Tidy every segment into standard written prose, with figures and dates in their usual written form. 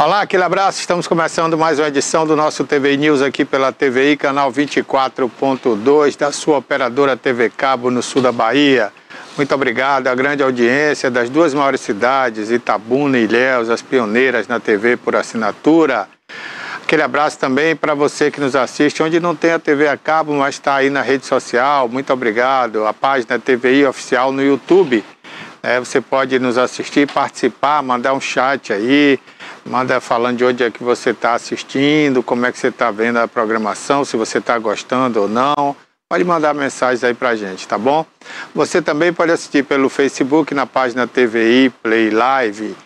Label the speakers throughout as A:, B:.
A: Olá, aquele abraço. Estamos começando mais uma edição do nosso TV News aqui pela TVI, canal 24.2 da sua operadora TV Cabo no sul da Bahia. Muito obrigado à grande audiência das duas maiores cidades, Itabuna e Ilhéus, as pioneiras na TV por assinatura. Aquele abraço também para você que nos assiste, onde não tem a TV a cabo, mas está aí na rede social. Muito obrigado. A página TVI Oficial no YouTube. Você pode nos assistir, participar, mandar um chat aí, manda falando de onde é que você está assistindo, como é que você está vendo a programação, se você está gostando ou não. Pode mandar mensagens aí pra gente, tá bom? Você também pode assistir pelo Facebook, na página TVI Play Live.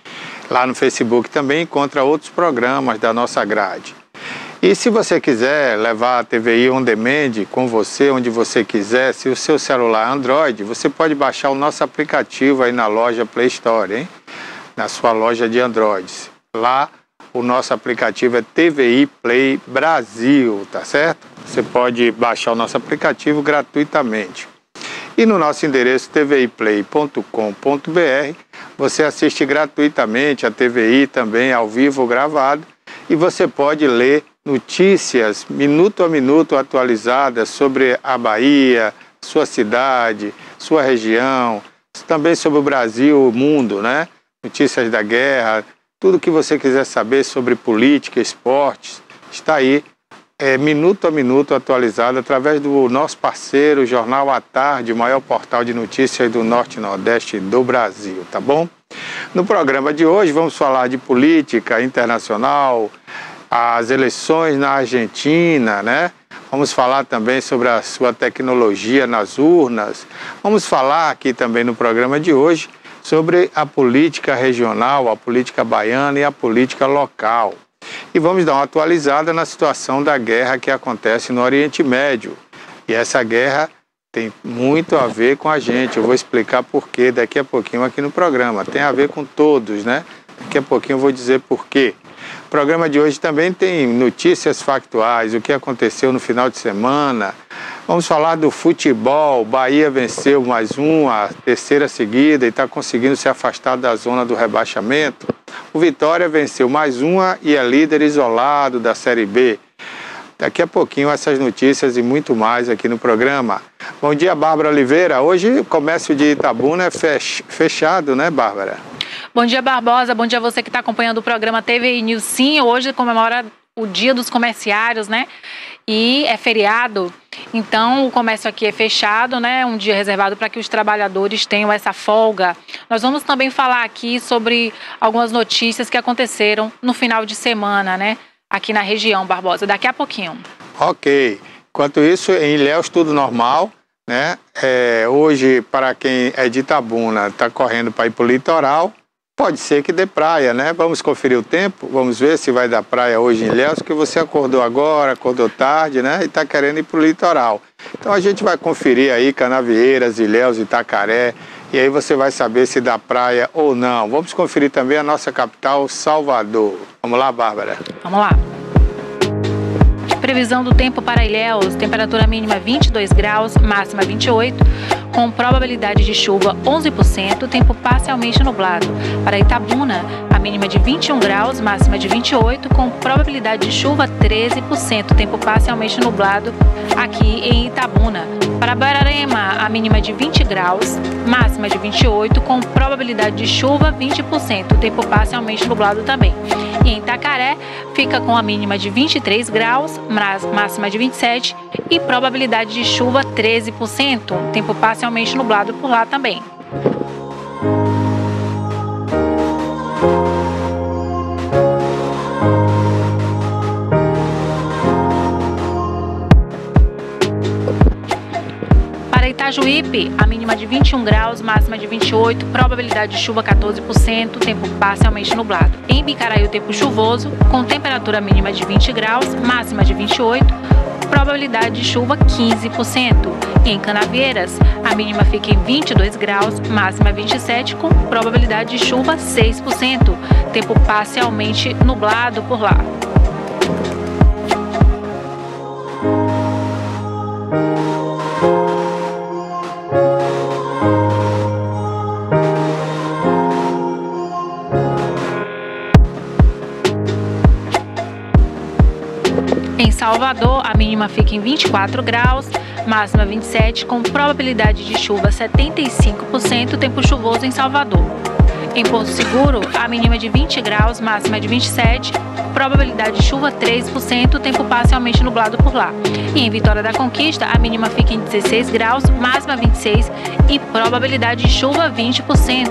A: Lá no Facebook também encontra outros programas da nossa grade. E se você quiser levar a TVI On Demand com você, onde você quiser, se o seu celular é Android, você pode baixar o nosso aplicativo aí na loja Play Store, hein? Na sua loja de Androids. Lá o nosso aplicativo é TVI Play Brasil, tá certo? Você pode baixar o nosso aplicativo gratuitamente. E no nosso endereço tviplay.com.br você assiste gratuitamente a TVI também ao vivo gravado e você pode ler notícias minuto a minuto atualizadas sobre a Bahia, sua cidade, sua região, também sobre o Brasil, o mundo, né? Notícias da guerra, tudo que você quiser saber sobre política, esportes, está aí, minuto a minuto atualizado através do nosso parceiro Jornal à Tarde, o maior portal de notícias do Norte e Nordeste do Brasil, tá bom? No programa de hoje vamos falar de política internacional, as eleições na Argentina, né? Vamos falar também sobre a sua tecnologia nas urnas. Vamos falar aqui também no programa de hoje sobre a política regional, a política baiana e a política local. E vamos dar uma atualizada na situação da guerra que acontece no Oriente Médio. E essa guerra tem muito a ver com a gente. Eu vou explicar por quê daqui a pouquinho aqui no programa. Tem a ver com todos, né? Daqui a pouquinho eu vou dizer por quê. O programa de hoje também tem notícias factuais, o que aconteceu no final de semana. Vamos falar do futebol. Bahia venceu mais a terceira seguida e está conseguindo se afastar da zona do rebaixamento. O Vitória venceu mais e é líder isolado da Série B. Daqui a pouquinho essas notícias e muito mais aqui no programa. Bom dia, Bárbara Oliveira. Hoje o comércio de Itabuna é fechado, né, Bárbara?
B: Bom dia, Barbosa. Bom dia a você que está acompanhando o programa TVI News. Sim, hoje comemora o Dia dos Comerciários, né? E é feriado, então o comércio aqui é fechado, né? Um dia reservado para que os trabalhadores tenham essa folga. Nós vamos também falar aqui sobre algumas notícias que aconteceram no final de semana, né? Aqui na região, Barbosa, daqui a pouquinho. Ok.
A: Enquanto isso, em Ilhéus tudo normal, né? Hoje, para quem é de Itabuna, está correndo para ir para o litoral. Pode ser que dê praia, né? Vamos conferir o tempo, vamos ver se vai dar praia hoje em Ilhéus, porque você acordou agora, acordou tarde, né? E está querendo ir para o litoral. Então a gente vai conferir aí Canavieiras, Ilhéus, Itacaré, e aí você vai saber se dá praia ou não. Vamos conferir também a nossa capital, Salvador. Vamos lá, Bárbara?
B: Vamos lá. Previsão do tempo para Ilhéus, temperatura mínima 22 graus, máxima 28, com probabilidade de chuva 11%, tempo parcialmente nublado. Para Itabuna, a mínima de 21 graus, máxima de 28, com probabilidade de chuva 13%, tempo parcialmente nublado aqui em Itabuna. Para Borborema, a mínima de 20 graus, máxima de 28, com probabilidade de chuva 20%, tempo parcialmente nublado também. E em Itacaré, fica com a mínima de 23 graus, máxima de 27 e probabilidade de chuva 13%, tempo parcialmente nublado por lá também. Itajuípe, a mínima de 21 graus, máxima de 28, probabilidade de chuva 14%, tempo parcialmente nublado. Em Bicaraí, o tempo chuvoso, com temperatura mínima de 20 graus, máxima de 28, probabilidade de chuva 15%. E em Canavieiras, a mínima fica em 22 graus, máxima 27, com probabilidade de chuva 6%, tempo parcialmente nublado por lá. mínima fica em 24 graus, máxima 27, com probabilidade de chuva 75%, tempo chuvoso em Salvador. Em Porto Seguro, a mínima de 20 graus, máxima de 27, probabilidade de chuva 3%, tempo parcialmente nublado por lá. E em Vitória da Conquista, a mínima fica em 16 graus, máxima 26 e probabilidade de chuva 20%.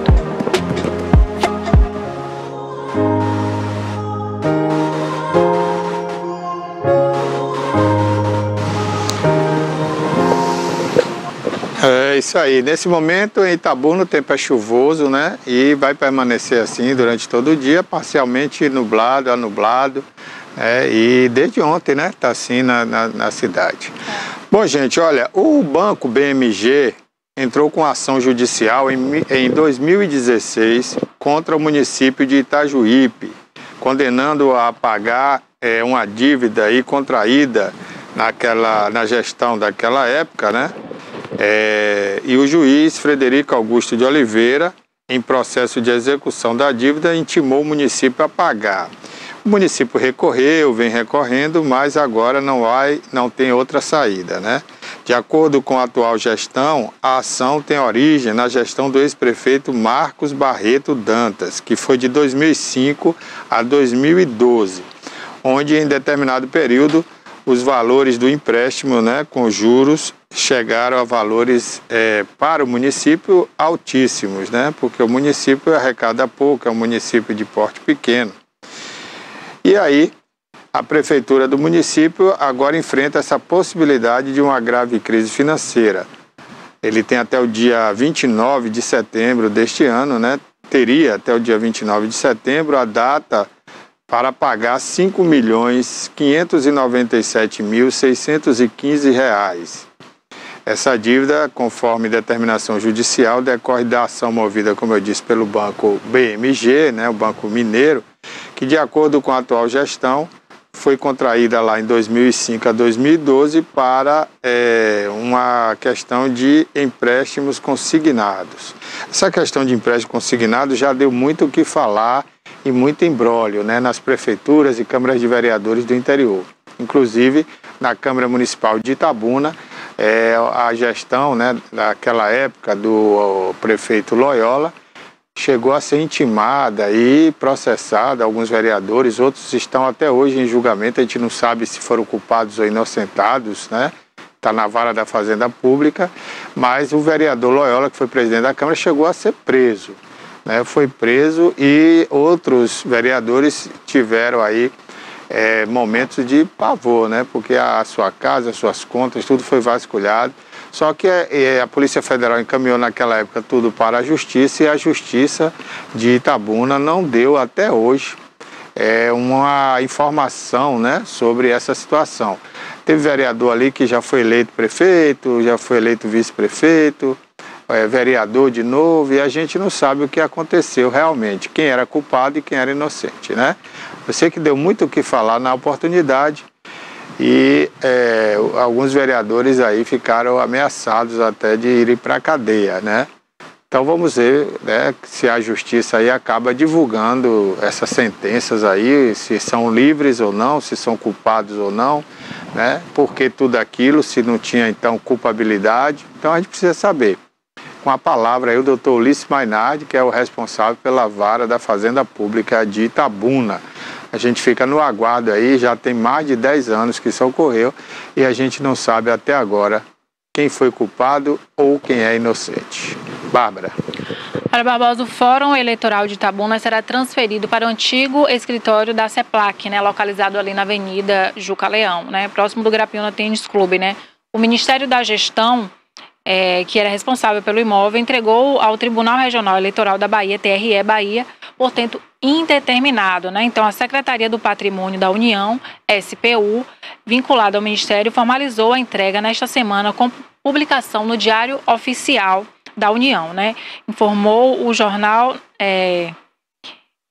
A: É isso aí. Nesse momento em Itabuna o tempo é chuvoso, né? E vai permanecer assim durante todo o dia, parcialmente nublado a nublado. E desde ontem, né? Tá assim na cidade. Bom, gente, olha, o Banco BMG entrou com ação judicial em 2016 contra o município de Itajuípe, condenando a pagar uma dívida aí contraída na gestão daquela época, né? E o juiz Frederico Augusto de Oliveira, em processo de execução da dívida, intimou o município a pagar. O município recorreu, vem recorrendo, mas agora não tem outra saída, né? De acordo com a atual gestão, a ação tem origem na gestão do ex-prefeito Marcos Barreto Dantas, que foi de 2005 a 2012, onde em determinado período os valores do empréstimo, né, com juros, chegaram a valores para o município altíssimos, né, porque o município arrecada pouco, é um município de porte pequeno. E aí, a prefeitura do município agora enfrenta essa possibilidade de uma grave crise financeira. Ele tem até o dia 29 de setembro deste ano, né, teria até o dia 29 de setembro a data para pagar R$ 5.597.615. Essa dívida, conforme determinação judicial, decorre da ação movida, como eu disse, pelo Banco BMG, né, o Banco Mineiro, que, de acordo com a atual gestão, foi contraída lá em 2005 a 2012 para uma questão de empréstimos consignados. Essa questão de empréstimo consignado já deu muito o que falar e muito imbróglio, né, nas prefeituras e câmaras de vereadores do interior. Inclusive, na Câmara Municipal de Itabuna, a gestão, né, daquela época do prefeito Loyola chegou a ser intimada e processada, alguns vereadores, outros estão até hoje em julgamento, a gente não sabe se foram culpados ou inocentados, né? Está na vara da Fazenda Pública, mas o vereador Loyola, que foi presidente da Câmara, chegou a ser preso, né? Foi preso e outros vereadores tiveram aí momentos de pavor, né? Porque a sua casa, as suas contas, tudo foi vasculhado. Só que a Polícia Federal encaminhou naquela época tudo para a Justiça e a Justiça de Itabuna não deu até hoje uma informação, né, sobre essa situação. Teve vereador ali que já foi eleito prefeito, já foi eleito vice-prefeito, vereador de novo, e a gente não sabe o que aconteceu realmente, quem era culpado e quem era inocente, né? Eu sei que deu muito o que falar na oportunidade, e alguns vereadores aí ficaram ameaçados até de irem para a cadeia, né? Então vamos ver, né, se a justiça aí acaba divulgando essas sentenças aí, se são livres ou não, se são culpados ou não, né? Por que tudo aquilo, se não tinha então culpabilidade. Então a gente precisa saber. Com a palavra aí o doutor Ulisses Mainardi, que é o responsável pela vara da Fazenda Pública de Itabuna. A gente fica no aguardo aí, já tem mais de 10 anos que isso ocorreu e a gente não sabe até agora quem foi culpado ou quem é inocente. Bárbara.
B: Para Barbosa, o Fórum Eleitoral de Itabuna será transferido para o antigo escritório da CEPLAC, né, localizado ali na Avenida Juca Leão, né, próximo do Grapiúna Tênis Clube, né. O Ministério da Gestão, que era responsável pelo imóvel, entregou ao Tribunal Regional Eleitoral da Bahia, TRE Bahia, por tempo indeterminado, né? Então, a Secretaria do Patrimônio da União, SPU, vinculada ao Ministério, formalizou a entrega nesta semana com publicação no Diário Oficial da União, né? Informou o jornal.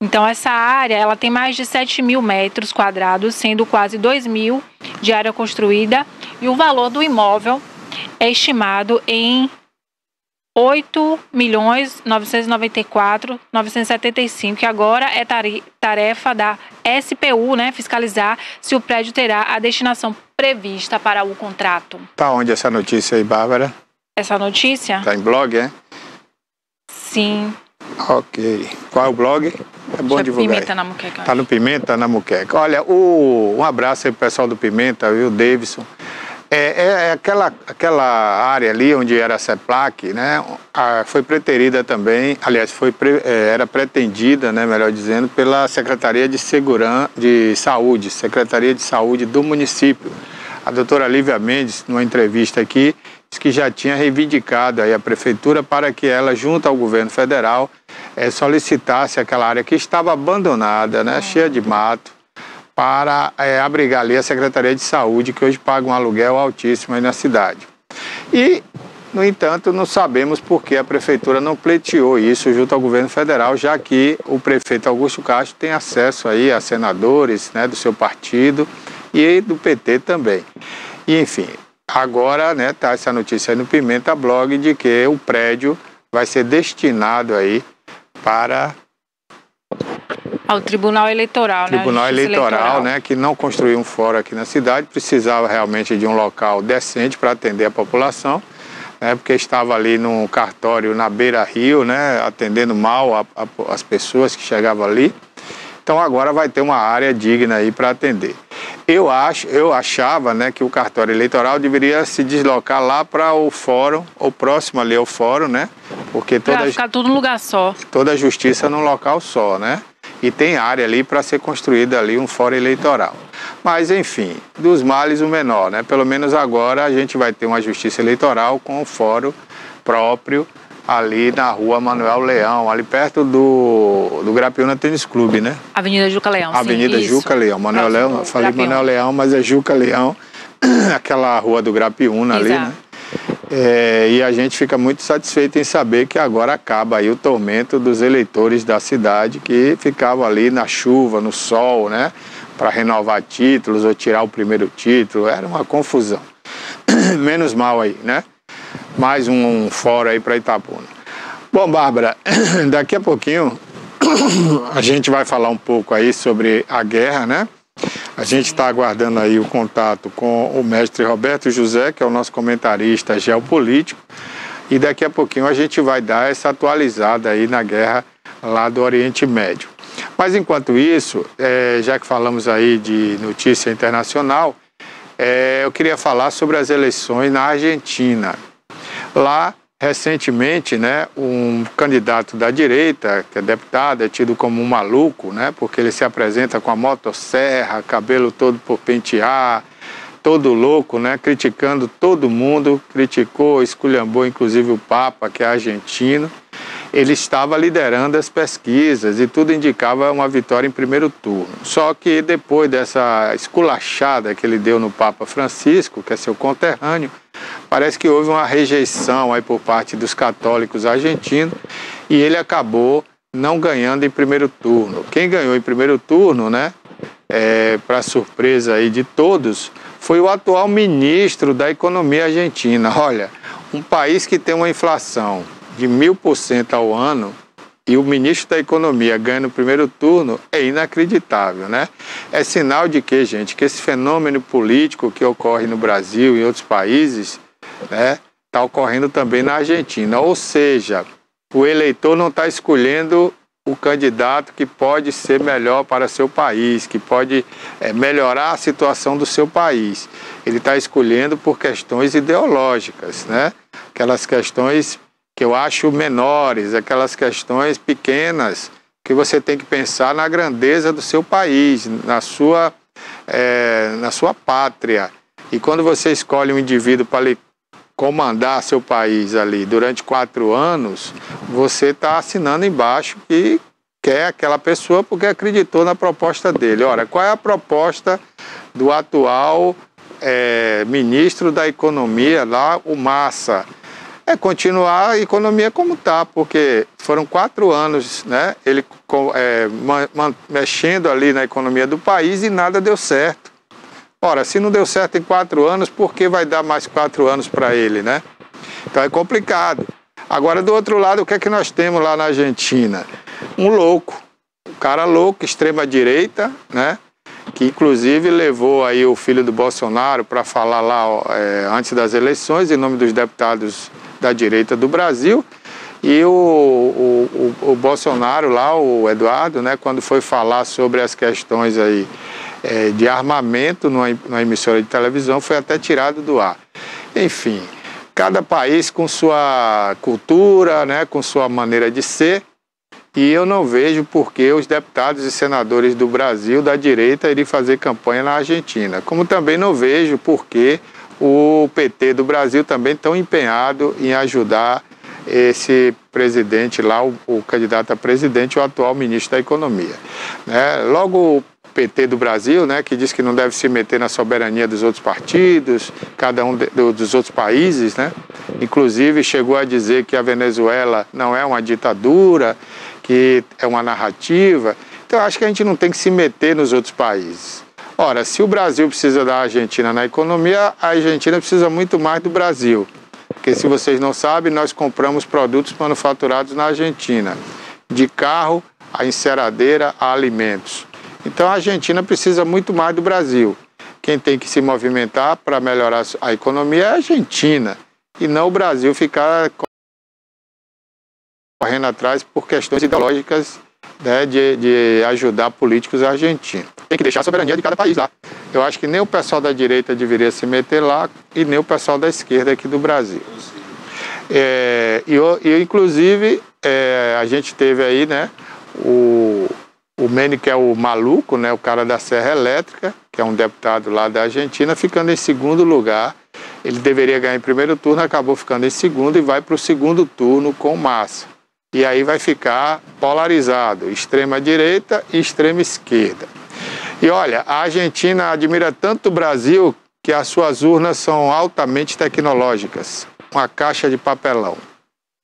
B: Então, essa área ela tem mais de 7.000 metros quadrados, sendo quase 2.000 de área construída, e o valor do imóvel é estimado em R$ 8.994.975, que agora tarefa da SPU, né, fiscalizar se o prédio terá a destinação prevista para o contrato.
A: Tá onde essa notícia aí, Bárbara?
B: Essa notícia?
A: Tá em blog, é?
B: Sim.
A: Ok. Qual é o blog? É bom divulgar.
B: Pimenta na Muqueca.
A: Tá no Pimenta na Muqueca. Olha, um abraço aí pro pessoal do Pimenta, viu, Davidson. Aquela área ali onde era a CEPLAC, né, foi preterida também, aliás, era pretendida, né, melhor dizendo, pela Secretaria de Saúde, Secretaria de Saúde do município. A doutora Lívia Mendes, numa entrevista aqui, disse que já tinha reivindicado aí a prefeitura para que ela, junto ao governo federal, solicitasse aquela área que estava abandonada, né, cheia de mato, para abrigar ali a Secretaria de Saúde, que hoje paga um aluguel altíssimo aí na cidade. E, no entanto, não sabemos por que a Prefeitura não pleiteou isso junto ao governo federal, já que o prefeito Augusto Castro tem acesso aí a senadores, né, do seu partido e do PT também. E, enfim, agora, né, tá essa notícia aí no Pimenta Blog de que o prédio vai ser destinado aí para...
B: ao Tribunal Eleitoral, né?
A: Tribunal Eleitoral, né, que não construiu um fórum aqui na cidade, precisava realmente de um local decente para atender a população, né, porque estava ali num cartório na beira-rio, né, atendendo mal as pessoas que chegavam ali. Então agora vai ter uma área digna aí para atender. Eu achava, né, que o cartório eleitoral deveria se deslocar lá para o fórum, ou próximo ali ao fórum, né, porque
B: ficar tudo num lugar só.
A: Toda a justiça num local só, né? E tem área ali para ser construída ali um fórum eleitoral. Mas, enfim, dos males o menor, né? Pelo menos agora a gente vai ter uma justiça eleitoral com um fórum próprio ali na rua Manuel Leão, ali perto do Grapiúna Tênis Clube, né?
B: Avenida Juca Leão, sim.
A: Avenida Juca Leão. Manuel Leão, eu falei Manuel Leão, mas é Juca Leão, aquela rua do Grapiúna ali, né? E a gente fica muito satisfeito em saber que agora acaba aí o tormento dos eleitores da cidade que ficavam ali na chuva, no sol, né, para renovar títulos ou tirar o primeiro título. Era uma confusão. Menos mal aí, né? Mais um fórum aí para Itabuna. Bom, Bárbara, daqui a pouquinho a gente vai falar um pouco aí sobre a guerra, né? A gente está aguardando aí o contato com o mestre Roberto José, que é o nosso comentarista geopolítico, e daqui a pouquinho a gente vai dar essa atualizada aí na guerra lá do Oriente Médio. Mas enquanto isso, já que falamos aí de notícia internacional, eu queria falar sobre as eleições na Argentina. Lá, recentemente, né, um candidato da direita, que é deputado, é tido como um maluco, né, porque ele se apresenta com a motosserra, cabelo todo por pentear, todo louco, né, criticando todo mundo, criticou, esculhambou inclusive o Papa, que é argentino. Ele estava liderando as pesquisas e tudo indicava uma vitória em primeiro turno. Só que depois dessa esculachada que ele deu no Papa Francisco, que é seu conterrâneo, parece que houve uma rejeição aí por parte dos católicos argentinos e ele acabou não ganhando em primeiro turno. Quem ganhou em primeiro turno, né, para surpresa aí de todos, foi o atual ministro da Economia argentina. Olha, um país que tem uma inflação de 1000% ao ano e o ministro da Economia ganha no primeiro turno é inacreditável, né? É sinal de que, gente, que esse fenômeno político que ocorre no Brasil e em outros países, né, está ocorrendo também na Argentina. Ou seja, o eleitor não está escolhendo o candidato que pode ser melhor para seu país, que pode melhorar a situação do seu país. Ele está escolhendo por questões ideológicas, né? Aquelas questões que eu acho menores, aquelas questões pequenas, que você tem que pensar na grandeza do seu país, na sua pátria. E quando você escolhe um indivíduo para lhe comandar seu país ali durante 4 anos, você está assinando embaixo que quer aquela pessoa porque acreditou na proposta dele. Ora, qual é a proposta do atual ministro da Economia lá, o Massa? É continuar a economia como está, porque foram 4 anos, né, ele mexendo ali na economia do país e nada deu certo. Ora, se não deu certo em 4 anos, por que vai dar mais 4 anos para ele, né? Então é complicado. Agora, do outro lado, o que é que nós temos lá na Argentina? Um louco, um cara louco, extrema-direita, né, que inclusive levou aí o filho do Bolsonaro para falar lá antes das eleições, em nome dos deputados da direita do Brasil. E o Bolsonaro lá, o Eduardo, né, quando foi falar sobre as questões aí de armamento numa emissora de televisão, foi até tirado do ar. Enfim, cada país com sua cultura, né, com sua maneira de ser, e eu não vejo por que os deputados e senadores do Brasil, da direita, iriam fazer campanha na Argentina. Como também não vejo por que o PT do Brasil também tão empenhado em ajudar esse presidente lá, o candidato a presidente, o atual ministro da Economia. Né? Logo o PT do Brasil, né, que diz que não deve se meter na soberania dos outros partidos, cada um dos outros países, né? Inclusive chegou a dizer que a Venezuela não é uma ditadura, que é uma narrativa. Então acho que a gente não tem que se meter nos outros países. Ora, se o Brasil precisa da Argentina na economia, a Argentina precisa muito mais do Brasil. Porque se vocês não sabem, nós compramos produtos manufaturados na Argentina, de carro a enceradeira a alimentos. Então a Argentina precisa muito mais do Brasil. Quem tem que se movimentar para melhorar a economia é a Argentina, e não o Brasil ficar correndo atrás por questões ideológicas, né, de ajudar políticos argentinos. Tem que deixar a soberania de cada país lá. Eu acho que nem o pessoal da direita deveria se meter lá e nem o pessoal da esquerda aqui do Brasil. Inclusive, a gente teve aí, né, o Menem, que é o maluco, né, o cara da Serra Elétrica, que é um deputado lá da Argentina, ficando em segundo lugar. Ele deveria ganhar em primeiro turno, acabou ficando em segundo e vai para o segundo turno com Massa. E aí vai ficar polarizado, extrema direita e extrema esquerda. E olha, a Argentina admira tanto o Brasil que as suas urnas são altamente tecnológicas. Uma caixa de papelão.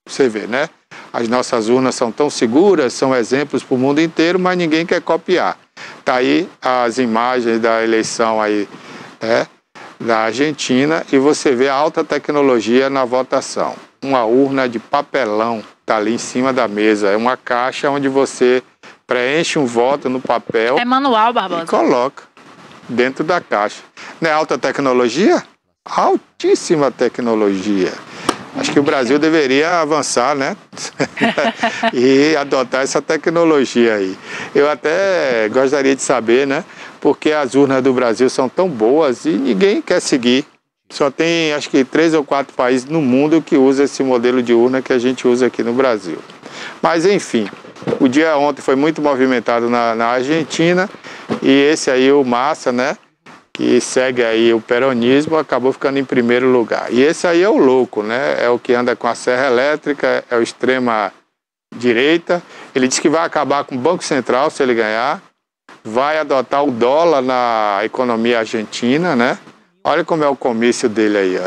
A: Você vê, né? As nossas urnas são tão seguras, são exemplos para o mundo inteiro, mas ninguém quer copiar. Tá aí as imagens da eleição aí, né, da Argentina, e você vê a alta tecnologia na votação. Uma urna de papelão está ali em cima da mesa. É uma caixa onde você preenche um voto no papel.
B: É manual, Barbosa?
A: E coloca dentro da caixa. Não é alta tecnologia? Altíssima tecnologia. Acho que o Brasil deveria avançar, né? E adotar essa tecnologia aí. Eu até gostaria de saber, né? Porque as urnas do Brasil são tão boas e ninguém quer seguir. Só tem, acho que 3 ou 4 países no mundo que usam esse modelo de urna que a gente usa aqui no Brasil. Mas, enfim, o dia ontem foi muito movimentado na Argentina, e esse aí, o Massa, né, que segue aí o peronismo, acabou ficando em primeiro lugar. E esse aí é o louco, né, é o que anda com a Serra Elétrica, é o extrema direita. Ele disse que vai acabar com o Banco Central se ele ganhar, vai adotar o dólar na economia argentina, né? Olha como é o comício dele aí, ó.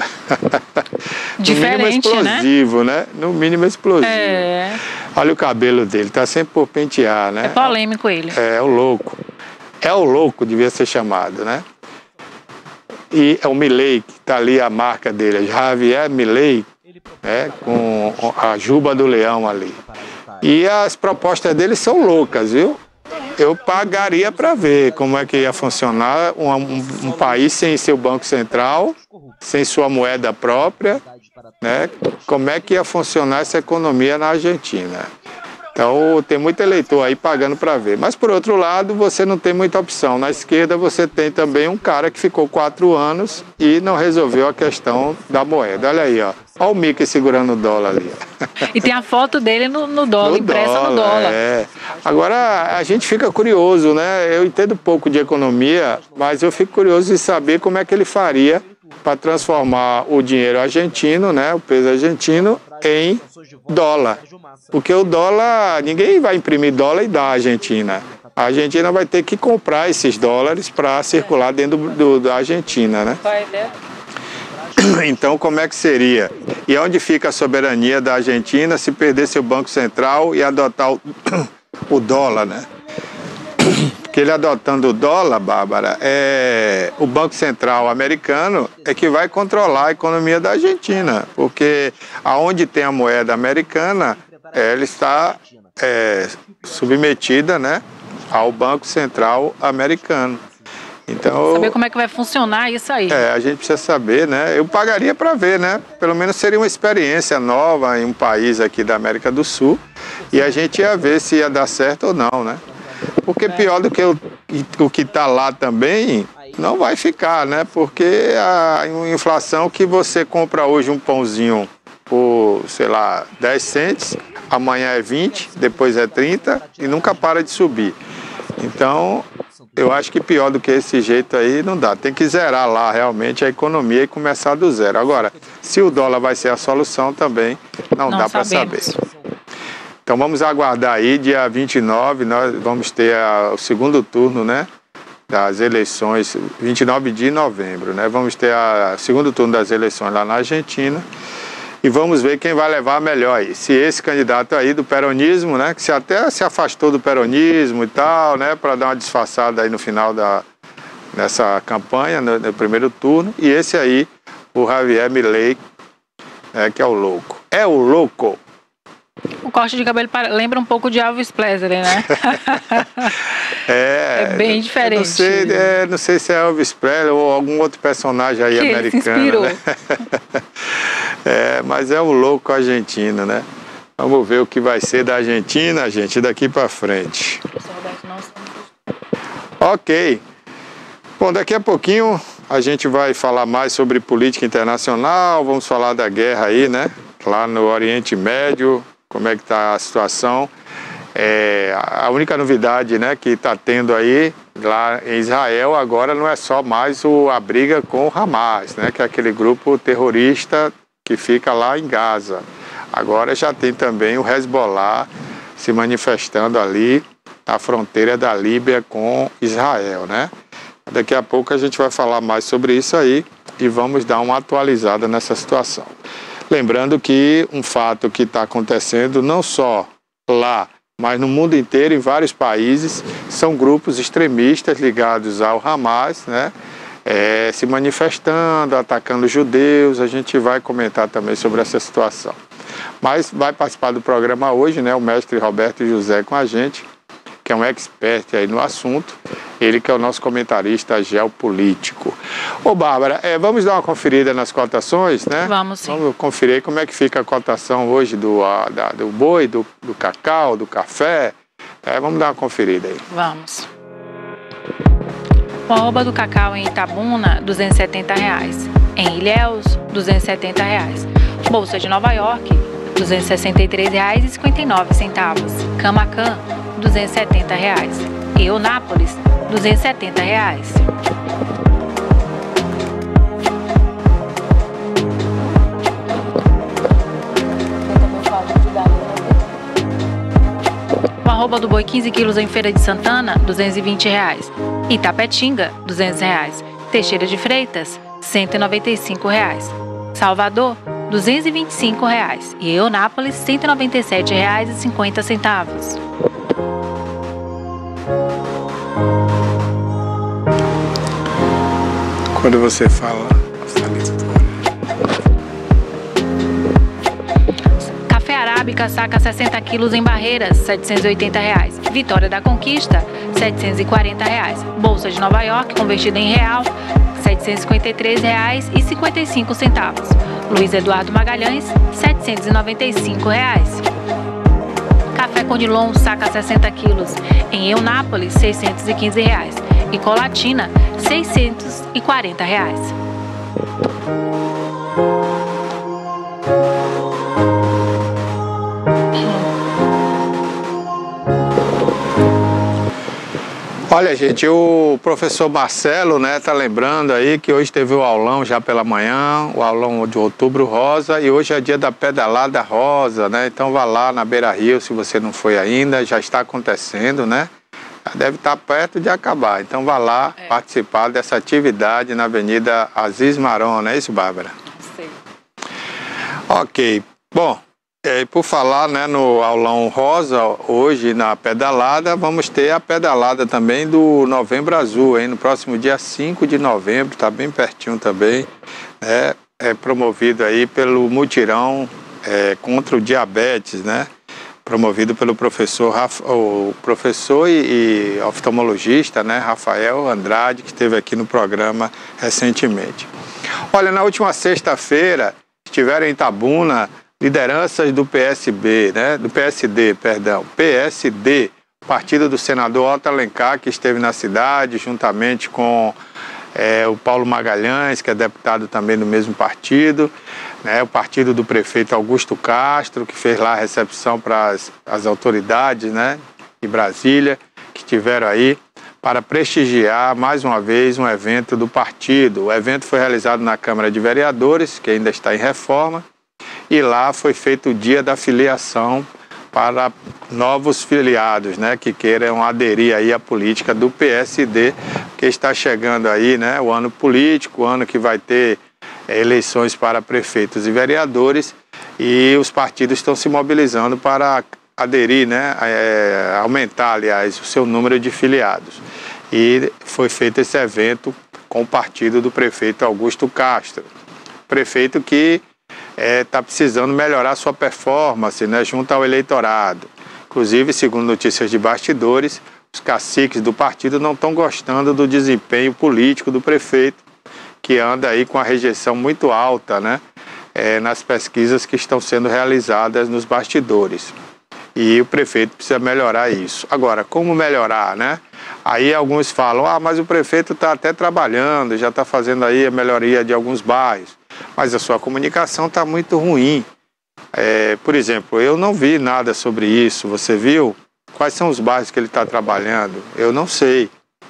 B: Diferente,
A: no mínimo explosivo, né? No mínimo explosivo. Olha o cabelo dele, tá sempre por pentear, né?
B: É polêmico ele.
A: É o louco. É o louco, devia ser chamado, né? E é o Milei, que tá ali a marca dele, Javier Milei, né? Com a juba do leão ali. E as propostas dele são loucas, viu? Eu pagaria para ver como é que ia funcionar um país sem seu banco central, sem sua moeda própria, né? Como é que ia funcionar essa economia na Argentina. Então tem muito eleitor aí pagando para ver. Mas por outro lado, você não tem muita opção. Na esquerda você tem também um cara que ficou 4 anos e não resolveu a questão da moeda. Olha aí, ó. Olha o Mickey segurando o dólar ali.
B: E tem a foto dele no dólar, impressa no dólar.
A: Agora, a gente fica curioso, né? Eu entendo pouco de economia, mas eu fico curioso de saber como é que ele faria para transformar o dinheiro argentino, né, o peso argentino, em dólar. Porque o dólar, ninguém vai imprimir dólar e dar à Argentina. A Argentina vai ter que comprar esses dólares para circular dentro da Argentina, né? Então, como é que seria? E onde fica a soberania da Argentina se perder seu Banco Central e adotar o dólar, né? Porque ele adotando o dólar, Bárbara, o Banco Central americano é que vai controlar a economia da Argentina. Porque aonde tem a moeda americana, ela está submetida, né, ao Banco Central americano. Então,
B: saber como é que vai funcionar isso aí.
A: a gente precisa saber, né? Eu pagaria para ver, né? Pelo menos seria uma experiência nova em um país aqui da América do Sul e a gente ia ver se ia dar certo ou não, né? Porque pior do que o que está lá também não vai ficar, né? Porque a inflação que você compra hoje um pãozinho por, sei lá, 10 cents, amanhã é 20, depois é 30 e nunca para de subir. Então, eu acho que pior do que esse jeito aí não dá. Tem que zerar lá realmente a economia e começar do zero. Agora, se o dólar vai ser a solução também, não dá para saber. Então vamos aguardar aí, dia 29, nós vamos ter o segundo turno, né, das eleições, 29 de novembro, né? Vamos ter o segundo turno das eleições lá na Argentina. E vamos ver quem vai levar melhor aí. Se esse candidato aí do peronismo, né, que até se afastou do peronismo e tal, né, para dar uma disfarçada aí no final dessa campanha, no primeiro turno. E esse aí, o Javier Milei, que é o louco. É o louco.
B: O corte de cabelo lembra um pouco de Elvis Presley, né? É bem diferente.
A: Não sei se é Elvis Presley ou algum outro personagem aí
B: que
A: americano.
B: Ele se inspirou.
A: Né? Mas é o louco argentino, né? Vamos ver o que vai ser da Argentina, gente, daqui para frente. Ok. Bom, daqui a pouquinho a gente vai falar mais sobre política internacional, vamos falar da guerra aí, né? Lá no Oriente Médio, como é que está a situação. A única novidade, né, que está tendo aí lá em Israel agora não é só mais a briga com o Hamas, né, que é aquele grupo terrorista que fica lá em Gaza. Agora já tem também o Hezbollah se manifestando ali na fronteira da Líbia com Israel, né? Daqui a pouco a gente vai falar mais sobre isso aí e vamos dar uma atualizada nessa situação. Lembrando que um fato que está acontecendo não só lá, mas no mundo inteiro, em vários países, são grupos extremistas ligados ao Hamas, né? Se manifestando, atacando judeus. A gente vai comentar também sobre essa situação. Mas vai participar do programa hoje, né, o mestre Roberto José com a gente, que é um expert aí no assunto, ele que é o nosso comentarista geopolítico. Ô Bárbara, vamos dar uma conferida nas cotações, né?
B: Vamos sim.
A: Vamos conferir como é que fica a cotação hoje do boi, do cacau, do café. Vamos dar uma conferida aí.
B: Vamos. O arroba do cacau em Itabuna, R$ 270. Em Ilhéus, R$ 270. Bolsa de Nova York, R$ 263,59. Camacan, R$ 270. Eunápolis, R$ 270. O arroba do boi 15 quilos em Feira de Santana, R$ 220. Itapetinga, R$ 200. Teixeira de Freitas, R$ 195. Salvador, R$ 225. E Eunápolis, R$ 197,50.
A: Quando você fala,
B: Café Arábica saca 60 quilos em Barreiras, R$ 780. Vitória da Conquista, R$ 740. Bolsa de Nova York, convertida em real, R$ 753,55. Luiz Eduardo Magalhães, R$ 795. Café Conilon saca 60 quilos em Eunápolis, R$ 615. E Colatina, R$ 640.
A: Olha, gente, o professor Marcelo, né, tá lembrando aí que hoje teve o aulão já pela manhã, o aulão de Outubro Rosa, e hoje é dia da pedalada rosa, né? Então vá lá na Beira Rio, se você não foi ainda, já está acontecendo, né? Já deve estar perto de acabar. Então vá lá participar dessa atividade na Avenida Aziz Maron, não é isso, Bárbara?
B: Sim.
A: Ok. Bom, por falar, né, no aulão rosa, hoje na pedalada, vamos ter a pedalada também do Novembro Azul, hein? No próximo dia 5 de novembro, está bem pertinho também, né? É promovido aí pelo mutirão contra o diabetes, né? promovido pelo professor, o professor e oftalmologista, né, Rafael Andrade, que esteve aqui no programa recentemente. Olha, na última sexta-feira estiveram em Itabuna lideranças do PSD, partido do senador Otto Alencar, que esteve na cidade, juntamente com o Paulo Magalhães, que é deputado também do mesmo partido, né, o partido do prefeito Augusto Castro, que fez lá a recepção para as autoridades, né, de Brasília, que estiveram aí para prestigiar mais uma vez um evento do partido. O evento foi realizado na Câmara de Vereadores, que ainda está em reforma, e lá foi feito o dia da filiação para novos filiados, né, que queiram aderir aí à política do PSD, que está chegando aí, né, o ano político, o ano que vai ter eleições para prefeitos e vereadores, e os partidos estão se mobilizando para aderir, né, aumentar, aliás, o seu número de filiados. E foi feito esse evento com o partido do prefeito Augusto Castro, prefeito que está precisando melhorar sua performance, né, junto ao eleitorado. Inclusive, segundo notícias de bastidores, os caciques do partido não estão gostando do desempenho político do prefeito, que anda aí com a rejeição muito alta, né, nas pesquisas que estão sendo realizadas nos bastidores. E o prefeito precisa melhorar isso. Agora, como melhorar, né? Aí alguns falam, mas o prefeito está até trabalhando, já está fazendo aí a melhoria de alguns bairros, mas a sua comunicação está muito ruim. Por exemplo, eu não vi nada sobre isso, você viu? Quais são os bairros que ele está trabalhando? Eu não sei.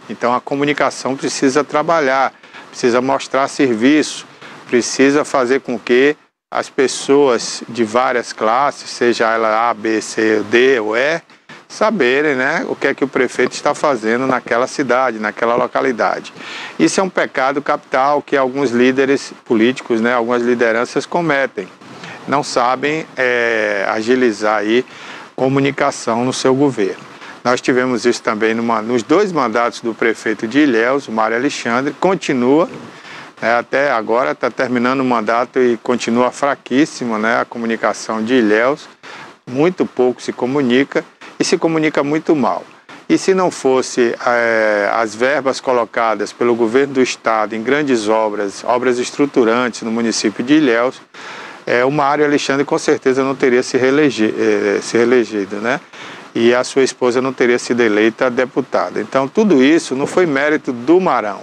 A: Então a comunicação precisa trabalhar, precisa mostrar serviço, precisa fazer com que as pessoas de várias classes, seja ela A, B, C, D ou E, saberem, né, o que é que o prefeito está fazendo naquela cidade, naquela localidade. Isso é um pecado capital que alguns líderes políticos, né, algumas lideranças cometem. Não sabem agilizar aí comunicação no seu governo. Nós tivemos isso também nos 2 mandatos do prefeito de Ilhéus, o Mário Alexandre, continua, até agora está terminando o mandato e continua fraquíssimo, né, a comunicação de Ilhéus, muito pouco se comunica e se comunica muito mal. E se não fosse as verbas colocadas pelo governo do estado em grandes obras estruturantes no município de Ilhéus, o Mário Alexandre com certeza não teria se reelegido, né? E a sua esposa não teria sido eleita deputada. Então tudo isso não foi mérito do Marão,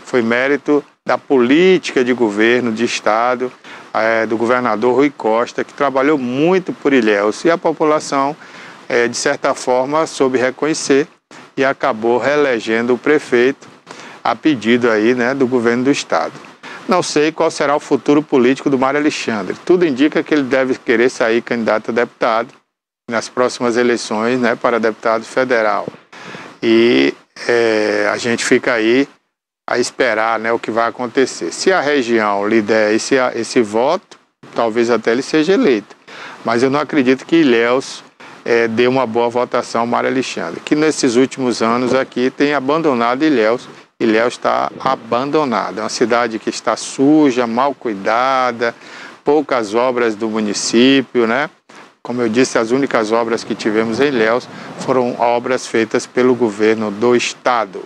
A: foi mérito da política de governo, de estado, do governador Rui Costa, que trabalhou muito por Ilhéus, e a população, de certa forma, soube reconhecer e acabou reelegendo o prefeito a pedido aí, né, do governo do estado. Não sei qual será o futuro político do Mário Alexandre. Tudo indica que ele deve querer sair candidato a deputado nas próximas eleições, né, para deputado federal. E a gente fica aí a esperar, né, o que vai acontecer. Se a região lhe der esse voto, talvez até ele seja eleito. Mas eu não acredito que Ilhéus dê uma boa votação ao Mário Alexandre, que nesses últimos anos aqui tem abandonado Ilhéus. Ilhéus está abandonada, é uma cidade que está suja, mal cuidada, poucas obras do município, né? Como eu disse, as únicas obras que tivemos em Ilhéus foram obras feitas pelo governo do estado.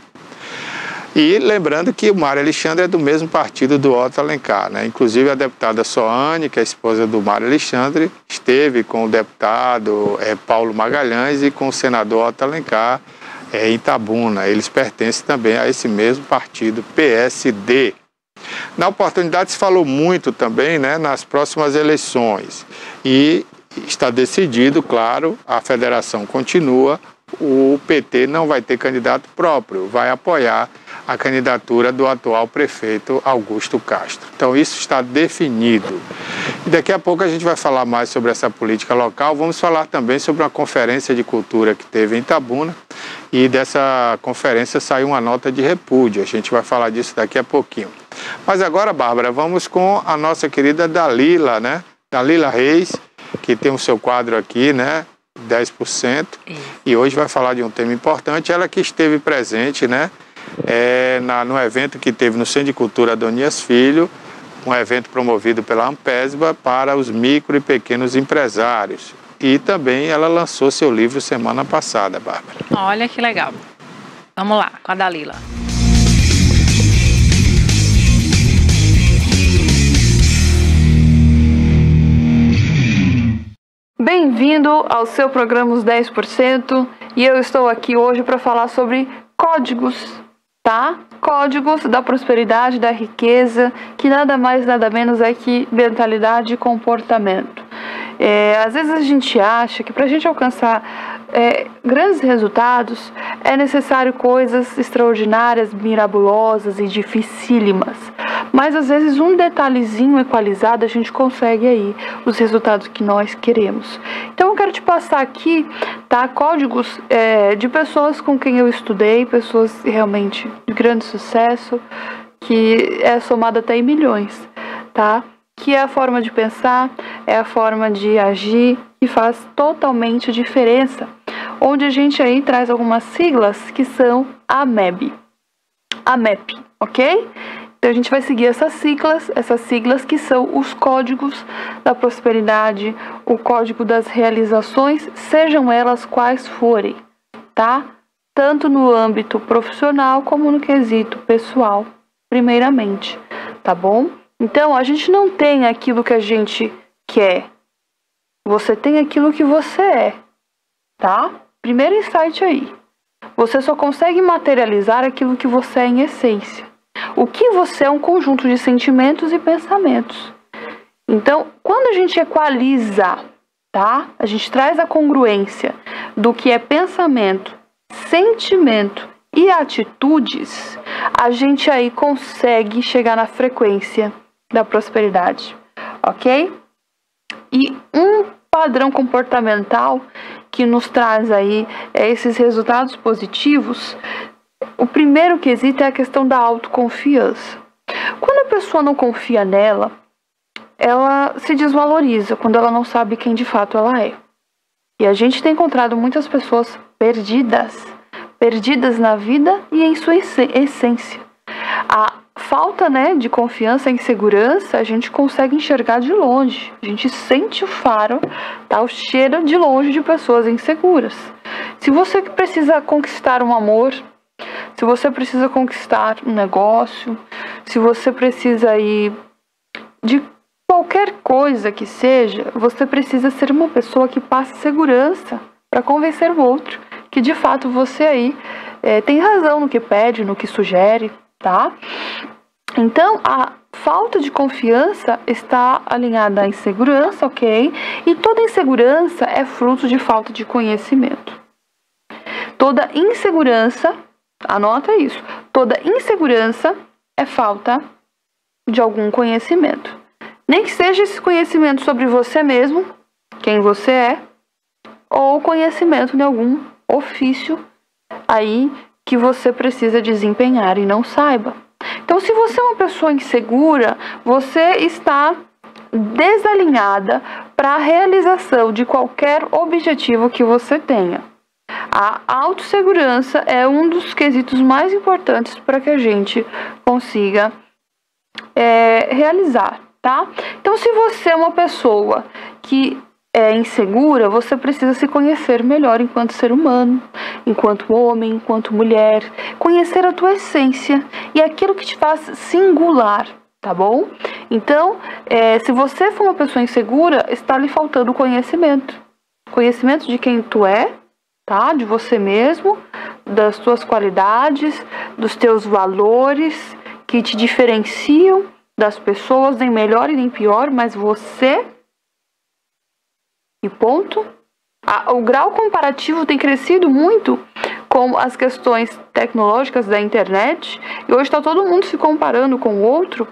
A: E lembrando que o Mário Alexandre é do mesmo partido do Otto Alencar, né? Inclusive a deputada Soane, que é a esposa do Mário Alexandre, esteve com o deputado Paulo Magalhães e com o senador Otto Alencar em Itabuna. Eles pertencem também a esse mesmo partido, PSD. Na oportunidade se falou muito também, né, nas próximas eleições. E está decidido, claro, a federação continua, o PT não vai ter candidato próprio, vai apoiar a candidatura do atual prefeito Augusto Castro. Então isso está definido. E daqui a pouco a gente vai falar mais sobre essa política local, vamos falar também sobre uma conferência de cultura que teve em Itabuna, e dessa conferência saiu uma nota de repúdio, a gente vai falar disso daqui a pouquinho. Mas agora, Bárbara, vamos com a nossa querida Dalila, né? Dalila Reis, que tem o seu quadro aqui, né? 10%, e hoje vai falar de um tema importante, ela que esteve presente, né? No evento que teve no Centro de Cultura Adonias Filho, um evento promovido pela Ampesba para os micro e pequenos empresários. e também ela lançou seu livro semana passada, Bárbara.
B: Olha que legal. Vamos lá, com a Dalila.
C: Bem-vindo ao seu programa Os 10%, e eu estou aqui hoje para falar sobre códigos, tá? Códigos da prosperidade, da riqueza, que nada mais, nada menos é que mentalidade e comportamento. Às vezes a gente acha que para a gente alcançar grandes resultados é necessário coisas extraordinárias, mirabolosas e dificílimas. Mas às vezes um detalhezinho equalizado a gente consegue aí os resultados que nós queremos. Então eu quero te passar aqui, tá, códigos de pessoas com quem eu estudei, pessoas realmente de grande sucesso, que é somada até em milhões, tá? Que é a forma de pensar, é a forma de agir que faz totalmente diferença. Onde a gente aí traz algumas siglas que são AMEB, ok? Então a gente vai seguir essas siglas que são os códigos da prosperidade, o código das realizações, sejam elas quais forem, tá? Tanto no âmbito profissional como no quesito pessoal, primeiramente, tá bom? Então, a gente não tem aquilo que a gente quer. Você tem aquilo que você é, tá? Primeiro insight aí. Você só consegue materializar aquilo que você é em essência. O que você é um conjunto de sentimentos e pensamentos. Então, quando a gente equaliza, tá? A gente traz a congruência do que é pensamento, sentimento e atitudes, a gente aí consegue chegar na frequência da prosperidade, ok? E um padrão comportamental que nos traz aí esses resultados positivos, o primeiro quesito é a questão da autoconfiança. Quando a pessoa não confia nela, ela se desvaloriza quando ela não sabe quem de fato ela é. E a gente tem encontrado muitas pessoas perdidas na vida e em sua essência. A falta, de confiança e insegurança, a gente consegue enxergar de longe. A gente sente o faro, tá? O cheiro de longe de pessoas inseguras. Se você precisa conquistar um amor, se você precisa conquistar um negócio, se você precisa ir de qualquer coisa que seja, você precisa ser uma pessoa que passe segurança para convencer o outro que de fato você aí tem razão no que pede, no que sugere, tá? Então, a falta de confiança está alinhada à insegurança, ok? E toda insegurança é fruto de falta de conhecimento. Toda insegurança, anota isso, toda insegurança é falta de algum conhecimento. Nem que seja esse conhecimento sobre você mesmo, quem você é, ou conhecimento de algum ofício aí que você precisa desempenhar e não saiba. Então, se você é uma pessoa insegura, você está desalinhada para a realização de qualquer objetivo que você tenha. A autossegurança é um dos quesitos mais importantes para que a gente consiga realizar, tá? Então, se você é uma pessoa que é insegura, você precisa se conhecer melhor enquanto ser humano, enquanto homem, enquanto mulher, conhecer a tua essência e aquilo que te faz singular, tá bom? Então, se você for uma pessoa insegura, está lhe faltando conhecimento de quem tu é, tá? De você mesmo, das tuas qualidades, dos teus valores que te diferenciam das pessoas, nem melhor e nem pior, mas você. E ponto. O grau comparativo tem crescido muito com as questões tecnológicas da internet. E hoje está todo mundo se comparando com o outro.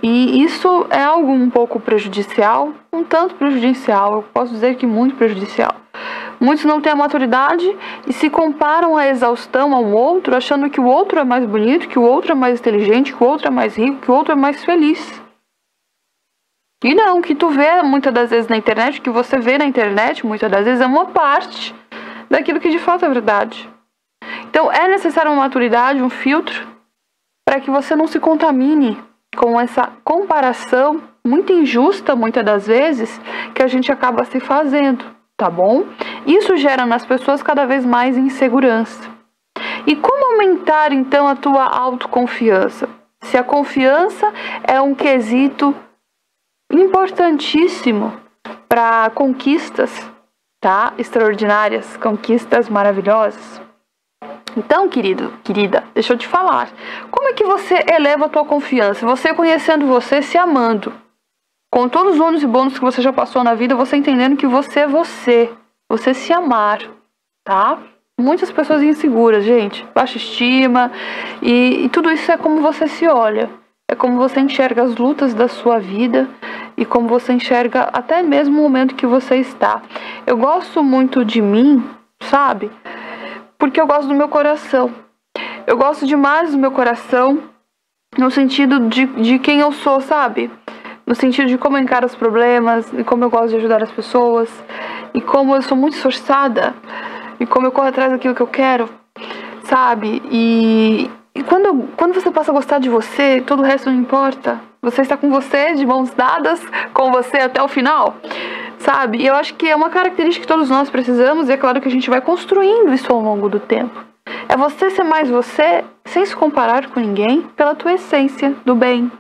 C: E isso é algo um pouco prejudicial, um tanto prejudicial, eu posso dizer que muito prejudicial. Muitos não têm a maturidade e se comparam à exaustão ao outro, achando que o outro é mais bonito, que o outro é mais inteligente, que o outro é mais rico, que o outro é mais feliz. E não, o que tu vê muitas das vezes na internet, o que você vê na internet muitas das vezes é uma parte daquilo que de fato é verdade. Então é necessário uma maturidade, um filtro, para que você não se contamine com essa comparação muito injusta, muitas das vezes, que a gente acaba se fazendo, tá bom? Isso gera nas pessoas cada vez mais insegurança. E como aumentar, então, a tua autoconfiança? Se a confiança é um quesito importantíssimo para conquistas, tá? Extraordinárias, conquistas maravilhosas. Então, querido, querida, deixa eu te falar. Como é que você eleva a tua confiança? Você conhecendo você, se amando. Com todos os ônus e bônus que você já passou na vida, você entendendo que você é você. Você se amar, tá? Muitas pessoas inseguras, gente. Baixa estima. E tudo isso é como você se olha. É como você enxerga as lutas da sua vida. E como você enxerga até mesmo o momento que você está. Eu gosto muito de mim, sabe? Porque eu gosto do meu coração. Eu gosto demais do meu coração. No sentido de quem eu sou, sabe? No sentido de como eu encaro os problemas, e como eu gosto de ajudar as pessoas, e como eu sou muito esforçada, e como eu corro atrás daquilo que eu quero, sabe? E quando você passa a gostar de você, todo o resto não importa. Você está com você, de mãos dadas, com você até o final, sabe? E eu acho que é uma característica que todos nós precisamos, e é claro que a gente vai construindo isso ao longo do tempo. É você ser mais você, sem se comparar com ninguém, pela tua essência do bem.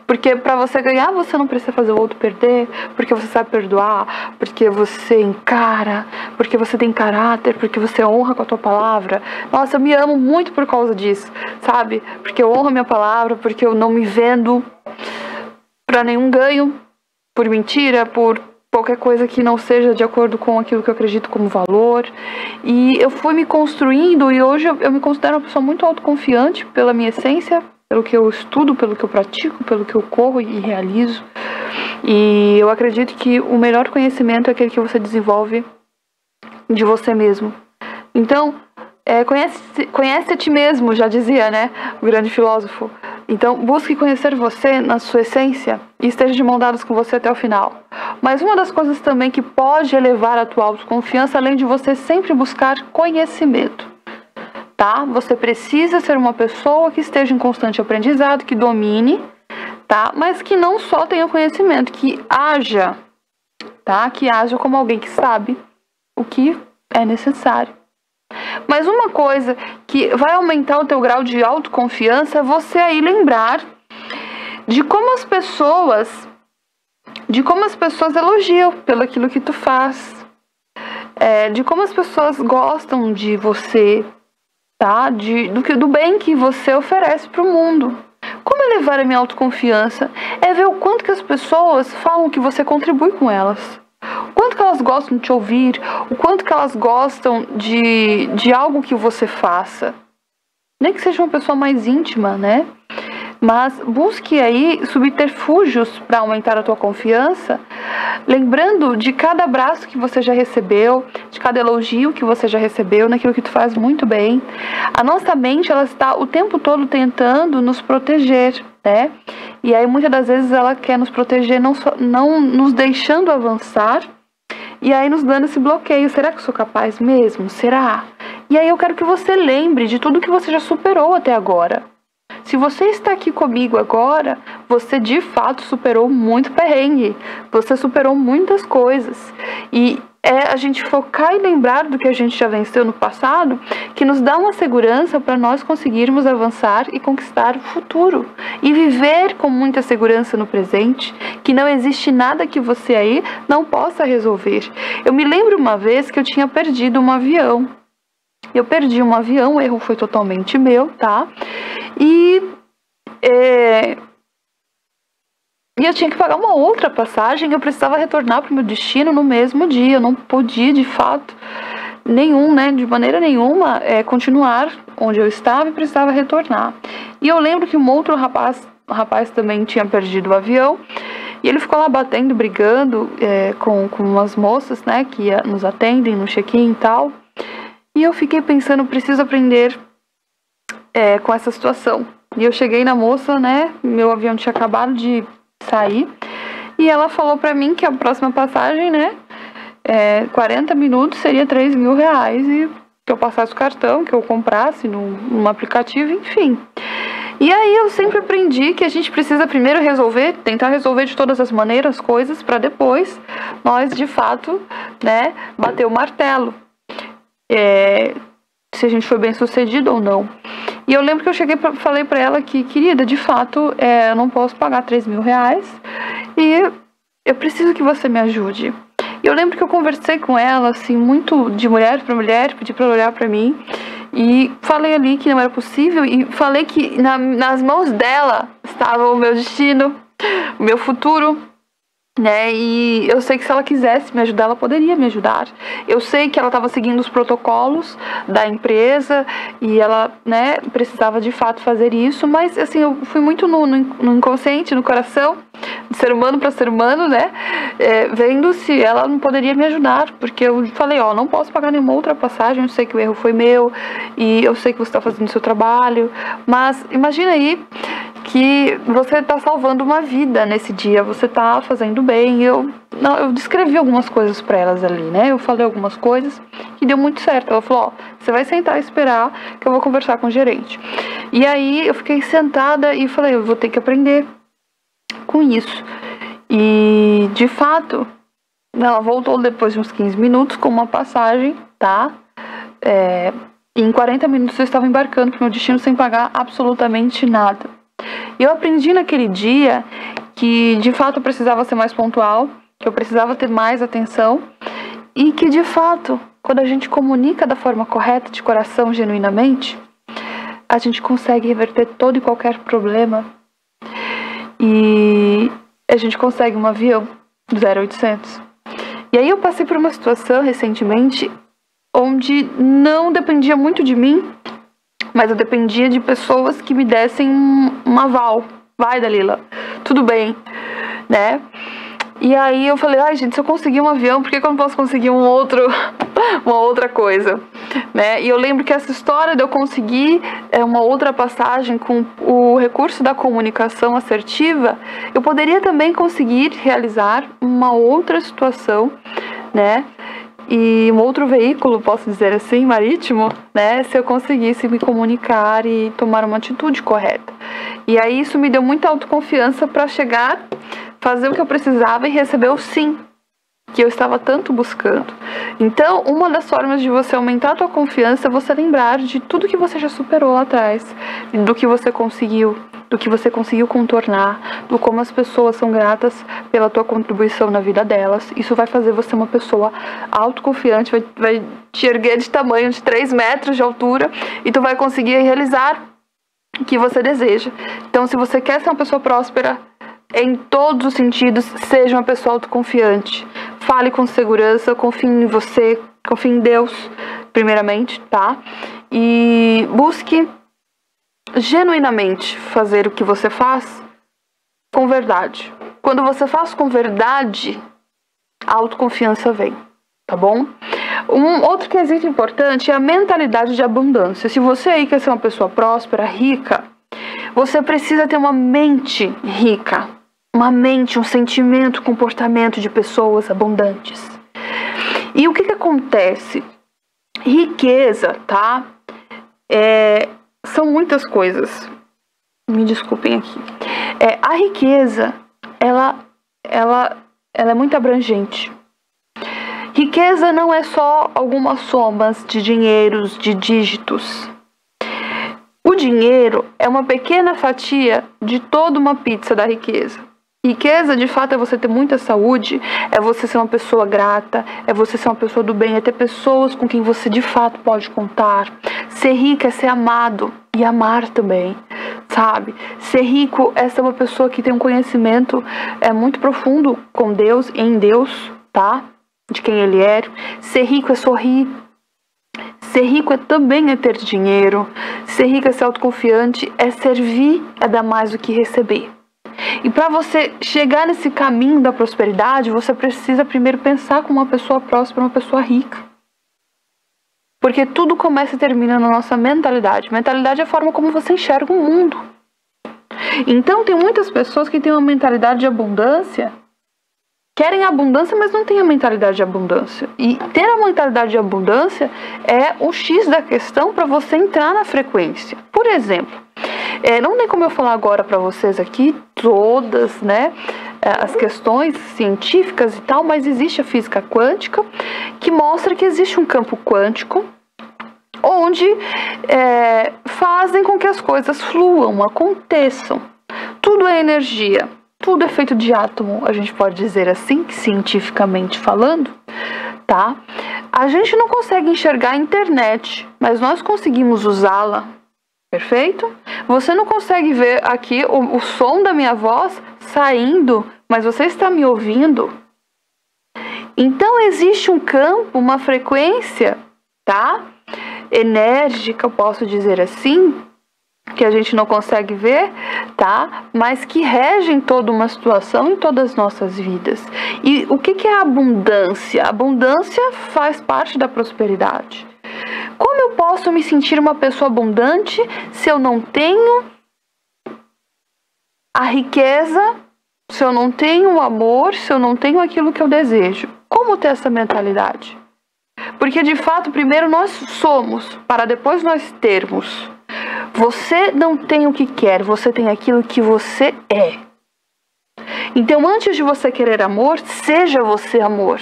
C: Porque pra você ganhar, você não precisa fazer o outro perder, porque você sabe perdoar, porque você encara, porque você tem caráter, porque você honra com a tua palavra. Nossa, eu me amo muito por causa disso, sabe? Porque eu honro a minha palavra, porque eu não me vendo pra nenhum ganho, por mentira, por qualquer coisa que não seja de acordo com aquilo que eu acredito como valor. E eu fui me construindo, e hoje eu me considero uma pessoa muito autoconfiante pela minha essência, pelo que eu estudo, pelo que eu pratico, pelo que eu corro e realizo. E eu acredito que o melhor conhecimento é aquele que você desenvolve de você mesmo. Então, conhece a ti mesmo, já dizia, né, o grande filósofo. Então, busque conhecer você na sua essência e esteja de mão dadas com você até o final. Mas uma das coisas também que pode elevar a tua autoconfiança, além de você sempre buscar conhecimento, tá? Você precisa ser uma pessoa que esteja em constante aprendizado, que domine, tá? Mas que não só tenha conhecimento, que haja, tá? Que haja como alguém que sabe o que é necessário. Mas uma coisa que vai aumentar o teu grau de autoconfiança é você aí lembrar de como as pessoas elogiam pelo aquilo que tu faz, de como as pessoas gostam de você, tá? Do bem que você oferece para o mundo. Como elevar a minha autoconfiança? É ver o quanto que as pessoas falam que você contribui com elas. O quanto que elas gostam de te ouvir. O quanto que elas gostam de algo que você faça. Nem que seja uma pessoa mais íntima, né? Mas busque aí subterfúgios para aumentar a tua confiança, lembrando de cada abraço que você já recebeu, de cada elogio que você já recebeu, naquilo que tu faz muito bem. A nossa mente, ela está o tempo todo tentando nos proteger, né? E aí muitas das vezes ela quer nos proteger, não nos deixando avançar, e aí nos dando esse bloqueio. Será que eu sou capaz mesmo? Será? E aí eu quero que você lembre de tudo que você já superou até agora. Se você está aqui comigo agora, você de fato superou muito perrengue. Você superou muitas coisas. E é a gente focar e lembrar do que a gente já venceu no passado que nos dá uma segurança para nós conseguirmos avançar e conquistar o futuro. E viver com muita segurança no presente, que não existe nada que você aí não possa resolver. Eu me lembro uma vez que eu tinha perdido um avião. Eu perdi um avião, o erro foi totalmente meu, tá? E eu tinha que pagar uma outra passagem, eu precisava retornar para o meu destino no mesmo dia. Eu não podia, de fato, de maneira nenhuma, continuar onde eu estava e precisava retornar. E eu lembro que um outro rapaz também tinha perdido o avião, e ele ficou lá batendo, brigando com umas moças, né, que nos atendem no check-in e tal. E eu fiquei pensando, preciso aprender com essa situação. E eu cheguei na moça, né, meu avião tinha acabado de sair, e ela falou pra mim que a próxima passagem, né, 40 minutos seria R$3.000, e que eu passasse o cartão, que eu comprasse num aplicativo, enfim. E aí eu sempre aprendi que a gente precisa primeiro tentar resolver de todas as maneiras coisas para depois nós, de fato, né, bater o martelo. Se a gente foi bem sucedido ou não. E eu lembro que eu falei pra ela que, querida, de fato, eu não posso pagar 3 mil reais e eu preciso que você me ajude. E eu lembro que eu conversei com ela, assim, muito de mulher para mulher, pedi pra ela olhar pra mim e falei ali que não era possível e falei que nas mãos dela estava o meu destino, o meu futuro, né? E eu sei que se ela quisesse me ajudar, ela poderia me ajudar. Eu sei que ela estava seguindo os protocolos da empresa e ela, né, precisava de fato fazer isso, mas assim, eu fui muito no inconsciente, no coração, de ser humano para ser humano, né, vendo se ela não poderia me ajudar, porque eu falei, não posso pagar nenhuma outra passagem, eu sei que o erro foi meu e eu sei que você está fazendo o seu trabalho, mas imagina aí que você está salvando uma vida nesse dia, você está fazendo bem. Eu descrevi algumas coisas para elas ali, né? Eu falei algumas coisas que deu muito certo. Ela falou, você vai sentar e esperar que eu vou conversar com o gerente. E aí eu fiquei sentada e falei, eu vou ter que aprender com isso. E de fato, ela voltou depois de uns 15 minutos com uma passagem, tá? E em 40 minutos eu estava embarcando para o meu destino sem pagar absolutamente nada. E eu aprendi naquele dia que de fato eu precisava ser mais pontual, que eu precisava ter mais atenção e que de fato, quando a gente comunica da forma correta, de coração, genuinamente, a gente consegue reverter todo e qualquer problema e a gente consegue um avião do 0800. E aí eu passei por uma situação recentemente onde não dependia muito de mim, mas eu dependia de pessoas que me dessem um aval. Vai, Dalila, tudo bem, né? E aí eu falei, gente, se eu conseguir um avião, por que eu não posso conseguir uma outra coisa, né? E eu lembro que essa história de eu conseguir uma outra passagem com o recurso da comunicação assertiva, eu poderia também conseguir realizar uma outra situação, né? E um outro veículo, posso dizer assim, marítimo, né, se eu conseguisse me comunicar e tomar uma atitude correta. E aí isso me deu muita autoconfiança para chegar, fazer o que eu precisava e receber o sim que eu estava tanto buscando. Então, uma das formas de você aumentar a tua confiança é você lembrar de tudo que você já superou lá atrás, do que você conseguiu contornar, do como as pessoas são gratas pela tua contribuição na vida delas. Isso vai fazer você uma pessoa autoconfiante, vai te erguer de tamanho de 3 metros de altura e tu vai conseguir realizar o que você deseja. Então, se você quer ser uma pessoa próspera, em todos os sentidos, seja uma pessoa autoconfiante. Fale com segurança, confie em você, confie em Deus, primeiramente, tá? E busque genuinamente fazer o que você faz com verdade. Quando você faz com verdade, a autoconfiança vem, tá bom? Um outro quesito importante é a mentalidade de abundância. Se você aí quer ser uma pessoa próspera, rica, você precisa ter uma mente rica. Uma mente, um sentimento, um comportamento de pessoas abundantes. E o que acontece? Riqueza, tá? São muitas coisas. Me desculpem aqui. A riqueza, ela é muito abrangente. Riqueza não é só algumas somas de dinheiros, de dígitos. O dinheiro é uma pequena fatia de toda uma pizza da riqueza. Riqueza, de fato, é você ter muita saúde, é você ser uma pessoa grata, é você ser uma pessoa do bem, é ter pessoas com quem você, de fato, pode contar. Ser rico é ser amado e amar também, sabe? Ser rico é ser uma pessoa que tem um conhecimento muito profundo com Deus, em Deus, tá? De quem Ele é. Ser rico é sorrir. Ser rico também é ter dinheiro. Ser rico é ser autoconfiante, é servir, é dar mais do que receber. E para você chegar nesse caminho da prosperidade, você precisa primeiro pensar como uma pessoa próspera, uma pessoa rica. Porque tudo começa e termina na nossa mentalidade. Mentalidade é a forma como você enxerga o mundo. Então tem muitas pessoas que têm uma mentalidade de abundância, querem abundância, mas não têm a mentalidade de abundância. E ter a mentalidade de abundância é o X da questão para você entrar na frequência. Por exemplo, Não tem como eu falar agora para vocês aqui todas, né, as questões científicas e tal, mas existe a física quântica que mostra que existe um campo quântico onde fazem com que as coisas fluam, aconteçam. Tudo é energia, tudo é feito de átomo, a gente pode dizer assim, cientificamente falando, tá? A gente não consegue enxergar a internet, mas nós conseguimos usá-la, perfeito? Você não consegue ver aqui o som da minha voz saindo, mas você está me ouvindo. Então existe um campo, uma frequência, tá? Enérgica, eu posso dizer assim, que a gente não consegue ver, tá? Mas que regem toda uma situação em todas as nossas vidas. E o que é a abundância? A abundância faz parte da prosperidade. Como eu posso me sentir uma pessoa abundante se eu não tenho a riqueza, se eu não tenho o amor, se eu não tenho aquilo que eu desejo? Como ter essa mentalidade? Porque de fato, primeiro nós somos, para depois nós termos. Você não tem o que quer, você tem aquilo que você é. Então, antes de você querer amor, seja você amor.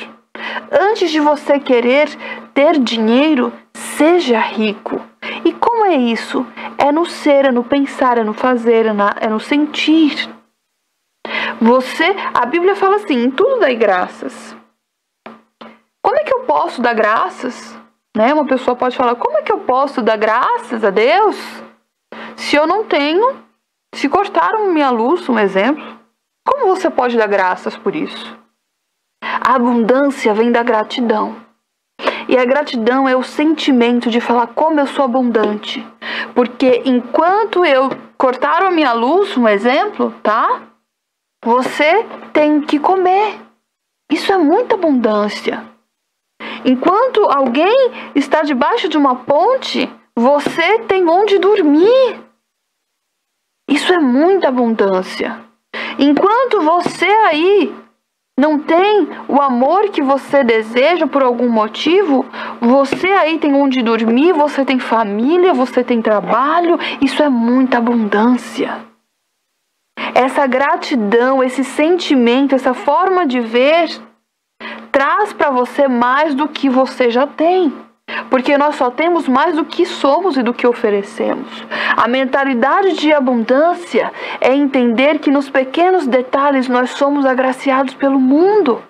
C: Antes de você querer ter dinheiro, seja rico. E como é isso? É no ser, é no pensar, é no fazer, é no sentir. A Bíblia fala assim, em tudo dai graças. Como é que eu posso dar graças? Né? Uma pessoa pode falar, como é que eu posso dar graças a Deus se eu não tenho, se cortaram minha luz, um exemplo? Como você pode dar graças por isso? A abundância vem da gratidão. E a gratidão é o sentimento de falar como eu sou abundante. Porque enquanto cortaram a minha luz, um exemplo, tá? Você tem que comer. Isso é muita abundância. Enquanto alguém está debaixo de uma ponte, você tem onde dormir. Isso é muita abundância. Enquanto você aí não tem o amor que você deseja por algum motivo, você aí tem onde dormir, você tem família, você tem trabalho, isso é muita abundância. Essa gratidão, esse sentimento, essa forma de ver, traz para você mais do que você já tem. Porque nós só temos mais do que somos e do que oferecemos. A mentalidade de abundância é entender que nos pequenos detalhes nós somos agraciados pelo mundo.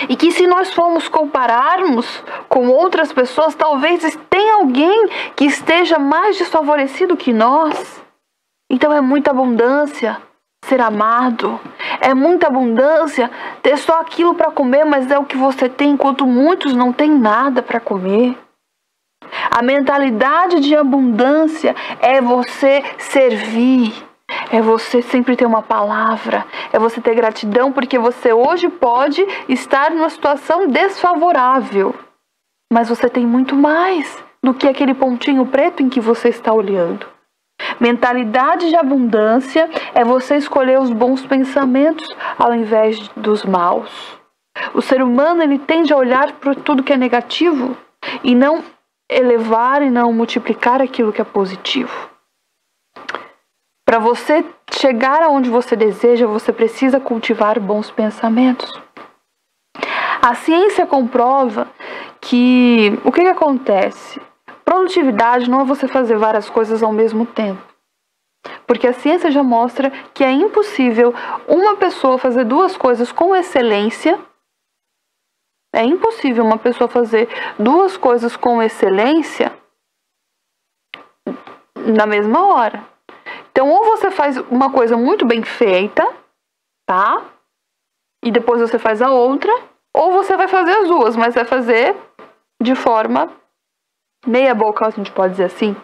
C: E que se nós formos compararmos com outras pessoas, talvez tenha alguém que esteja mais desfavorecido que nós. Então é muita abundância ser amado. É muita abundância ter só aquilo para comer, mas é o que você tem, enquanto muitos não têm nada para comer. A mentalidade de abundância é você servir, é você sempre ter uma palavra, é você ter gratidão, porque você hoje pode estar numa situação desfavorável, mas você tem muito mais do que aquele pontinho preto em que você está olhando. Mentalidade de abundância é você escolher os bons pensamentos ao invés dos maus. O ser humano ele tende a olhar para tudo que é negativo e não elevar e não multiplicar aquilo que é positivo. Para você chegar aonde você deseja, você precisa cultivar bons pensamentos. A ciência comprova que o que acontece? Produtividade não é você fazer várias coisas ao mesmo tempo. Porque a ciência já mostra que é impossível uma pessoa fazer duas coisas com excelência. É impossível uma pessoa fazer duas coisas com excelência na mesma hora. Então, ou você faz uma coisa muito bem feita, tá? E depois você faz a outra, ou você vai fazer as duas, mas vai fazer de forma meia boca, a gente pode dizer assim.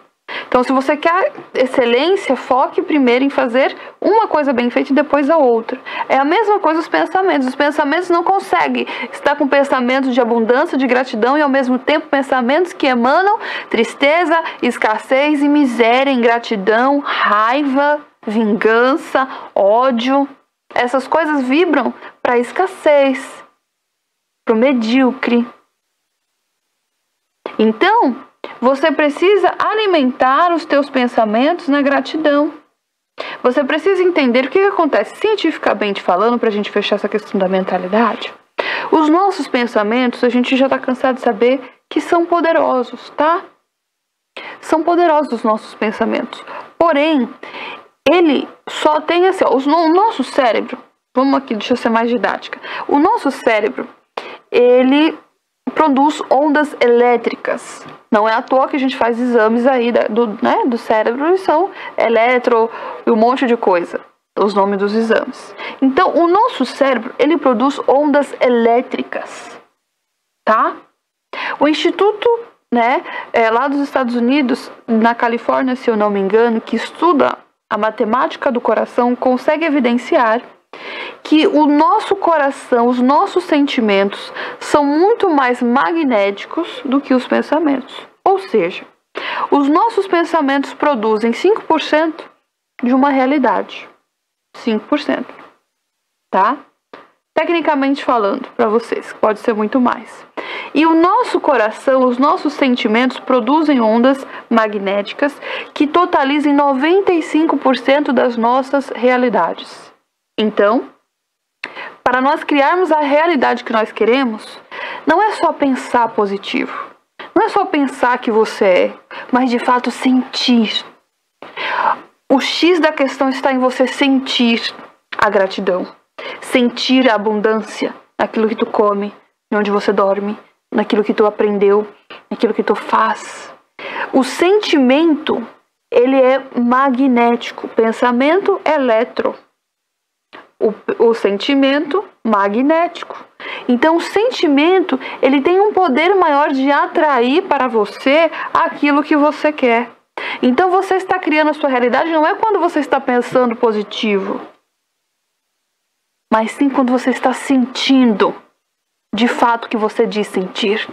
C: Então, se você quer excelência, foque primeiro em fazer uma coisa bem feita e depois a outra. É a mesma coisa os pensamentos. Os pensamentos não conseguem estar com pensamentos de abundância, de gratidão e ao mesmo tempo pensamentos que emanam tristeza, escassez e miséria, ingratidão, raiva, vingança, ódio. Essas coisas vibram para a escassez, para o medíocre. Então, você precisa alimentar os teus pensamentos na gratidão. Você precisa entender o que acontece cientificamente falando, para a gente fechar essa questão da mentalidade. Os nossos pensamentos, a gente já está cansado de saber que são poderosos, tá? São poderosos os nossos pensamentos. Porém, ele só tem assim, ó, o nosso cérebro, vamos aqui, deixa eu ser mais didática. O nosso cérebro, ele produz ondas elétricas. Não é à toa que a gente faz exames aí do cérebro e são eletro e um monte de coisa, os nomes dos exames. Então, o nosso cérebro, ele produz ondas elétricas, tá? O Instituto, lá dos Estados Unidos, na Califórnia, se eu não me engano, que estuda a matemática do coração, consegue evidenciar que o nosso coração, os nossos sentimentos são muito mais magnéticos do que os pensamentos. Ou seja, os nossos pensamentos produzem 5% de uma realidade. 5%. Tá? Tecnicamente falando, para vocês, pode ser muito mais. E o nosso coração, os nossos sentimentos produzem ondas magnéticas que totalizem 95% das nossas realidades. Então, para nós criarmos a realidade que nós queremos, não é só pensar positivo. Não é só pensar que você é, mas de fato sentir. O X da questão está em você sentir a gratidão. Sentir a abundância naquilo que tu come, onde você dorme, naquilo que tu aprendeu, naquilo que tu faz. O sentimento, ele é magnético. Pensamento, eletro. O sentimento, magnético. Então, o sentimento, ele tem um poder maior de atrair para você aquilo que você quer. Então, você está criando a sua realidade não é quando você está pensando positivo, mas sim quando você está sentindo de fato o que você diz sentir.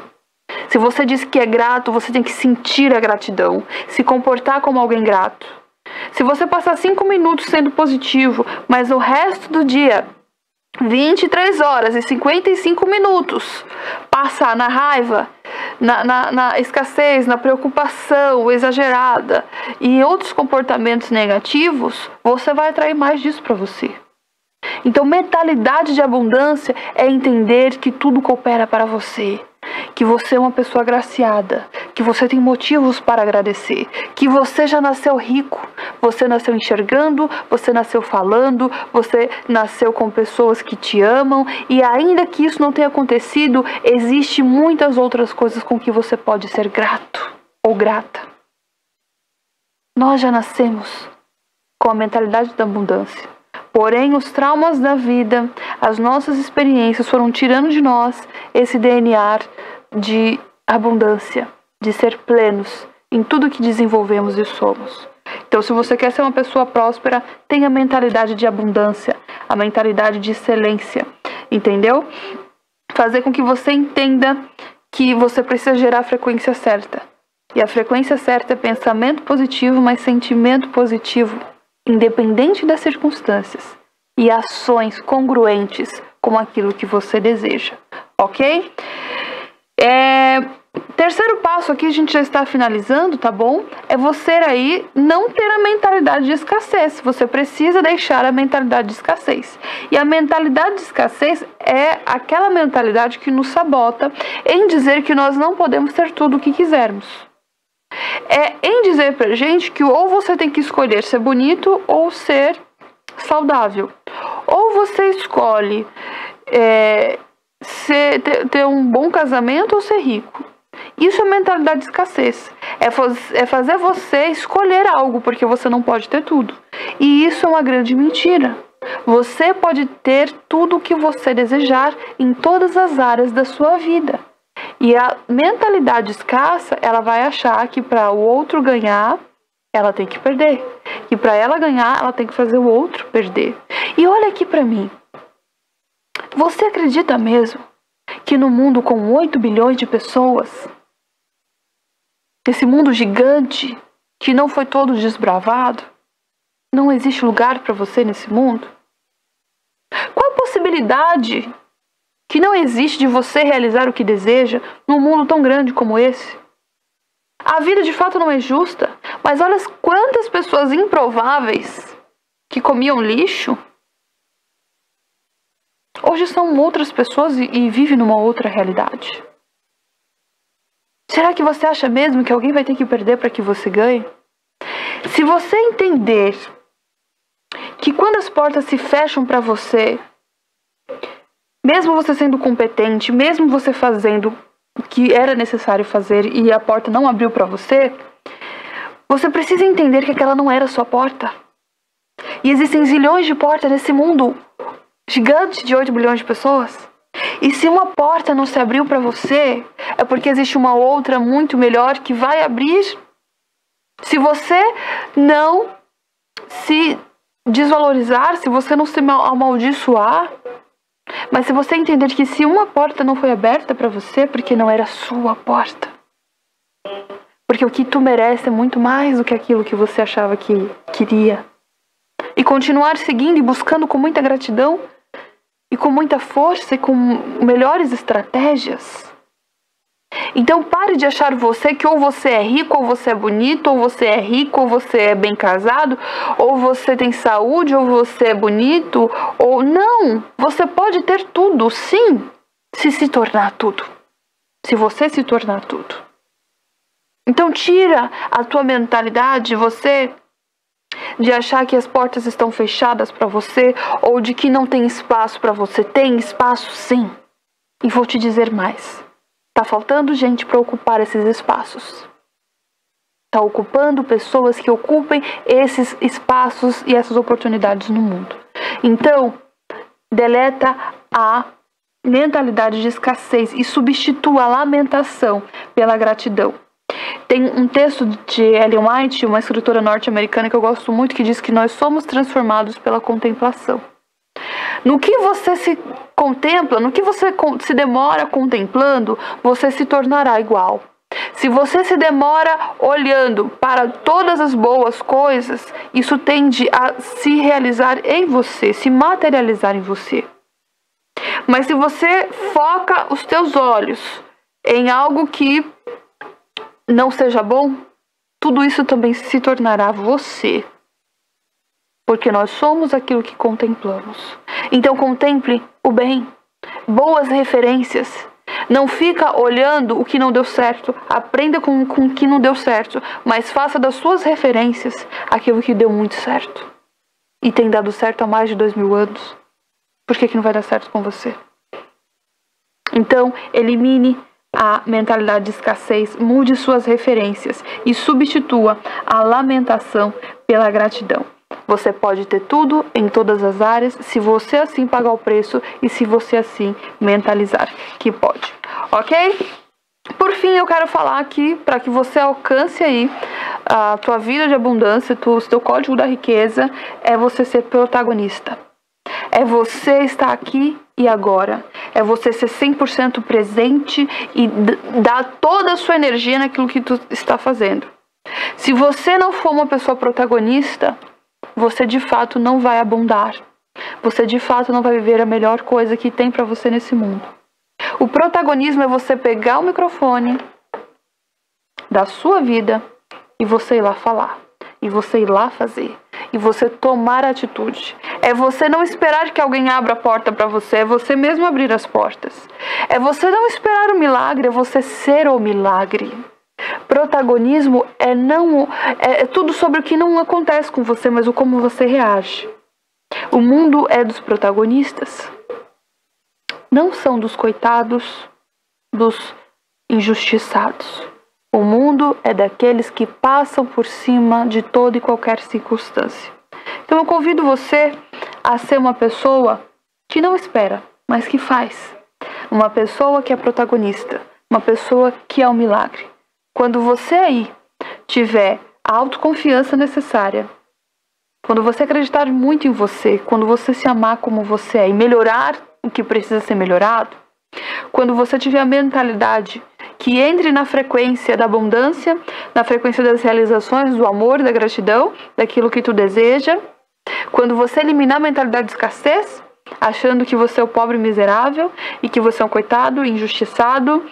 C: Se você diz que é grato, você tem que sentir a gratidão, se comportar como alguém grato. Se você passar 5 minutos sendo positivo, mas o resto do dia, 23 horas e 55 minutos, passar na raiva, na escassez, na preocupação exagerada e outros comportamentos negativos, você vai atrair mais disso para você. Então, mentalidade de abundância é entender que tudo coopera para você, que você é uma pessoa agraciada, que você tem motivos para agradecer, que você já nasceu rico, você nasceu enxergando, você nasceu falando, você nasceu com pessoas que te amam, e ainda que isso não tenha acontecido, existe muitas outras coisas com que você pode ser grato ou grata. Nós já nascemos com a mentalidade da abundância. Porém, os traumas da vida, as nossas experiências foram tirando de nós esse DNA de abundância, de ser plenos em tudo que desenvolvemos e somos. Então, se você quer ser uma pessoa próspera, tenha a mentalidade de abundância, a mentalidade de excelência, entendeu? Fazer com que você entenda que você precisa gerar a frequência certa. E a frequência certa é pensamento positivo, mas sentimento positivo, independente das circunstâncias, e ações congruentes com aquilo que você deseja, ok? Terceiro passo aqui, a gente já está finalizando, tá bom? É você aí não ter a mentalidade de escassez. Você precisa deixar a mentalidade de escassez. E a mentalidade de escassez é aquela mentalidade que nos sabota em dizer que nós não podemos ter tudo o que quisermos. É em dizer pra gente que ou você tem que escolher ser bonito ou ser saudável. Ou você escolhe ter um bom casamento ou ser rico. Isso é mentalidade de escassez. É fazer você escolher algo, porque você não pode ter tudo. E isso é uma grande mentira. Você pode ter tudo o que você desejar em todas as áreas da sua vida. E a mentalidade escassa, ela vai achar que para o outro ganhar, ela tem que perder. E para ela ganhar, ela tem que fazer o outro perder. E olha aqui para mim. Você acredita mesmo que no mundo com 8 bilhões de pessoas, esse mundo gigante, que não foi todo desbravado, não existe lugar para você nesse mundo? Qual a possibilidade que não existe de você realizar o que deseja num mundo tão grande como esse? A vida de fato não é justa, mas olha quantas pessoas improváveis que comiam lixo hoje são outras pessoas e vivem numa outra realidade. Será que você acha mesmo que alguém vai ter que perder para que você ganhe? Se você entender que quando as portas se fecham para você, mesmo você sendo competente, mesmo você fazendo o que era necessário fazer e a porta não abriu para você, você precisa entender que aquela não era a sua porta. E existem zilhões de portas nesse mundo gigante de 8 bilhões de pessoas. E se uma porta não se abriu para você, é porque existe uma outra muito melhor que vai abrir. Se você não se desvalorizar, se você não se amaldiçoar, mas se você entender que se uma porta não foi aberta para você, porque não era a sua porta. Porque o que tu merece é muito mais do que aquilo que você achava que queria. E continuar seguindo e buscando com muita gratidão, e com muita força, e com melhores estratégias. Então pare de achar você que ou você é rico, ou você é bonito, ou você é rico, ou você é bem casado, ou você tem saúde, ou você é bonito, ou não. Você pode ter tudo, sim, se tornar tudo. Se você se tornar tudo. Então tira a tua mentalidade, de achar que as portas estão fechadas para você, ou de que não tem espaço para você. Tem espaço, sim. E vou te dizer mais. Tá faltando gente para ocupar esses espaços. Tá ocupando pessoas que ocupem esses espaços e essas oportunidades no mundo. Então, deleta a mentalidade de escassez e substitua a lamentação pela gratidão. Tem um texto de Ellen White, uma escritora norte-americana que eu gosto muito, que diz que nós somos transformados pela contemplação. No que você se contempla, no que você se demora contemplando, você se tornará igual. Se você se demora olhando para todas as boas coisas, isso tende a se realizar em você, se materializar em você. Mas se você foca os teus olhos em algo que não seja bom, tudo isso também se tornará você. Porque nós somos aquilo que contemplamos. Então contemple o bem, boas referências. Não fica olhando o que não deu certo. Aprenda com o que não deu certo. Mas faça das suas referências aquilo que deu muito certo. E tem dado certo há mais de 2000 anos. Por que não vai dar certo com você? Então, elimine a mentalidade de escassez, mude suas referências e substitua a lamentação pela gratidão. Você pode ter tudo em todas as áreas se você assim pagar o preço e se você assim mentalizar que pode, ok? Por fim, eu quero falar aqui para que você alcance aí a tua vida de abundância, o teu código da riqueza, é você ser protagonista. É você estar aqui e agora. É você ser 100% presente e dar toda a sua energia naquilo que tu está fazendo. Se você não for uma pessoa protagonista, você de fato não vai abundar. Você de fato não vai viver a melhor coisa que tem para você nesse mundo. O protagonismo é você pegar o microfone da sua vida e você ir lá falar. E você ir lá fazer. E você tomar atitude. É você não esperar que alguém abra a porta para você. É você mesmo abrir as portas. É você não esperar o milagre. É você ser o milagre. Protagonismo é tudo sobre o que não acontece com você, mas o como você reage. O mundo é dos protagonistas. Não são dos coitados, dos injustiçados. O mundo é daqueles que passam por cima de toda e qualquer circunstância. Então eu convido você a ser uma pessoa que não espera, mas que faz. Uma pessoa que é protagonista. Uma pessoa que é um milagre. Quando você aí tiver a autoconfiança necessária, quando você acreditar muito em você, quando você se amar como você é e melhorar o que precisa ser melhorado, quando você tiver a mentalidade que entre na frequência da abundância, na frequência das realizações, do amor, da gratidão, daquilo que tu deseja, quando você eliminar a mentalidade de escassez, achando que você é o pobre miserável e que você é um coitado, injustiçado,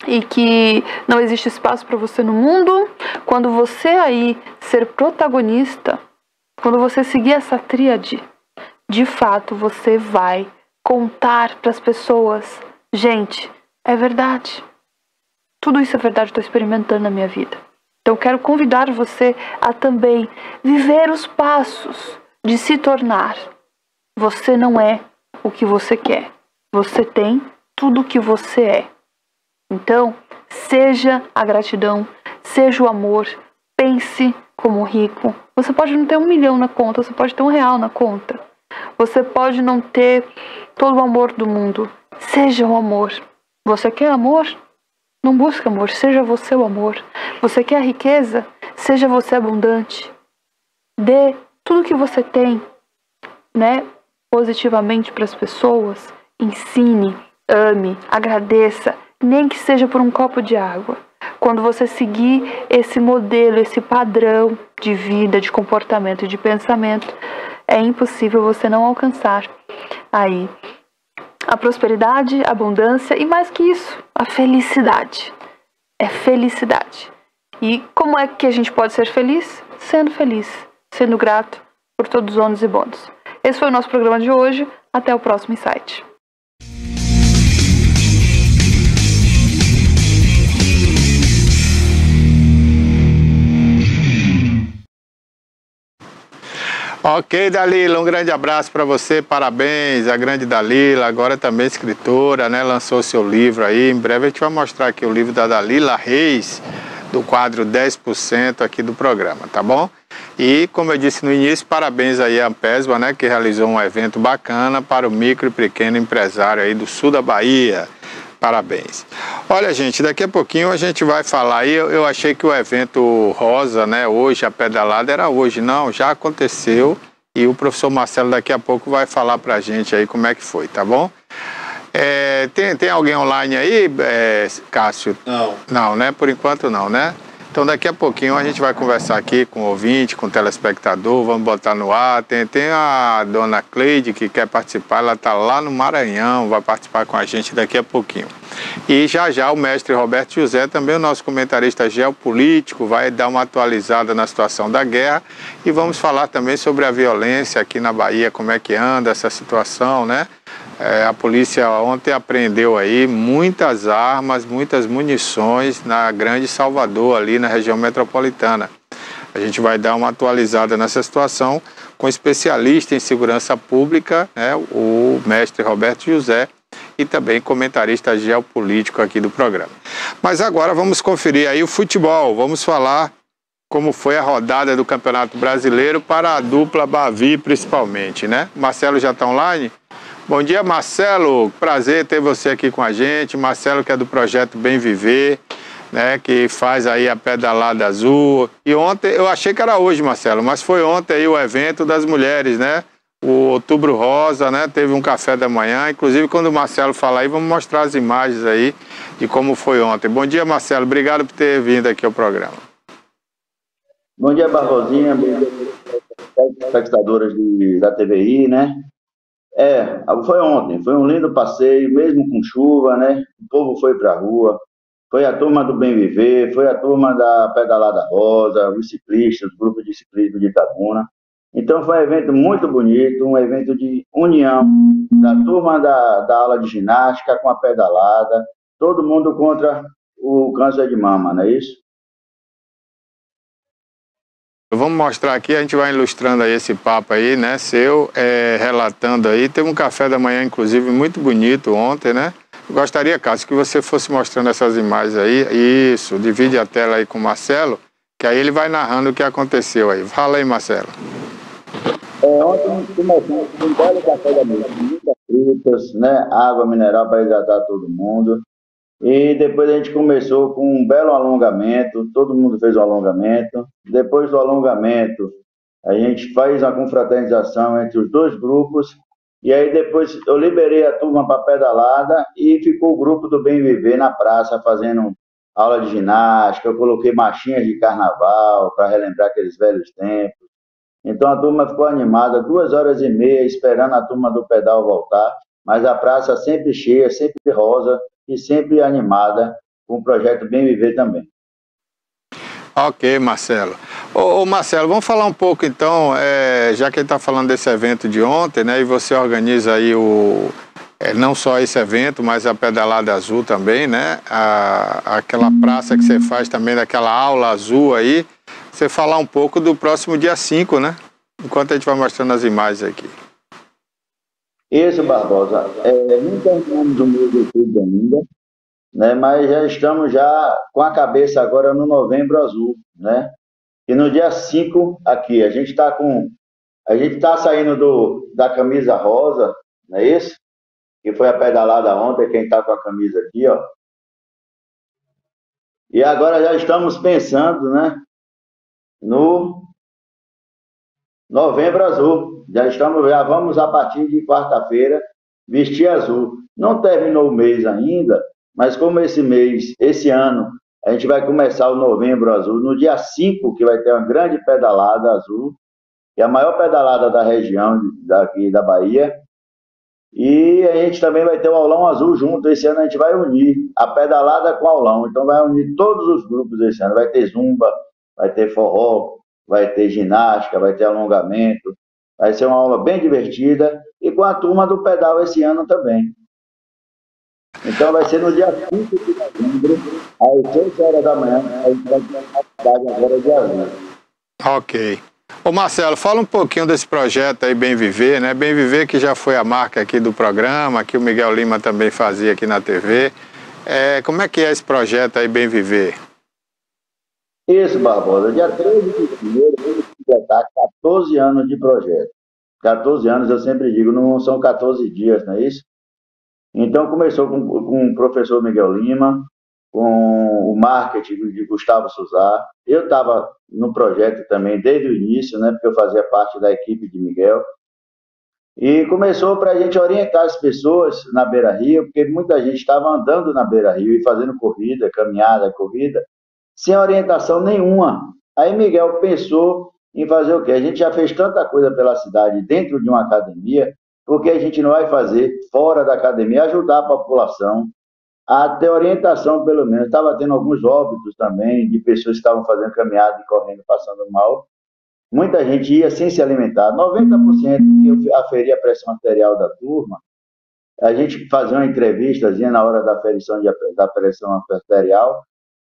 C: e que não existe espaço para você no mundo, quando você aí ser protagonista, quando você seguir essa tríade, de fato você vai contar para as pessoas: gente, é verdade. Tudo isso é verdade, estou experimentando na minha vida. Então eu quero convidar você a também viver os passos de se tornar. Você não é o que você quer. Você tem tudo o que você é. Então, seja a gratidão, seja o amor, pense como rico. Você pode não ter 1 milhão na conta, você pode ter R$1 na conta. Você pode não ter todo o amor do mundo. Seja o amor. Você quer amor? Não busque amor, seja você o amor. Você quer riqueza? Seja você abundante. Dê tudo que você tem, né, positivamente para as pessoas. Ensine, ame, agradeça, nem que seja por um copo de água. Quando você seguir esse modelo, esse padrão de vida, de comportamento e de pensamento, é impossível você não alcançar aí a prosperidade, a abundância e, mais que isso, a felicidade. É felicidade. E como é que a gente pode ser feliz? Sendo grato por todos os ônus e bônus. Esse foi o nosso programa de hoje. Até o próximo Insight.
A: Ok, Dalila, um grande abraço para você, parabéns, a grande Dalila, agora também escritora, né, lançou seu livro aí, em breve a gente vai mostrar aqui o livro da Dalila Reis, do quadro 10% aqui do programa, tá bom? E, como eu disse no início, parabéns aí à Ampesba, né, que realizou um evento bacana para o micro e pequeno empresário aí do sul da Bahia. Parabéns. Olha, gente, daqui a pouquinho a gente vai falar aí, eu achei que o evento Rosa, né, hoje, a pedalada era hoje, não, já aconteceu e o professor Marcelo daqui a pouco vai falar pra gente aí como é que foi, tá bom? Tem alguém online aí, Cássio?
D: Não.
A: Não, né? Por enquanto não, né? Então daqui a pouquinho a gente vai conversar aqui com o ouvinte, com o telespectador, vamos botar no ar. Tem a dona Cleide que quer participar, ela está lá no Maranhão, vai participar com a gente daqui a pouquinho. E já o mestre Roberto José, também o nosso comentarista geopolítico, vai dar uma atualizada na situação da guerra e vamos falar também sobre a violência aqui na Bahia, como é que anda essa situação, né? A polícia ontem apreendeu aí muitas armas, muitas munições na Grande Salvador, ali na região metropolitana. A gente vai dar uma atualizada nessa situação com o especialista em segurança pública, né, o mestre Roberto José, e também comentarista geopolítico aqui do programa. Mas agora vamos conferir aí o futebol, vamos falar como foi a rodada do Campeonato Brasileiro para a dupla Bavi principalmente, né? Marcelo já está online? Bom dia, Marcelo, prazer ter você aqui com a gente. Marcelo, que é do projeto Bem Viver, né, que faz aí a pedalada azul. E ontem, eu achei que era hoje, Marcelo, mas foi ontem aí o evento das mulheres, né? O Outubro Rosa, né? Teve um café da manhã. Inclusive, quando o Marcelo falar aí, vamos mostrar as imagens aí de como foi ontem. Bom dia, Marcelo, obrigado por ter vindo aqui ao programa.
D: Bom dia, Barbosinha, bom dia, espectadoras da TVI, né? Foi ontem, foi um lindo passeio, mesmo com chuva, né? O povo foi para a rua, foi a turma do Bem Viver, foi a turma da Pedalada Rosa, os ciclistas, o grupo de ciclismo de Itabuna. Então foi um evento muito bonito, um evento de união da turma da aula de ginástica com a pedalada, todo mundo contra o câncer de mama, não é isso?
A: Vamos mostrar aqui, a gente vai ilustrando aí esse papo aí, né, seu, relatando aí. Teve um café da manhã, inclusive, muito bonito ontem, né? Eu gostaria, Cássio, que você fosse mostrando essas imagens aí. Isso, divide a tela aí com o Marcelo, que aí ele vai narrando o que aconteceu aí. Fala aí, Marcelo.
D: Ontem começamos com um belo café da manhã, muitas frutas, né, água mineral para hidratar todo mundo. E depois a gente começou com um belo alongamento, todo mundo fez o alongamento. Depois do alongamento, a gente faz a confraternização entre os dois grupos. E aí depois eu liberei a turma para pedalada e ficou o grupo do Bem Viver na praça fazendo aula de ginástica. Eu coloquei marchinhas de carnaval para relembrar aqueles velhos tempos. Então a turma ficou animada, 2h30 esperando a turma do pedal voltar. Mas a praça sempre cheia, sempre rosa e sempre animada, com o projeto Bem Viver também.
A: Ok, Marcelo. Ô Marcelo, vamos falar um pouco então, já que ele está falando desse evento de ontem, né, e você organiza aí não só esse evento, mas a Pedalada Azul também, né, aquela praça que você faz também, daquela aula azul aí, você falar um pouco do próximo dia 5, né, enquanto a gente vai mostrando as imagens aqui.
D: Isso, Barbosa, não terminamos o mês de outubro ainda, né, mas já estamos com a cabeça agora no Novembro Azul, né? E no dia 5 aqui, a gente está saindo da camisa rosa, não é isso? Que foi a pedalada ontem, quem está com a camisa aqui, ó. E agora já estamos pensando, né, no Novembro Azul. Já vamos a partir de quarta-feira vestir azul. Não terminou o mês ainda, mas como esse ano, a gente vai começar o Novembro Azul no dia 5, que vai ter uma grande pedalada azul, que é a maior pedalada da região daqui da Bahia. E a gente também vai ter o aulão azul junto. Esse ano a gente vai unir a pedalada com o aulão. Então vai unir todos os grupos esse ano. Vai ter zumba, vai ter forró, vai ter ginástica, vai ter alongamento. Vai ser uma aula bem divertida. E com a turma do pedal esse ano também. Então vai ser no dia 5 de novembro, às 6 horas da manhã. A gente vai ter uma cidade agora de azul.
A: Ok. Ô Marcelo, fala um pouquinho desse projeto aí, Bem Viver, né? Bem Viver, que já foi a marca aqui do programa, que o Miguel Lima também fazia aqui na TV. Como é que é esse projeto aí, Bem Viver?
D: Isso, Barbosa. Dia 13 de janeiro, vamos completar 14 anos de projeto. 14 anos, eu sempre digo, não são 14 dias, não é isso? Então, começou com o professor Miguel Lima, com o marketing de Gustavo Suzar. Eu estava no projeto também desde o início, né, porque eu fazia parte da equipe de Miguel. E começou para a gente orientar as pessoas na Beira-Rio, porque muita gente estava andando na Beira-Rio e fazendo corrida, caminhada, corrida, sem orientação nenhuma. Aí Miguel pensou em fazer o quê? A gente já fez tanta coisa pela cidade dentro de uma academia, porque a gente não vai fazer fora da academia, ajudar a população a ter orientação, pelo menos. Estava tendo alguns óbitos também, de pessoas que estavam fazendo caminhada e correndo, passando mal. Muita gente ia sem se alimentar. 90% que eu aferi a pressão arterial da turma, a gente fazia uma entrevistazinha na hora da aferição da pressão arterial,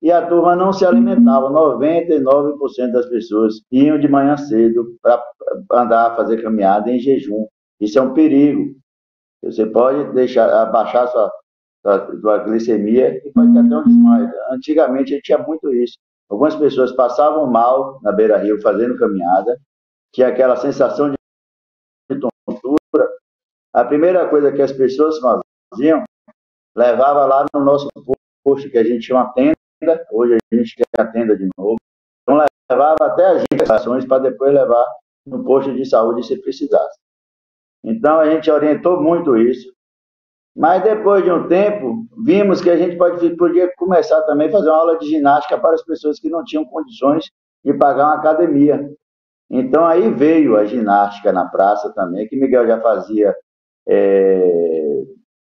D: e a turma não se alimentava. 99% das pessoas iam de manhã cedo para andar, fazer caminhada em jejum. Isso é um perigo. Você pode abaixar sua glicemia e pode ter até um desmaio. Antigamente a gente tinha muito isso. Algumas pessoas passavam mal na Beira-Rio fazendo caminhada, tinha aquela sensação de tontura. A primeira coisa que as pessoas faziam, levava lá no nosso posto, que a gente tinha uma tenda, hoje a gente tem a tenda de novo. Então levava até as ações para depois levar no posto de saúde se precisasse. Então, a gente orientou muito isso. Mas, depois de um tempo, vimos que a gente podia começar também a fazer uma aula de ginástica para as pessoas que não tinham condições de pagar uma academia. Então, aí veio a ginástica na praça também, que Miguel já fazia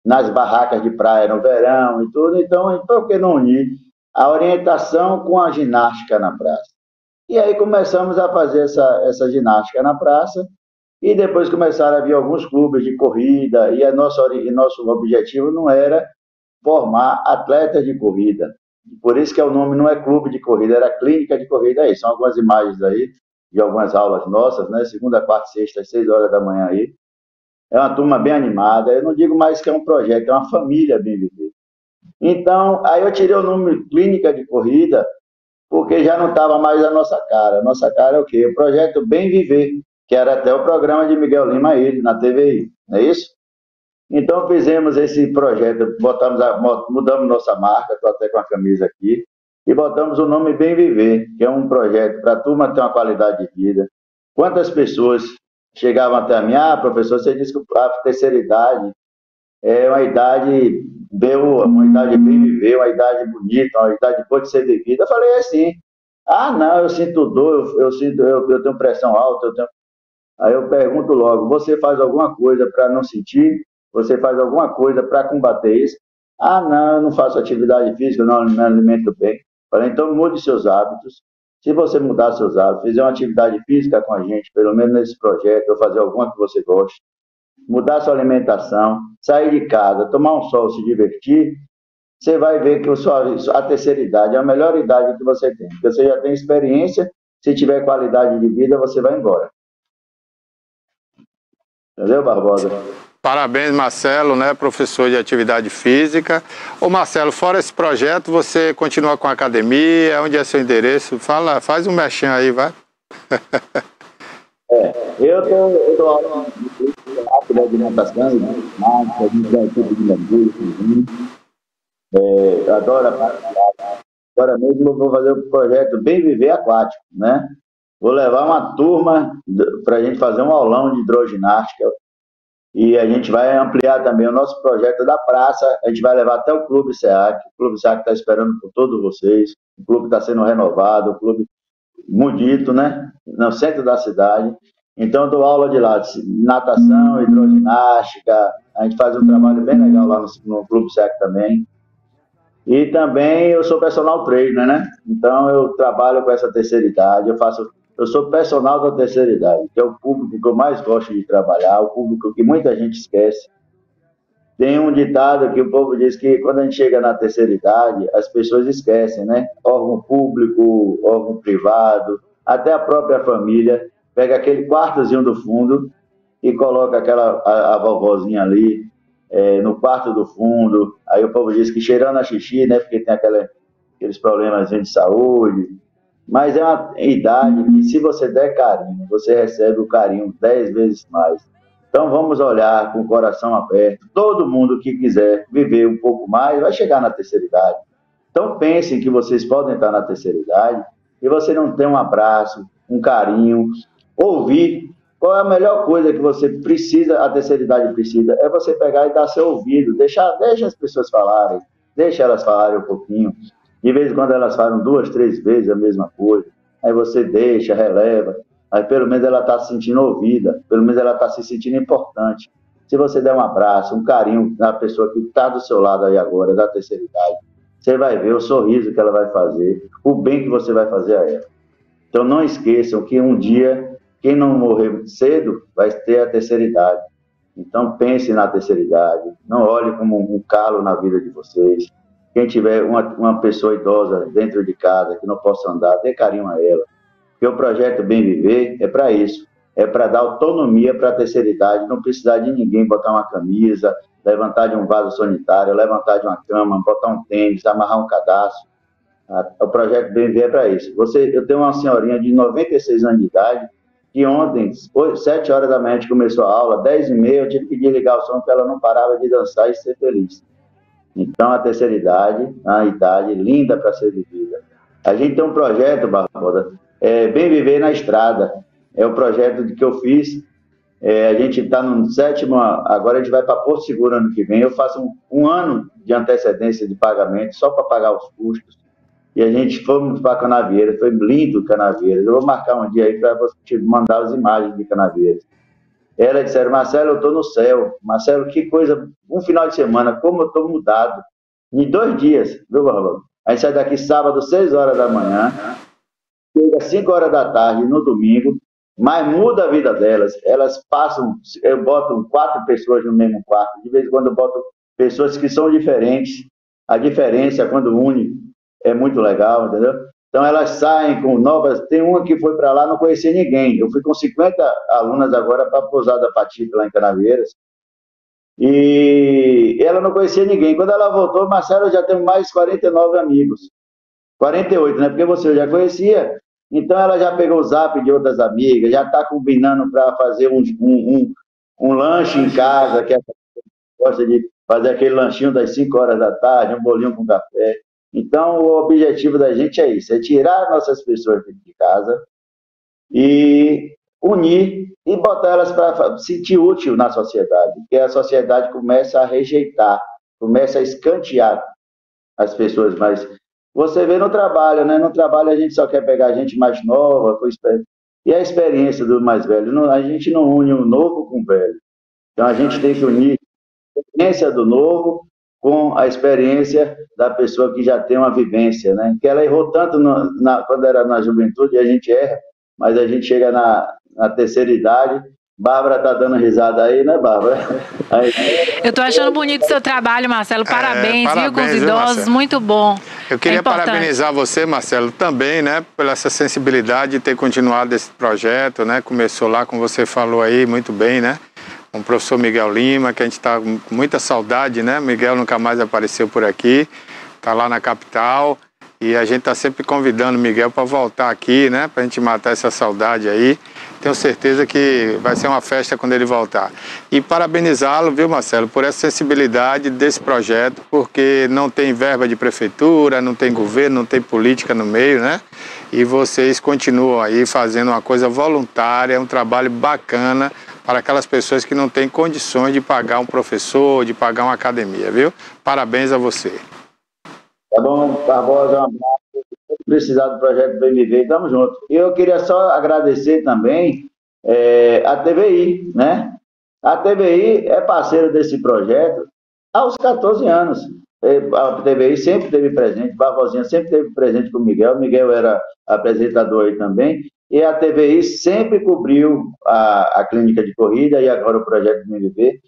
D: nas barracas de praia no verão e tudo. Então, por que não unir a orientação com a ginástica na praça? E aí começamos a fazer essa ginástica na praça. E depois começaram a vir alguns clubes de corrida, e nosso objetivo não era formar atletas de corrida. Por isso que o nome não é clube de corrida, era clínica de corrida. Aí são algumas imagens aí de algumas aulas nossas, né? Segunda, quarta, sexta, às 6 horas da manhã aí. É uma turma bem animada. Eu não digo mais que é um projeto, é uma família Bem Viver. Então, aí eu tirei o nome clínica de corrida, porque já não estava mais a nossa cara. A nossa cara é o quê? O projeto Bem Viver, que era até o programa de Miguel Lima aí, na TVI, não é isso? Então fizemos esse projeto, mudamos nossa marca, estou até com a camisa aqui, e botamos o nome Bem Viver, que é um projeto para a turma ter uma qualidade de vida. Quantas pessoas chegavam até a mim, professor, você disse que a terceira idade é uma idade boa, uma idade bem viver, uma idade bonita, uma idade boa de ser vivida. Eu falei assim, não, eu sinto dor, eu tenho pressão alta, Aí eu pergunto logo, você faz alguma coisa para não sentir? Você faz alguma coisa para combater isso? Ah, não, eu não faço atividade física, eu não me alimento bem. Falei, então mude seus hábitos. Se você mudar seus hábitos, fizer uma atividade física com a gente, pelo menos nesse projeto, ou fazer alguma que você goste, mudar sua alimentação, sair de casa, tomar um sol, se divertir, você vai ver que a terceira idade é a melhor idade que você tem. Porque você já tem experiência, se tiver qualidade de vida, você vai embora. Entendeu, Barbosa?
A: Parabéns, Marcelo, né, professor de atividade física. Ô Marcelo, fora esse projeto, você continua com a academia? Onde é seu endereço? Fala, faz um merchan aí, vai.
D: Eu dou aula de natação, a gente tem equipe de mergulho, adoro agora mesmo eu vou fazer o projeto Bem Viver Aquático, né? Vou levar uma turma para a gente fazer um aulão de hidroginástica e a gente vai ampliar também o nosso projeto da praça, a gente vai levar até o Clube SEAC, o Clube SEAC está esperando por todos vocês, o clube está sendo renovado, o clube mudito, né? No centro da cidade. Então eu dou aula de lá, de natação, hidroginástica, a gente faz um trabalho bem legal lá no Clube SEAC também. E também eu sou personal trainer, né? Então eu trabalho com essa terceira idade, eu sou personal da terceira idade, que é o público que eu mais gosto de trabalhar, o público que muita gente esquece. Tem um ditado que o povo diz que quando a gente chega na terceira idade, as pessoas esquecem, né? Órgão público, órgão privado, até a própria família, pega aquele quartozinho do fundo e coloca a vovozinha ali, no quarto do fundo, aí o povo diz que cheirando a xixi, né, porque tem aqueles problemas de saúde, mas é uma idade que se você der carinho, você recebe o carinho 10 vezes mais. Então vamos olhar com o coração aberto, todo mundo que quiser viver um pouco mais vai chegar na terceira idade. Então pensem que vocês podem estar na terceira idade e você não tem um abraço, um carinho, ouvir. Qual é a melhor coisa que você precisa, a terceira idade precisa? É você pegar e dar seu ouvido, deixa as pessoas falarem, deixa elas falarem um pouquinho. De vez em quando elas falam 2, 3 vezes a mesma coisa. Aí você deixa, releva. Aí pelo menos ela está se sentindo ouvida, pelo menos ela está se sentindo importante. Se você der um abraço, um carinho na pessoa que está do seu lado aí agora, da terceira idade, você vai ver o sorriso que ela vai fazer, o bem que você vai fazer a ela. Então não esqueçam que um dia, quem não morrer cedo vai ter a terceira idade. Então pense na terceira idade, não olhe como um calo na vida de vocês. Quem tiver uma pessoa idosa dentro de casa que não possa andar, dê carinho a ela. Porque o projeto Bem Viver é para isso, é para dar autonomia para a terceira idade, não precisar de ninguém botar uma camisa, levantar de um vaso sanitário, levantar de uma cama, botar um tênis, amarrar um cadastro. O projeto Bem Viver é para isso. Eu tenho uma senhorinha de 96 anos de idade, que ontem, 7 horas da manhã, a gente começou a aula, 10h30, eu tive que desligar o som porque ela não parava de dançar e ser feliz. Então, a terceira idade é uma idade linda para ser vivida. A gente tem um projeto, Barbosa, Bem Viver na Estrada. É o projeto que eu fiz. A gente está no 7º, agora a gente vai para Porto Seguro ano que vem. Eu faço um ano de antecedência de pagamento, só para pagar os custos. E a gente fomos para Canavieiras, foi lindo Canavieiras. Eu vou marcar um dia aí para você mandar as imagens de Canavieiras. Ela disseram, Marcelo, eu estou no céu. Marcelo, que coisa, um final de semana, como eu estou mudado. Em 2 dias, viu, Barbosa? A gente sai daqui sábado, 6 horas da manhã, chega 5 horas da tarde no domingo, mas muda a vida delas. Elas passam, eu boto 4 pessoas no mesmo quarto, de vez em quando eu boto pessoas que são diferentes. A diferença, quando une, é muito legal, entendeu? Então elas saem com novas, tem uma que foi para lá, não conhecia ninguém. Eu fui com 50 alunas agora para a Pousada Patife, lá em Canavieiras, e ela não conhecia ninguém. Quando ela voltou, Marcelo, já tem mais 49 amigos. 48, né? Porque você já conhecia. Então ela já pegou o zap de outras amigas, já está combinando para fazer um lanche em casa, que gosta de fazer aquele lanchinho das 5 horas da tarde, um bolinho com café. Então, o objetivo da gente é isso, é tirar nossas pessoas de casa e unir e botar elas para sentir útil na sociedade, porque a sociedade começa a rejeitar, começa a escantear as pessoas mais... Você vê no trabalho, né? No trabalho a gente só quer pegar gente mais nova, e a experiência do mais velho. A gente não une o novo com o velho. Então, a gente tem que unir a experiência do novo com a experiência da pessoa que já tem uma vivência, né? Que ela errou tanto quando era na juventude, a gente erra, mas a gente chega na terceira idade. Bárbara tá dando risada aí, né, Bárbara? Aí,
B: eu tô achando bonito o seu trabalho, Marcelo. Parabéns, viu, com os idosos, viu, muito bom.
A: Eu queria parabenizar você, Marcelo, também, né, pela essa sensibilidade de ter continuado esse projeto, né? Começou lá, como você falou aí, muito bem, né? Com o professor Miguel Lima, que a gente está com muita saudade, né? Miguel nunca mais apareceu por aqui, está lá na capital. E a gente está sempre convidando o Miguel para voltar aqui, né? Para a gente matar essa saudade aí. Tenho certeza que vai ser uma festa quando ele voltar. E parabenizá-lo, viu, Marcelo, por essa sensibilidade desse projeto, porque não tem verba de prefeitura, não tem governo, não tem política no meio, né? E vocês continuam aí fazendo uma coisa voluntária, um trabalho bacana para aquelas pessoas que não têm condições de pagar um professor, de pagar uma academia, viu? Parabéns a você.
D: Tá bom, Barbosa, um abraço. Se precisar do projeto BMV, estamos juntos. E eu queria só agradecer também a TVI, né? A TVI é parceira desse projeto aos 14 anos. A TVI sempre esteve presente, Barbosinha sempre esteve presente com o Miguel era apresentador aí também, e a TVI sempre cobriu a clínica de corrida e agora o projeto BMV.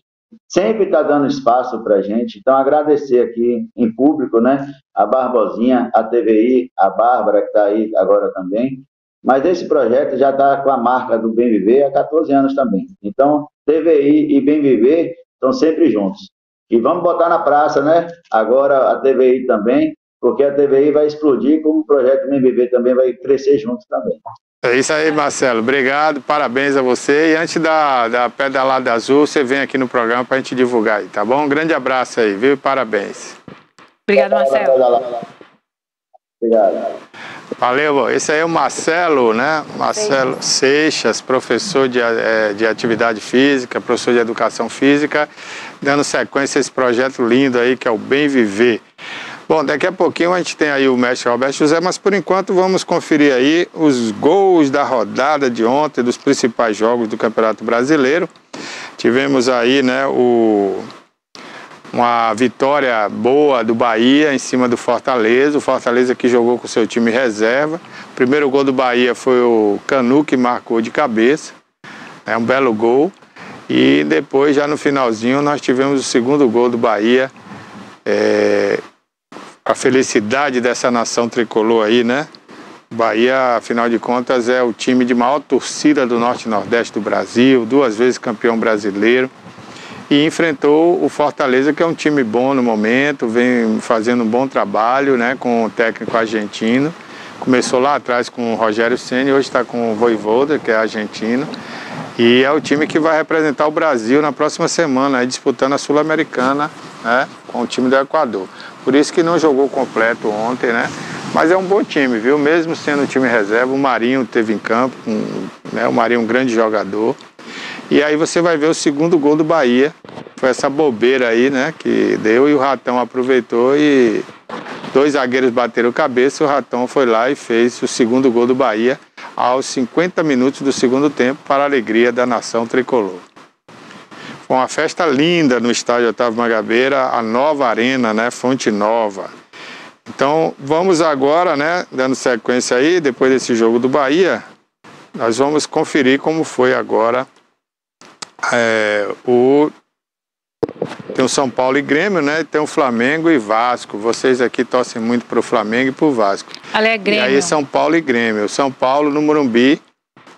D: Sempre está dando espaço para a gente, então agradecer aqui em público, né, a Barbosinha, a TVI, a Bárbara, que está aí agora também, mas esse projeto já está com a marca do Bem Viver há 14 anos também, então TVI e Bem Viver estão sempre juntos, e vamos botar na praça, né, agora a TVI também, porque a TVI vai explodir, como o projeto Bem Viver também vai crescer junto também.
A: É isso aí, Marcelo. Obrigado, parabéns a você. E antes da Pedalada Azul, você vem aqui no programa para a gente divulgar aí, tá bom? Um grande abraço aí, viu? Parabéns.
B: Obrigado, Marcelo.
D: Obrigado.
A: Valeu, esse aí é o Marcelo, né? Marcelo Seixas, professor de atividade física, professor de educação física, dando sequência a esse projeto lindo aí que é o Bem Viver. Bom, daqui a pouquinho a gente tem aí o mestre Roberto José, mas por enquanto vamos conferir aí os gols da rodada de ontem, dos principais jogos do Campeonato Brasileiro. Tivemos aí, né, uma vitória boa do Bahia em cima do Fortaleza, o Fortaleza que jogou com seu time reserva. O primeiro gol do Bahia foi o Canu que marcou de cabeça, é um belo gol. E depois, já no finalzinho, nós tivemos o segundo gol do Bahia, a felicidade dessa nação tricolor aí, né? Bahia, afinal de contas, é o time de maior torcida do Norte e Nordeste do Brasil, 2 vezes campeão brasileiro. E enfrentou o Fortaleza, que é um time bom no momento, vem fazendo um bom trabalho, né? Com o técnico argentino. Começou lá atrás com o Rogério Ceni, hoje está com o Vojvoda, que é argentino. E é o time que vai representar o Brasil na próxima semana, aí, disputando a Sul-Americana, né? Com o time do Equador. Por isso que não jogou completo ontem, né? Mas é um bom time, viu? Mesmo sendo um time reserva, o Marinho teve em campo, né? O Marinho é um grande jogador. E aí você vai ver o segundo gol do Bahia. Foi essa bobeira aí, né? Que deu e o Ratão aproveitou e 2 zagueiros bateram cabeça. O Ratão foi lá e fez o segundo gol do Bahia aos 50 minutos do segundo tempo, para a alegria da nação tricolor. Foi uma festa linda no estádio Otávio Mangabeira, a nova arena, né? Fonte Nova. Então, vamos agora, né? Dando sequência aí, depois desse jogo do Bahia, nós vamos conferir como foi agora tem o São Paulo e Grêmio, né? Tem o Flamengo e Vasco. Vocês aqui torcem muito para o Flamengo e para o Vasco.
B: Ali é Grêmio.
A: E aí São Paulo e Grêmio. O São Paulo no Morumbi,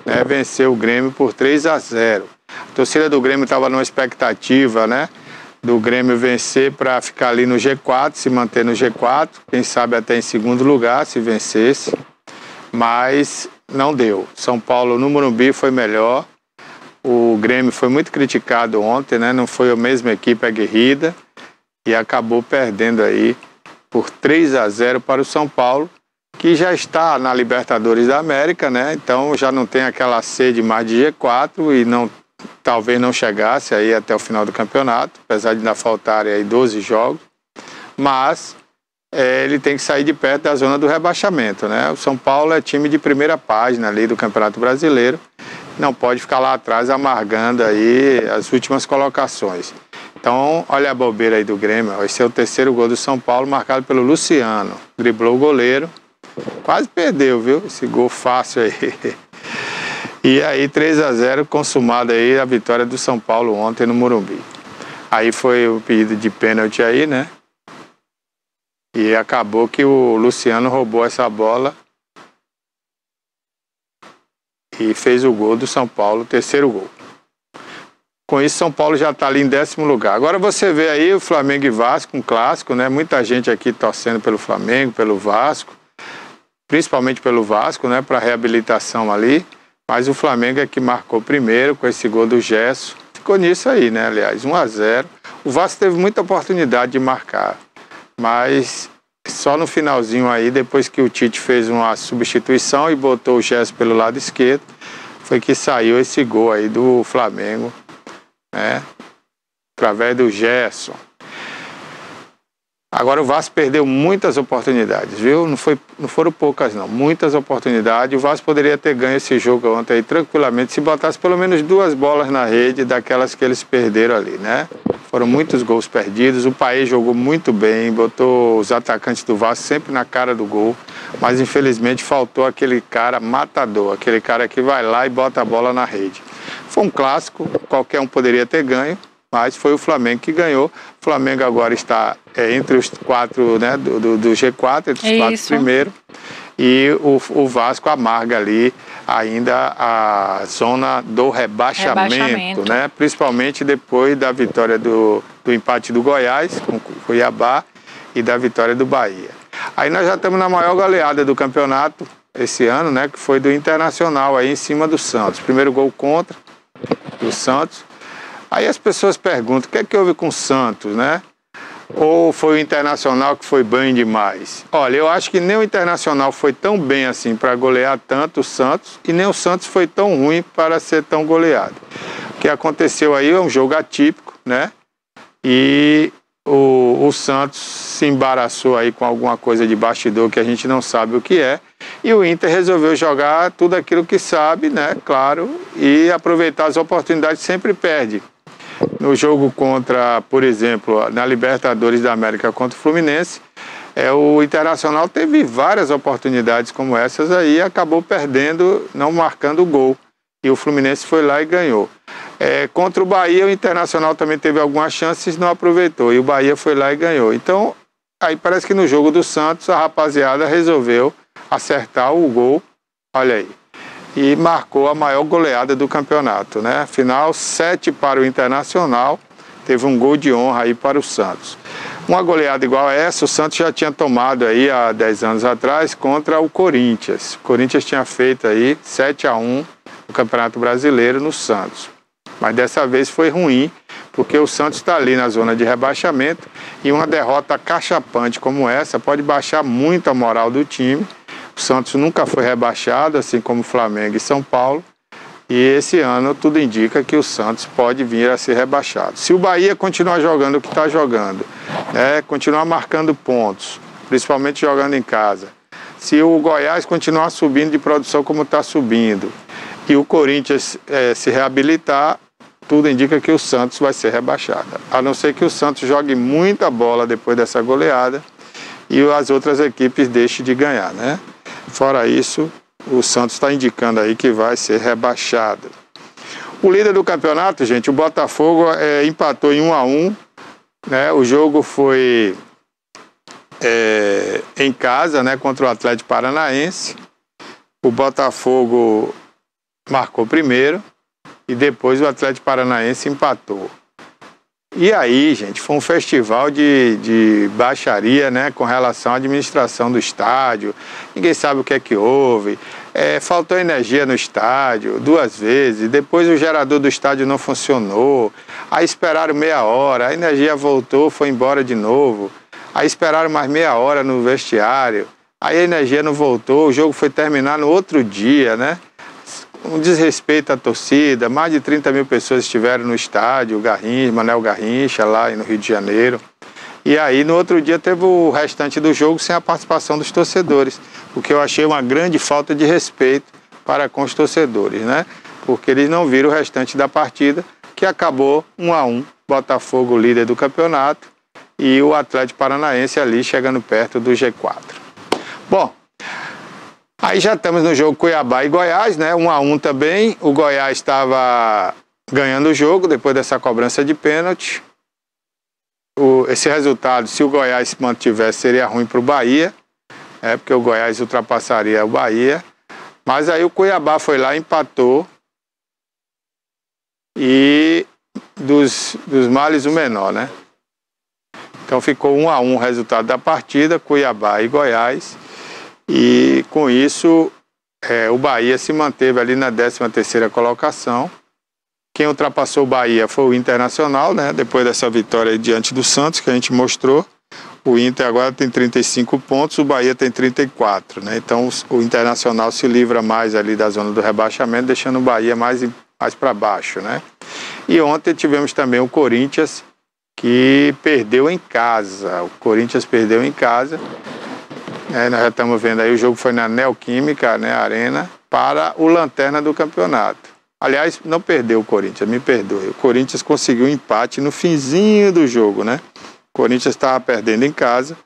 A: né, venceu o Grêmio por 3-0. A torcida do Grêmio estava numa expectativa, né? Do Grêmio vencer para ficar ali no G4, se manter no G4. Quem sabe até em segundo lugar, se vencesse. Mas não deu. São Paulo no Morumbi foi melhor. O Grêmio foi muito criticado ontem, né? Não foi a mesma equipe aguerrida e acabou perdendo aí por 3-0 para o São Paulo, que já está na Libertadores da América, né? Então já não tem aquela sede mais de G4 e talvez não chegasse aí até o final do campeonato, apesar de ainda faltarem aí 12 jogos, mas ele tem que sair de perto da zona do rebaixamento, né? O São Paulo é time de primeira página ali do Campeonato Brasileiro, não pode ficar lá atrás amargando aí as últimas colocações. Então, olha a bobeira aí do Grêmio. Vai ser o terceiro gol do São Paulo, marcado pelo Luciano. Driblou o goleiro. Quase perdeu, viu? Esse gol fácil aí. E aí, 3-0, consumado aí a vitória do São Paulo ontem no Morumbi. Aí foi o pedido de pênalti aí, né? E acabou que o Luciano roubou essa bola e fez o gol do São Paulo, o terceiro gol. Com isso, São Paulo já está ali em 10º lugar. Agora você vê aí o Flamengo e Vasco, um clássico, né? Muita gente aqui torcendo pelo Flamengo, pelo Vasco, principalmente pelo Vasco, né? Para reabilitação ali. Mas o Flamengo é que marcou primeiro com esse gol do Gerson. Ficou nisso aí, né? Aliás, 1-0. O Vasco teve muita oportunidade de marcar, mas só no finalzinho aí, depois que o Tite fez uma substituição e botou o Gerson pelo lado esquerdo, foi que saiu esse gol aí do Flamengo, né? Através do Gerson. Agora o Vasco perdeu muitas oportunidades, viu? Não foram poucas não, muitas oportunidades. O Vasco poderia ter ganho esse jogo ontem aí tranquilamente, se botasse pelo menos 2 bolas na rede daquelas que eles perderam ali, né? Foram muitos gols perdidos, o Paê jogou muito bem, botou os atacantes do Vasco sempre na cara do gol, mas infelizmente faltou aquele cara matador, aquele cara que vai lá e bota a bola na rede. Foi um clássico, qualquer um poderia ter ganho, mas foi o Flamengo que ganhou. O Flamengo agora está entre os 4, né, do G4, entre os 4 primeiros. E o Vasco amarga ali ainda a zona do rebaixamento. Né? Principalmente depois da vitória do empate do Goiás com o Cuiabá e da vitória do Bahia. Aí nós já estamos na maior goleada do campeonato esse ano, né, que foi do Internacional aí em cima do Santos. Primeiro gol contra o Santos. Aí as pessoas perguntam, o que houve com o Santos, né? Ou foi o Internacional que foi bem demais? Olha, eu acho que nem o Internacional foi tão bem assim para golear tanto o Santos, e nem o Santos foi tão ruim para ser tão goleado. O que aconteceu aí é um jogo atípico, né? E o Santos se embaraçou aí com alguma coisa de bastidor que a gente não sabe o que é, e o Inter resolveu jogar tudo aquilo que sabe, né? Claro, e aproveitar as oportunidades, sempre perde. No jogo contra, por exemplo, na Libertadores da América contra o Fluminense, o Internacional teve várias oportunidades como essas aí e acabou perdendo, não marcando o gol. E o Fluminense foi lá e ganhou. Contra o Bahia, o Internacional também teve algumas chances e não aproveitou. E o Bahia foi lá e ganhou. Então, aí parece que no jogo do Santos, a rapaziada resolveu acertar o gol, olha aí, e marcou a maior goleada do campeonato, né? Afinal, 7 para o Internacional, teve um gol de honra aí para o Santos. Uma goleada igual a essa, o Santos já tinha tomado aí há 10 anos atrás contra o Corinthians. O Corinthians tinha feito aí 7-1 no Campeonato Brasileiro no Santos. Mas dessa vez foi ruim, porque o Santos está ali na zona de rebaixamento e uma derrota cachapante como essa pode baixar muito a moral do time. O Santos nunca foi rebaixado, assim como o Flamengo e São Paulo. E esse ano tudo indica que o Santos pode vir a ser rebaixado. Se o Bahia continuar jogando o que está jogando, continuar marcando pontos, principalmente jogando em casa. Se o Goiás continuar subindo de produção como está subindo e o Corinthians se reabilitar, tudo indica que o Santos vai ser rebaixado. A não ser que o Santos jogue muita bola depois dessa goleada e as outras equipes deixem de ganhar, né? Fora isso, o Santos está indicando aí que vai ser rebaixado. O líder do campeonato, gente, o Botafogo empatou em 1-1, né? O jogo foi em casa, né, contra o Atlético Paranaense. O Botafogo marcou primeiro e depois o Atlético Paranaense empatou. E aí, gente, foi um festival de baixaria, né, com relação à administração do estádio. Ninguém sabe o que é que houve. Faltou energia no estádio 2 vezes. Depois o gerador do estádio não funcionou. Aí esperaram meia hora, a energia voltou, foi embora de novo. Aí esperaram mais meia hora no vestiário. Aí a energia não voltou, o jogo foi terminar no outro dia, né? Um desrespeito à torcida, mais de 30 mil pessoas estiveram no estádio, o Garrincha, Manuel Garrincha, lá no Rio de Janeiro. E aí, no outro dia, teve o restante do jogo sem a participação dos torcedores, o que eu achei uma grande falta de respeito para com os torcedores, né? Porque eles não viram o restante da partida, que acabou 1-1, Botafogo líder do campeonato e o Atlético Paranaense ali chegando perto do G4. Bom, aí já estamos no jogo Cuiabá e Goiás, né? 1-1 também. O Goiás estava ganhando o jogo depois dessa cobrança de pênalti. Esse resultado, se o Goiás se mantivesse, seria ruim para o Bahia, porque o Goiás ultrapassaria o Bahia. Mas aí o Cuiabá foi lá, empatou e dos males o menor, né? Então ficou 1-1 o resultado da partida, Cuiabá e Goiás. E com isso o Bahia se manteve ali na 13ª colocação. Quem ultrapassou o Bahia foi o Internacional, né? Depois dessa vitória diante do Santos, que a gente mostrou. O Inter agora tem 35 pontos, o Bahia tem 34, né? Então o Internacional se livra mais ali da zona do rebaixamento, deixando o Bahia mais para baixo, né? E ontem tivemos também o Corinthians, que perdeu em casa. O Corinthians perdeu em casa. Nós já estamos vendo aí, o jogo foi na Neoquímica, né, Arena, para o lanterna do campeonato. Aliás, não perdeu o Corinthians, me perdoe. O Corinthians conseguiu um empate no finzinho do jogo, né? O Corinthians estava perdendo em casa,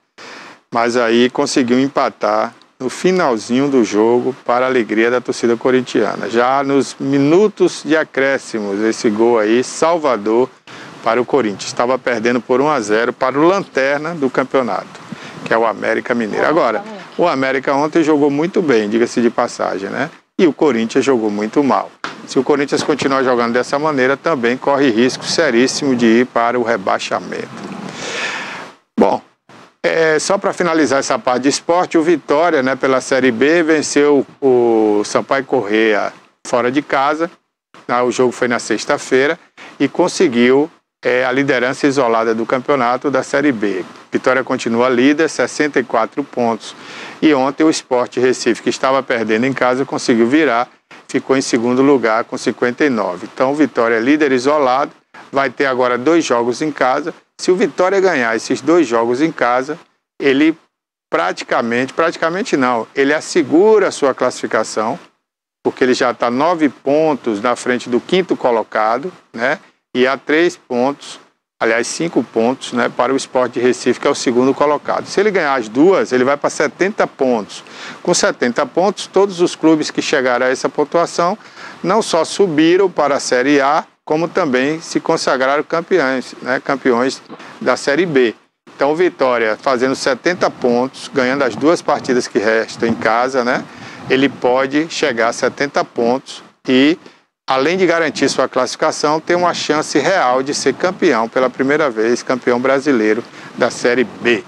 A: mas aí conseguiu empatar no finalzinho do jogo para a alegria da torcida corintiana. Já nos minutos de acréscimos, esse gol aí, Salvador para o Corinthians. Estava perdendo por 1-0 para o lanterna do campeonato, que é o América Mineiro. Agora, o América ontem jogou muito bem, diga-se de passagem, né? E o Corinthians jogou muito mal. Se o Corinthians continuar jogando dessa maneira, também corre risco seríssimo de ir para o rebaixamento. Bom, só para finalizar essa parte de esporte, o Vitória, né, pela Série B, venceu o Sampaio Corrêa fora de casa. O jogo foi na sexta-feira e conseguiu a liderança isolada do campeonato da Série B. Vitória continua líder, 64 pontos. E ontem o Sport Recife, que estava perdendo em casa, conseguiu virar, ficou em segundo lugar com 59. Então o Vitória é líder isolado, vai ter agora 2 jogos em casa. Se o Vitória ganhar esses 2 jogos em casa, ele praticamente não, ele assegura a sua classificação, porque ele já está 9 pontos na frente do 5º colocado, né? E há 3 pontos, aliás 5 pontos, né, para o Sport Recife, que é o 2º colocado. Se ele ganhar as 2, ele vai para 70 pontos. Com 70 pontos, todos os clubes que chegaram a essa pontuação não só subiram para a Série A, como também se consagraram campeões, né, campeões da Série B. Então o Vitória, fazendo 70 pontos, ganhando as 2 partidas que restam em casa, né, ele pode chegar a 70 pontos e, além de garantir sua classificação, tem uma chance real de ser campeão pela primeira vez, campeão brasileiro da Série B.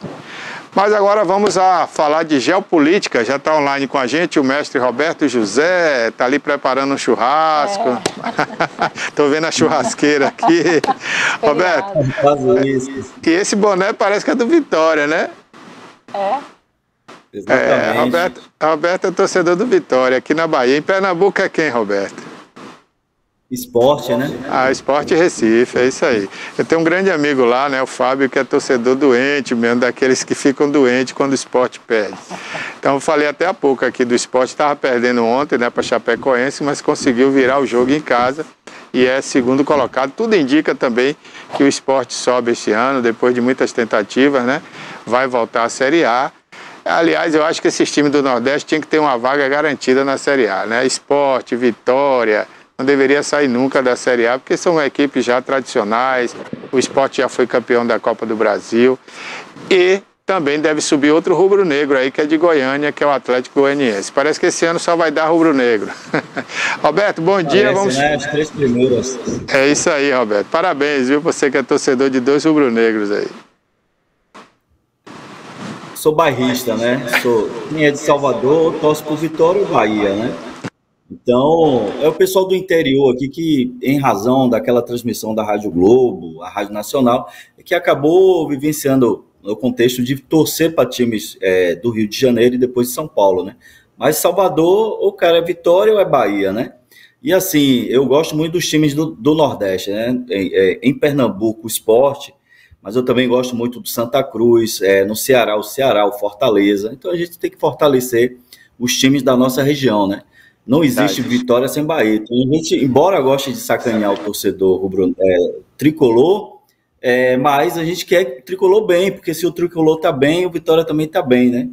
A: Mas agora vamos a falar de geopolítica. Já está online com a gente o mestre Roberto José, está ali preparando um churrasco. Estou vendo a churrasqueira aqui. Roberto, e esse boné parece que é do Vitória, né?
E: Exatamente.
A: Roberto é torcedor do Vitória, aqui na Bahia. Em Pernambuco é quem, Roberto?
E: Esporte, né?
A: Esporte Recife, é isso aí. Eu tenho um grande amigo lá, né, o Fábio, que é torcedor doente mesmo, daqueles que ficam doentes quando o esporte perde. Então eu falei até há pouco aqui do esporte, estava perdendo ontem, né, para Chapecoense, mas conseguiu virar o jogo em casa e é 2º colocado. Tudo indica também que o esporte sobe este ano, depois de muitas tentativas, né, vai voltar à Série A. Aliás, eu acho que esses times do Nordeste tinham que ter uma vaga garantida na Série A, né? Esporte, Vitória, não deveria sair nunca da Série A, porque são equipes já tradicionais, o Sport já foi campeão da Copa do Brasil, e também deve subir outro rubro-negro aí, que é de Goiânia, que é o Atlético Goianiense. Parece que esse ano só vai dar rubro-negro. Roberto, bom dia. Vamos...
E: né? As 3 primeiras.
A: É isso aí, Roberto. Parabéns, viu? Você que é torcedor de 2 rubro-negros aí.
E: Sou bairrista, né? Quem é de Salvador, torço por Vitória e Bahia, né? Então, é o pessoal do interior aqui que, em razão daquela transmissão da Rádio Globo, a Rádio Nacional, que acabou vivenciando no contexto de torcer para times do Rio de Janeiro e depois de São Paulo, né? Mas Salvador, ou cara é Vitória ou é Bahia, né? E assim, eu gosto muito dos times do Nordeste, né? Em Pernambuco, o Sport, mas eu também gosto muito do Santa Cruz, no Ceará, o Fortaleza. Então a gente tem que fortalecer os times da nossa região, né? Não existe vitória sem Bahia. Então, a gente, embora goste de sacanear o torcedor tricolor, mas a gente quer que o Tricolor bem, porque se o Tricolor tá bem, o Vitória também tá bem, né?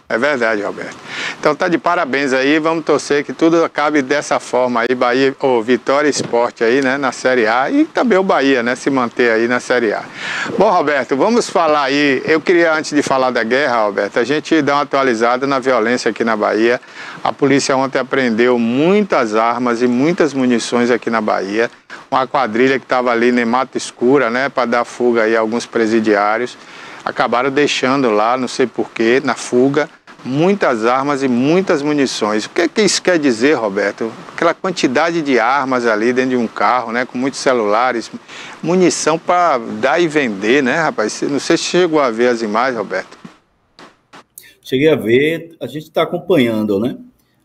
A: É verdade, Roberto. Então tá de parabéns aí, vamos torcer que tudo acabe dessa forma aí, Bahia, Vitória Esporte aí, né, na Série A, e também o Bahia, né, se manter aí na Série A. Bom, Roberto, vamos falar aí, eu queria, antes de falar da guerra, Roberto, a gente dar uma atualizada na violência aqui na Bahia. A polícia ontem apreendeu muitas armas e muitas munições aqui na Bahia, uma quadrilha que estava ali em Mata Escura, né, para dar fuga aí a alguns presidiários. Acabaram deixando lá, não sei porquê, na fuga, muitas armas e muitas munições. O que isso quer dizer, Roberto? Aquela quantidade de armas ali dentro de um carro, né, com muitos celulares, munição para dar e vender, né, rapaz? Não sei se chegou a ver as imagens, Roberto.
E: Cheguei a ver, a gente está acompanhando, né?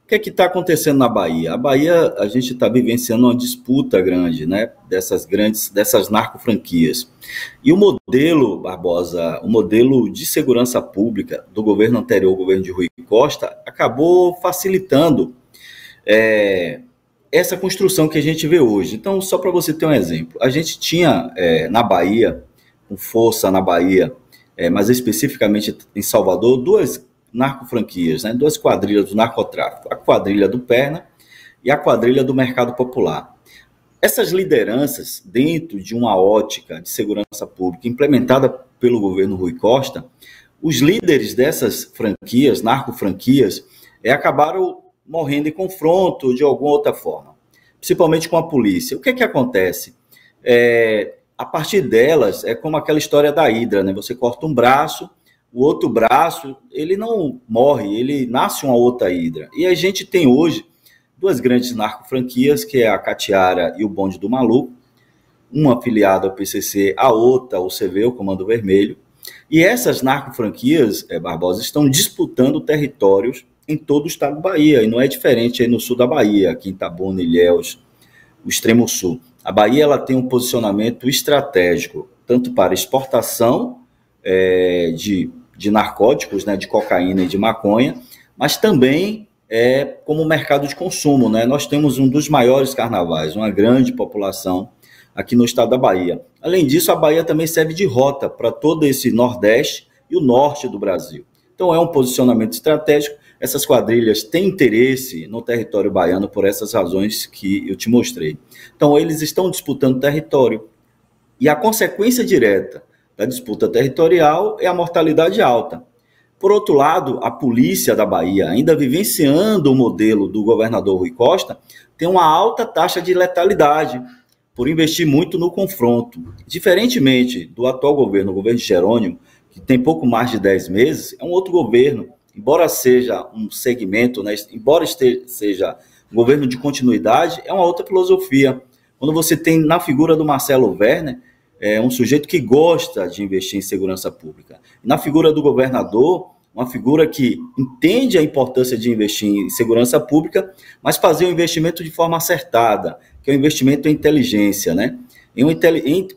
E: O que está acontecendo na Bahia? A Bahia, a gente está vivenciando uma disputa grande, né? Dessas narcofranquias. E o modelo, Barbosa, o modelo de segurança pública do governo anterior, o governo de Rui Costa, acabou facilitando essa construção que a gente vê hoje. Então, só para você ter um exemplo, a gente tinha na Bahia, com força na Bahia, mas especificamente em Salvador, duas narcofranquias, né? Duas quadrilhas do narcotráfico, a quadrilha do Perna e a quadrilha do Mercado Popular. Essas lideranças, dentro de uma ótica de segurança pública implementada pelo governo Rui Costa, os líderes dessas franquias, narcofranquias, acabaram morrendo em confronto de alguma outra forma, principalmente com a polícia. O que é que acontece? A partir delas, é como aquela história da hidra, né? Você corta um braço, o outro braço, ele não morre, ele nasce uma outra hidra. E a gente tem hoje duas grandes narcofranquias, que é a Catiara e o Bonde do Maluco, uma afiliada ao PCC, a outra ao CV, o Comando Vermelho. E essas narcofranquias, Barbosa, estão disputando territórios em todo o estado da Bahia, e não é diferente aí no sul da Bahia, aqui em Itabuna, Ilhéus, o extremo sul. A Bahia ela tem um posicionamento estratégico, tanto para exportação de narcóticos, né, de cocaína e de maconha, mas também como mercado de consumo, né? Nós temos um dos maiores carnavais, uma grande população aqui no estado da Bahia. Além disso, a Bahia também serve de rota para todo esse Nordeste e o Norte do Brasil. Então é um posicionamento estratégico. Essas quadrilhas têm interesse no território baiano por essas razões que eu te mostrei. Então eles estão disputando território. E a consequência direta da disputa territorial é a mortalidade alta. Por outro lado, a polícia da Bahia, ainda vivenciando o modelo do governador Rui Costa, tem uma alta taxa de letalidade, por investir muito no confronto. Diferentemente do atual governo, o governo de Jerônimo, que tem pouco mais de 10 meses, é um outro governo, embora seja um segmento, né, embora seja um governo de continuidade, é uma outra filosofia. Quando você tem na figura do Marcelo Werner, um sujeito que gosta de investir em segurança pública. Na figura do governador, uma figura que entende a importância de investir em segurança pública, mas fazer o investimento de forma acertada, que é o investimento em inteligência, né?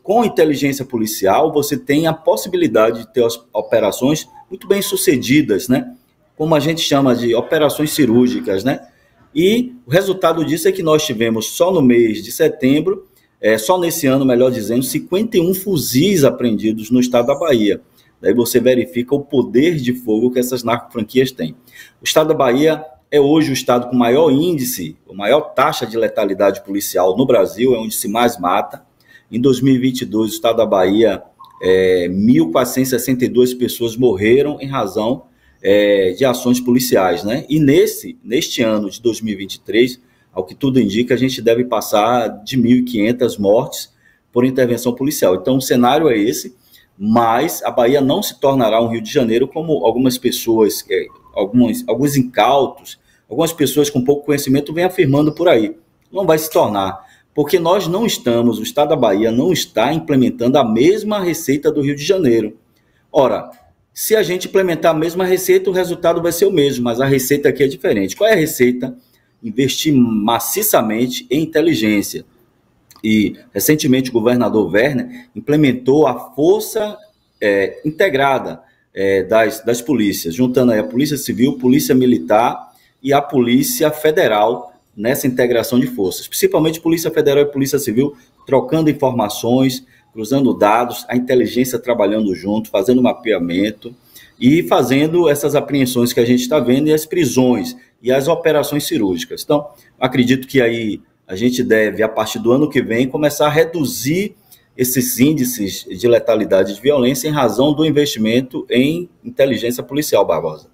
E: Com inteligência policial, você tem a possibilidade de ter operações muito bem sucedidas, né? Como a gente chama de operações cirúrgicas, né? E o resultado disso é que nós tivemos só no mês de setembro, só nesse ano, melhor dizendo, 51 fuzis apreendidos no estado da Bahia. Daí você verifica o poder de fogo que essas narcofranquias têm. O estado da Bahia é hoje o estado com maior índice, a maior taxa de letalidade policial no Brasil, é onde se mais mata. Em 2022, o estado da Bahia, 1.462 pessoas morreram em razão de ações policiais, né? E neste ano de 2023, ao que tudo indica, a gente deve passar de 1.500 mortes por intervenção policial. Então, o cenário é esse, mas a Bahia não se tornará um Rio de Janeiro como algumas pessoas, alguns incautos, algumas pessoas com pouco conhecimento vêm afirmando por aí. Não vai se tornar, porque nós não estamos, o estado da Bahia não está implementando a mesma receita do Rio de Janeiro. Ora, se a gente implementar a mesma receita, o resultado vai ser o mesmo, mas a receita aqui é diferente. Qual é a receita? Investir maciçamente em inteligência. E, recentemente, o governador Werner implementou a força integrada das polícias, juntando aí a Polícia Civil, Polícia Militar e a Polícia Federal nessa integração de forças. Principalmente Polícia Federal e Polícia Civil trocando informações, cruzando dados, a inteligência trabalhando junto, fazendo mapeamento e fazendo essas apreensões que a gente está vendo e as prisões e as operações cirúrgicas. Então, acredito que aí a gente deve, a partir do ano que vem, começar a reduzir esses índices de letalidade de violência em razão do investimento em inteligência policial, Barbosa.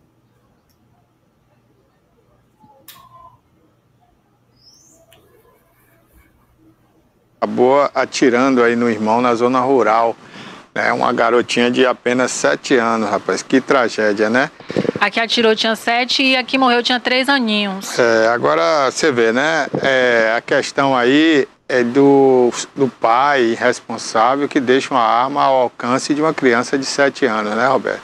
A: Acabou atirando aí no irmão na zona rural, né? Uma garotinha de apenas 7 anos, rapaz, que tragédia, né?
B: Aqui atirou tinha 7 e aqui morreu tinha 3 aninhos.
A: Agora você vê, né? A questão aí é do pai responsável que deixa uma arma ao alcance de uma criança de 7 anos, né, Roberto?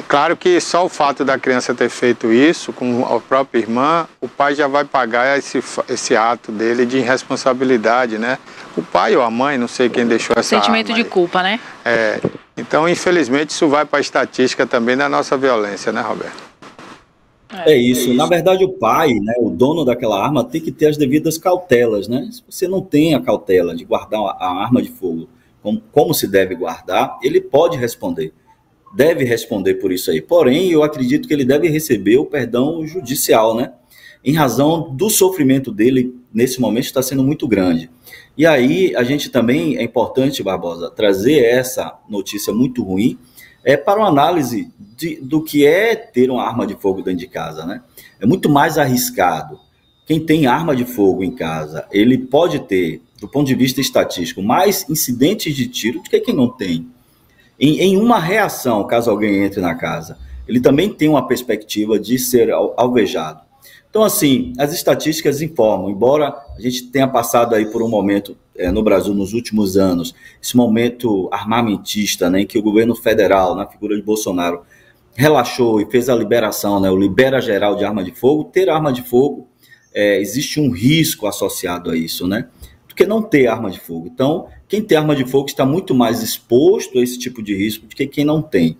A: Claro que só o fato da criança ter feito isso com a própria irmã, o pai já vai pagar esse ato dele de irresponsabilidade, né? O pai ou a mãe, não sei quem deixou essa arma.
B: Sentimento de culpa, né?
A: Então, infelizmente, isso vai para a estatística também da nossa violência, né, Roberto?
E: É isso. Na verdade, o pai, né, o dono daquela arma, tem que ter as devidas cautelas, né? Se você não tem a cautela de guardar a arma de fogo como se deve guardar, ele pode responder. Deve responder por isso aí. Porém, eu acredito que ele deve receber o perdão judicial, né? Em razão do sofrimento dele, nesse momento, está sendo muito grande. E aí, a gente também, é importante, Barbosa, trazer essa notícia muito ruim para uma análise do que é ter uma arma de fogo dentro de casa, né? É muito mais arriscado. Quem tem arma de fogo em casa, ele pode ter, do ponto de vista estatístico, mais incidentes de tiro do que quem não tem. Em uma reação, caso alguém entre na casa, ele também tem uma perspectiva de ser alvejado. Então, assim, as estatísticas informam, embora a gente tenha passado aí por um momento no Brasil nos últimos anos, esse momento armamentista, né, em que o governo federal, na figura de Bolsonaro, relaxou e fez a liberação, né, o libera geral de arma de fogo. Ter arma de fogo, existe um risco associado a isso, né? Do que não ter arma de fogo. Então, quem tem arma de fogo está muito mais exposto a esse tipo de risco do que quem não tem.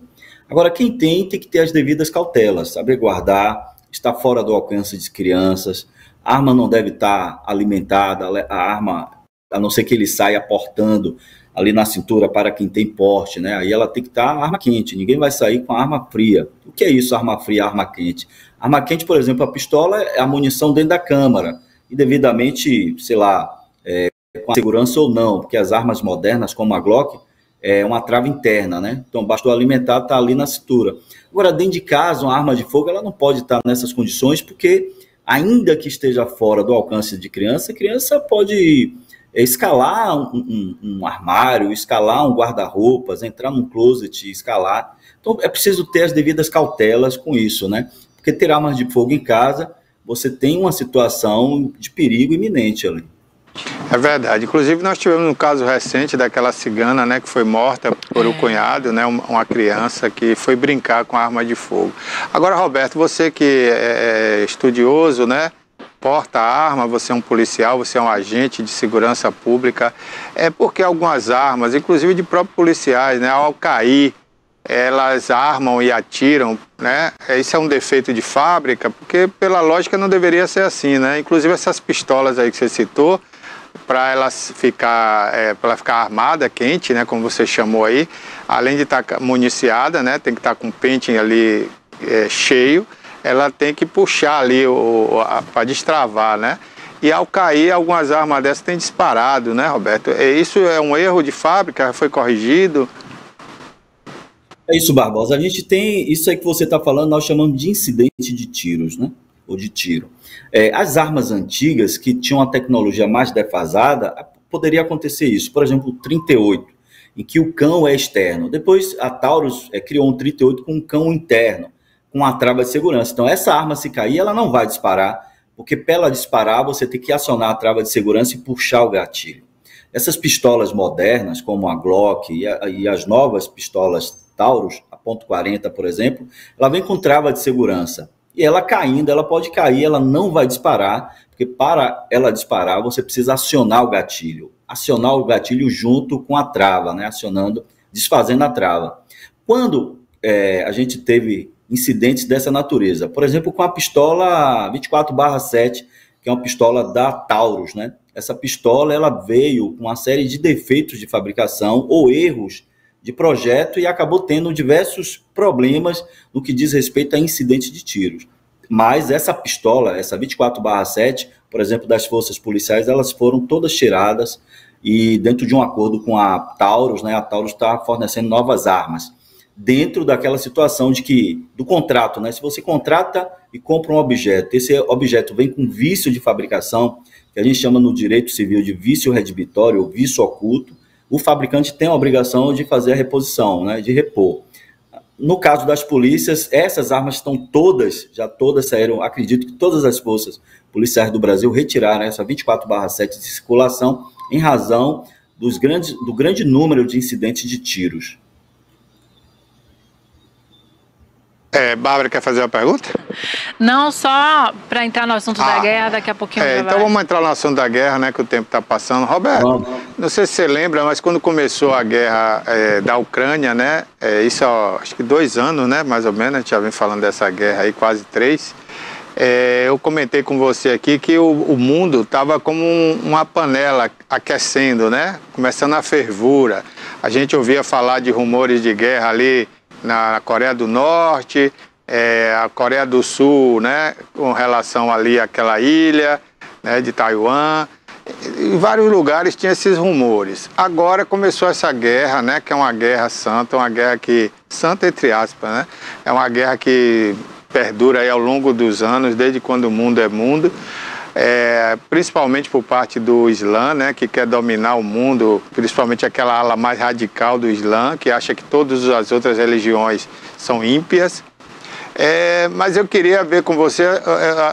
E: Agora, quem tem que ter as devidas cautelas, saber guardar, está fora do alcance de crianças, a arma não deve estar alimentada, a arma, a não ser que ele saia aportando ali na cintura para quem tem porte, né? Aí ela tem que estar arma quente, ninguém vai sair com a arma fria. O que é isso, arma fria, arma quente? Arma quente, por exemplo, a pistola é a munição dentro da câmara, e devidamente, sei lá, com segurança ou não, porque as armas modernas, como a Glock, é uma trava interna, né? Então, bastou alimentar, tá ali na cintura. Agora, dentro de casa, uma arma de fogo, ela não pode estar nessas condições, porque ainda que esteja fora do alcance de criança, a criança pode escalar um armário, escalar um guarda-roupas, entrar num closet e escalar. Então, é preciso ter as devidas cautelas com isso, né? Porque ter armas de fogo em casa, você tem uma situação de perigo iminente ali.
A: É verdade. Inclusive, nós tivemos um caso recente daquela cigana, né, que foi morta por o cunhado, né, uma criança que foi brincar com a arma de fogo. Agora, Roberto, você que é estudioso, né, porta a arma, você é um policial, você é um agente de segurança pública, porque algumas armas, inclusive de próprios policiais, né, ao cair, elas armam e atiram, né? Isso é um defeito de fábrica, porque pela lógica não deveria ser assim, né? Inclusive essas pistolas aí que você citou, para ela ficar armada, quente, né, como você chamou aí, além de estar municiada, né, tem que estar com o pente ali cheio, ela tem que puxar ali para destravar, né? E ao cair, algumas armas dessas têm disparado, né, Roberto? Isso é um erro de fábrica, foi corrigido?
E: É isso, Barbosa. A gente tem isso aí que você está falando, nós chamamos de incidente de tiros, né? Ou de tiro. As armas antigas, que tinham uma tecnologia mais defasada, poderia acontecer isso. Por exemplo, o 38, em que o cão é externo. Depois, a Taurus criou um 38 com um cão interno, com uma trava de segurança. Então, essa arma, se cair, ela não vai disparar, porque para ela disparar, você tem que acionar a trava de segurança e puxar o gatilho. Essas pistolas modernas, como a Glock e as novas pistolas Taurus, a .40, por exemplo, ela vem com trava de segurança. E ela caindo, ela pode cair, ela não vai disparar, porque para ela disparar, você precisa acionar o gatilho. Acionar o gatilho junto com a trava, né? Acionando, desfazendo a trava. Quando a gente teve incidentes dessa natureza, por exemplo, com a pistola 24/7, que é uma pistola da Taurus, né? essa pistola ela veio com uma série de defeitos de fabricação ou erros de projeto e acabou tendo diversos problemas no que diz respeito a incidentes de tiros. Mas essa pistola, essa 24/7, por exemplo, das forças policiais, elas foram todas tiradas e dentro de um acordo com a Taurus, né, a Taurus está fornecendo novas armas. Dentro daquela situação de que, do contrato, né, se você contrata e compra um objeto, esse objeto vem com vício de fabricação, que a gente chama no direito civil de vício redibitório ou vício oculto, o fabricante tem a obrigação de fazer a reposição, né, de repor. No caso das polícias, essas armas estão todas saíram, acredito que todas as forças policiais do Brasil retiraram essa 24/7 de circulação em razão do grande número de incidentes de tiros.
A: Bárbara, quer fazer uma pergunta?
B: Não, só para entrar no assunto da guerra, daqui a pouquinho já
A: então vamos entrar no assunto da guerra, né, que o tempo está passando. Roberto, não sei se você lembra, mas quando começou a guerra da Ucrânia, né, isso acho que 2 anos, né, mais ou menos, a gente já vem falando dessa guerra aí, quase 3, eu comentei com você aqui que o mundo estava como uma panela aquecendo, né, começando a fervura. A gente ouvia falar de rumores de guerra ali na Coreia do Norte, a Coreia do Sul, né, com relação ali àquela ilha, né, de Taiwan. Em vários lugares tinha esses rumores. Agora começou essa guerra, né, que é uma guerra santa, uma guerra que, santa entre aspas, né, é uma guerra que perdura aí ao longo dos anos, desde quando o mundo é mundo. Principalmente por parte do Islã, né, que quer dominar o mundo, principalmente aquela ala mais radical do Islã, que acha que todas as outras religiões são ímpias. Mas eu queria ver com você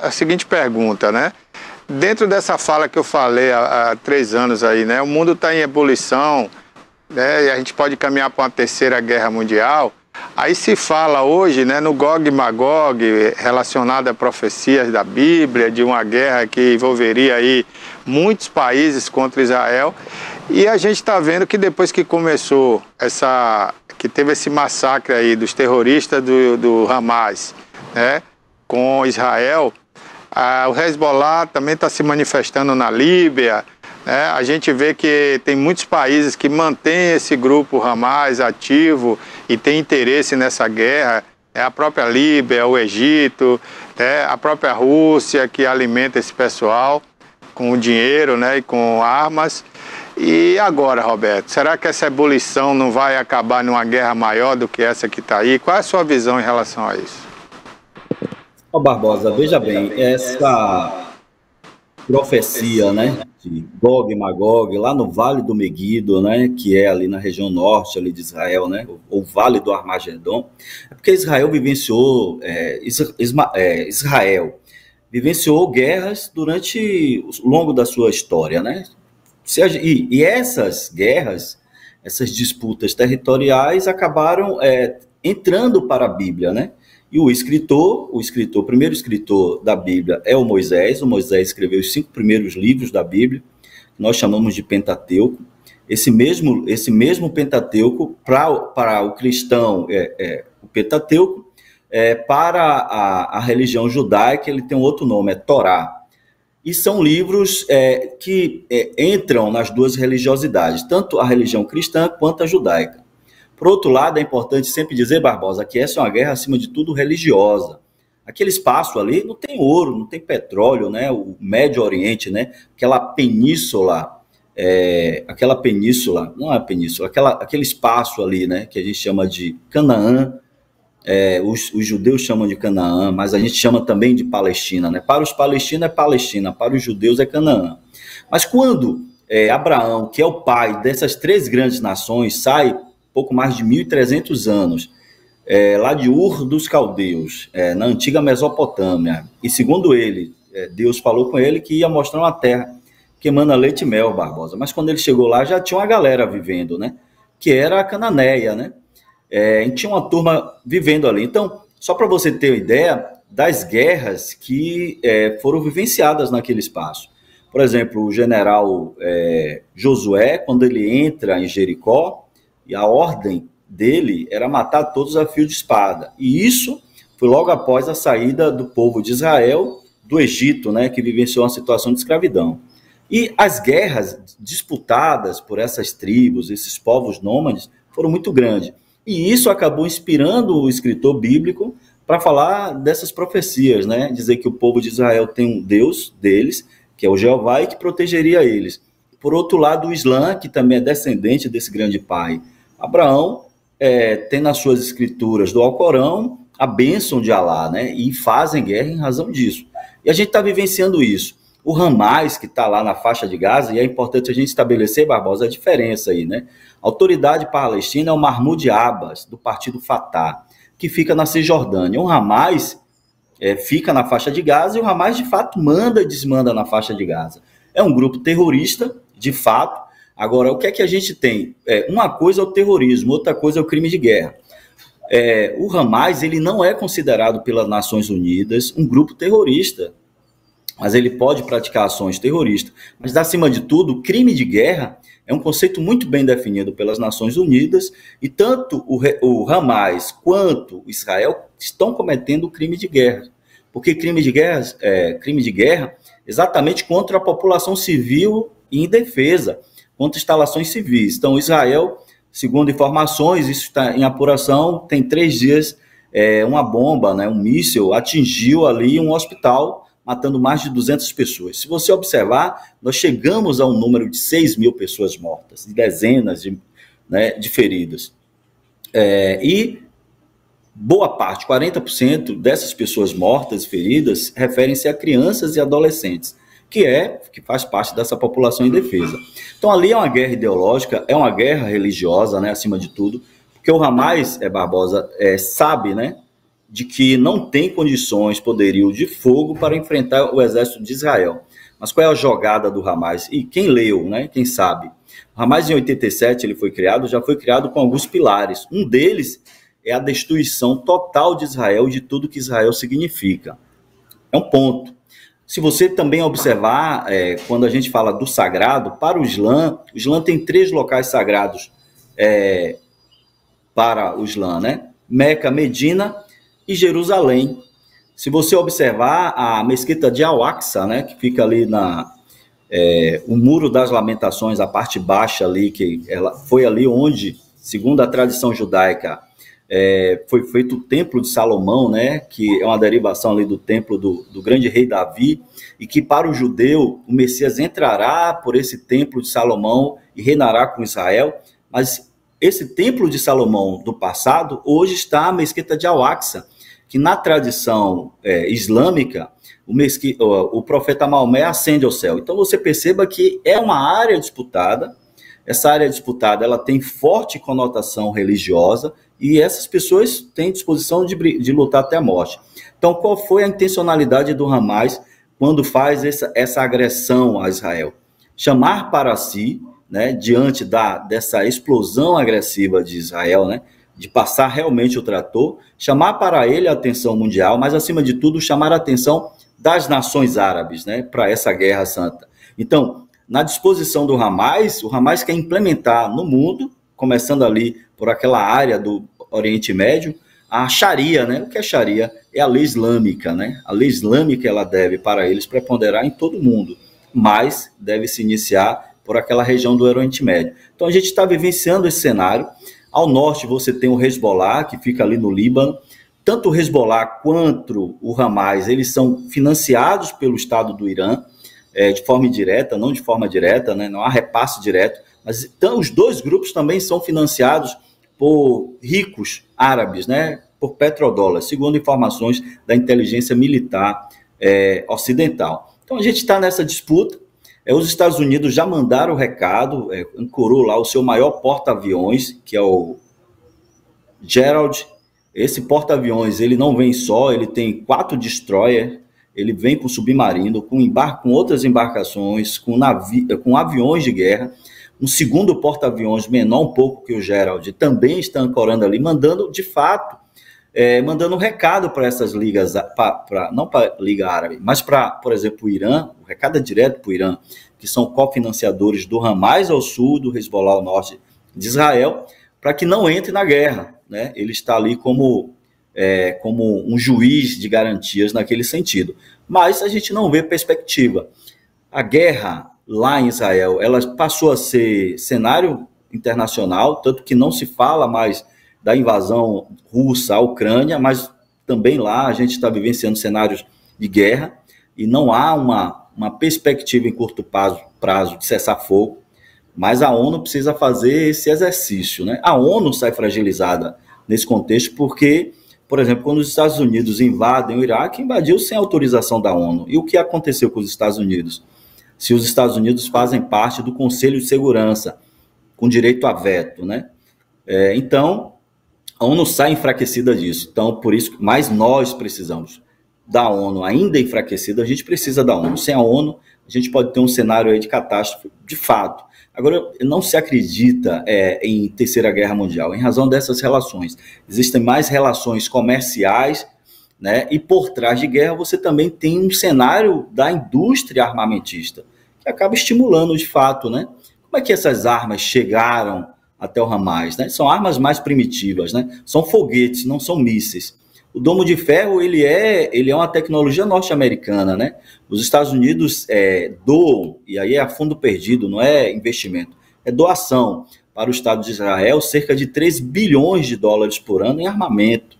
A: a seguinte pergunta, né? Dentro dessa fala que eu falei há 3 anos aí, né, o mundo está em ebulição, né, e a gente pode caminhar para uma 3ª guerra mundial. Aí se fala hoje, né, no Gog e Magog, relacionado a profecias da Bíblia, de uma guerra que envolveria aí muitos países contra Israel. E a gente está vendo que depois que começou que teve esse massacre aí dos terroristas do Hamas, né, com Israel, o Hezbollah também está se manifestando na Líbia. A gente vê que tem muitos países que mantêm esse grupo Hamas ativo e tem interesse nessa guerra. A própria Líbia, o Egito, a própria Rússia, que alimenta esse pessoal com dinheiro, né, e com armas. E agora, Roberto, será que essa ebulição não vai acabar numa guerra maior do que essa que está aí? Qual é a sua visão em relação a isso?
E: Barbosa, veja bem, essa profecia, né, de Gog e Magog, lá no Vale do Meguido, né, que é ali na região norte ali de Israel, né, o Vale do Armagedon, é porque Israel vivenciou, Israel vivenciou guerras durante o longo da sua história, né, e essas guerras, essas disputas territoriais acabaram entrando para a Bíblia, né, e o primeiro escritor da Bíblia é o Moisés escreveu os 5 primeiros livros da Bíblia, que nós chamamos de Pentateuco. Esse mesmo Pentateuco, para o cristão, o Pentateuco, para a religião judaica, ele tem um outro nome, é Torá. E são livros que entram nas duas religiosidades, tanto a religião cristã quanto a judaica. Por outro lado, é importante sempre dizer, Barbosa, que essa é uma guerra, acima de tudo, religiosa. Aquele espaço ali não tem ouro, não tem petróleo, né? O Médio Oriente, né? Aquele espaço ali, né? Que a gente chama de Canaã, os judeus chamam de Canaã, mas a gente chama também de Palestina, né? Para os palestinos é Palestina, para os judeus é Canaã. Mas quando Abraão, que é o pai dessas 3 grandes nações, sai pouco mais de 1.300 anos, lá de Ur dos Caldeus, na antiga Mesopotâmia. E segundo ele, Deus falou com ele que ia mostrar uma terra que emana leite e mel, Barbosa. Mas quando ele chegou lá, já tinha uma galera vivendo, né? Que era a Cananeia, né? E tinha uma turma vivendo ali. Então, só para você ter uma ideia das guerras que foram vivenciadas naquele espaço. Por exemplo, o general Josué, quando ele entra em Jericó, e a ordem dele era matar todos a fio de espada. E isso foi logo após a saída do povo de Israel do Egito, né, que vivenciou uma situação de escravidão. E as guerras disputadas por essas tribos, esses povos nômades, foram muito grandes. E isso acabou inspirando o escritor bíblico para falar dessas profecias, né? Dizer que o povo de Israel tem um Deus deles, que é o Jeová, e que protegeria eles. Por outro lado, o Islã, que também é descendente desse grande pai, Abraão, tem nas suas escrituras do Alcorão a bênção de Alá, né? E fazem guerra em razão disso. E a gente está vivenciando isso. O Hamas, que está lá na faixa de Gaza, e é importante a gente estabelecer, Barbosa, a diferença aí, né? A autoridade palestina é o Mahmoud Abbas, do partido Fatah, que fica na Cisjordânia. O Hamas fica na faixa de Gaza, e o Hamas, de fato, manda e desmanda na faixa de Gaza. É um grupo terrorista, de fato. Agora, o que é que a gente tem? Uma coisa é o terrorismo, outra coisa é o crime de guerra. O Hamas, ele não é considerado pelas Nações Unidas um grupo terrorista, mas ele pode praticar ações terroristas. Mas, acima de tudo, crime de guerra é um conceito muito bem definido pelas Nações Unidas, e tanto o Hamas quanto Israel estão cometendo crime de guerra. Porque crime de guerra exatamente contra a população civil e indefesa, contra instalações civis. Então, Israel, segundo informações, isso está em apuração, tem 3 dias, uma bomba, né, um míssil, atingiu ali um hospital, matando mais de 200 pessoas. Se você observar, nós chegamos a um número de 6 mil pessoas mortas, e dezenas de feridas. E boa parte, 40% dessas pessoas mortas e feridas, referem-se a crianças e adolescentes, que faz parte dessa população indefesa. Então, ali é uma guerra ideológica, é uma guerra religiosa, né, acima de tudo, porque o Hamas, Barbosa, sabe, né, de que não tem condições, poderio de fogo para enfrentar o exército de Israel. Mas qual é a jogada do Hamas? E quem leu, né, quem sabe? O Hamas, em 87, ele já foi criado com alguns pilares. Um deles é a destruição total de Israel e de tudo que Israel significa. É um ponto. Se você também observar, quando a gente fala do sagrado, para o Islã tem 3 locais sagrados para o Islã, né? Meca, Medina e Jerusalém. Se você observar a mesquita de Al-Aqsa, né, que fica ali o Muro das Lamentações, a parte baixa ali, que ela foi ali onde, segundo a tradição judaica, foi feito o Templo de Salomão, né, que é uma derivação ali do templo do grande rei Davi, e que para o judeu o Messias entrará por esse Templo de Salomão e reinará com Israel. Mas esse Templo de Salomão do passado, hoje está a mesquita de Al-Aqsa, que na tradição islâmica, o profeta Maomé ascende ao céu. Então você perceba que é uma área disputada. Essa área disputada, ela tem forte conotação religiosa, e essas pessoas têm disposição de lutar até a morte. Então, qual foi a intencionalidade do Hamas quando faz essa agressão a Israel? Chamar para si, né, diante dessa explosão agressiva de Israel, né, de passar realmente o trator, chamar para ele a atenção mundial, mas, acima de tudo, chamar a atenção das nações árabes, né, para essa guerra santa. Então, na disposição do Hamas, o Hamas quer implementar no mundo, começando ali por aquela área do Oriente Médio, a Sharia, né? O que é Sharia? É a lei islâmica, né? A lei islâmica, ela deve, para eles, preponderar em todo o mundo, mas deve se iniciar por aquela região do Oriente Médio. Então, a gente está vivenciando esse cenário. Ao norte, você tem o Hezbollah, que fica ali no Líbano. Tanto o Hezbollah quanto o Hamas, eles são financiados pelo Estado do Irã, de forma indireta, não de forma direta, né? Não há repasse direto, mas então, os 2 grupos também são financiados por ricos árabes, né? Por petrodólares, segundo informações da inteligência militar ocidental. Então a gente está nessa disputa. Os Estados Unidos já mandaram o recado, ancorou lá o seu maior porta-aviões, que é o Gerald. Esse porta-aviões, ele não vem só, ele tem 4 destroyers, ele vem com submarino, com outras embarcações, com aviões de guerra. Um segundo porta-aviões, menor um pouco que o Gerald, também está ancorando ali, mandando, de fato, mandando um recado para essas ligas, não para a Liga Árabe, mas para, por exemplo, o Irã. O recado é direto para o Irã, que são cofinanciadores do Hamas ao sul, do Hezbollah ao norte de Israel, para que não entre na guerra, né? Ele está ali como um juiz de garantias naquele sentido. Mas a gente não vê perspectiva. A guerra, lá em Israel, ela passou a ser cenário internacional, tanto que não se fala mais da invasão russa à Ucrânia, mas também lá a gente está vivenciando cenários de guerra e não há uma perspectiva em curto prazo de cessar fogo, mas a ONU precisa fazer esse exercício, né? A ONU sai fragilizada nesse contexto porque, por exemplo, quando os Estados Unidos invadem o Iraque, invadiu sem autorização da ONU. E o que aconteceu com os Estados Unidos? Se os Estados Unidos fazem parte do Conselho de Segurança, com direito a veto, né? Então, a ONU sai enfraquecida disso. Então, por isso, mas nós precisamos da ONU ainda enfraquecida, a gente precisa da ONU. Sem a ONU, a gente pode ter um cenário aí de catástrofe, de fato. Agora, não se acredita em Terceira Guerra Mundial, em razão dessas relações. Existem mais relações comerciais, né? E por trás de guerra você também tem um cenário da indústria armamentista, que acaba estimulando de fato, né? Como é que essas armas chegaram até o Hamas, né? São armas mais primitivas, né? São foguetes, não são mísseis. O domo de ferro, ele é uma tecnologia norte-americana, né? Os Estados Unidos doam, e aí é a fundo perdido, não é investimento, é doação para o Estado de Israel, cerca de 3 bilhões de dólares por ano em armamento.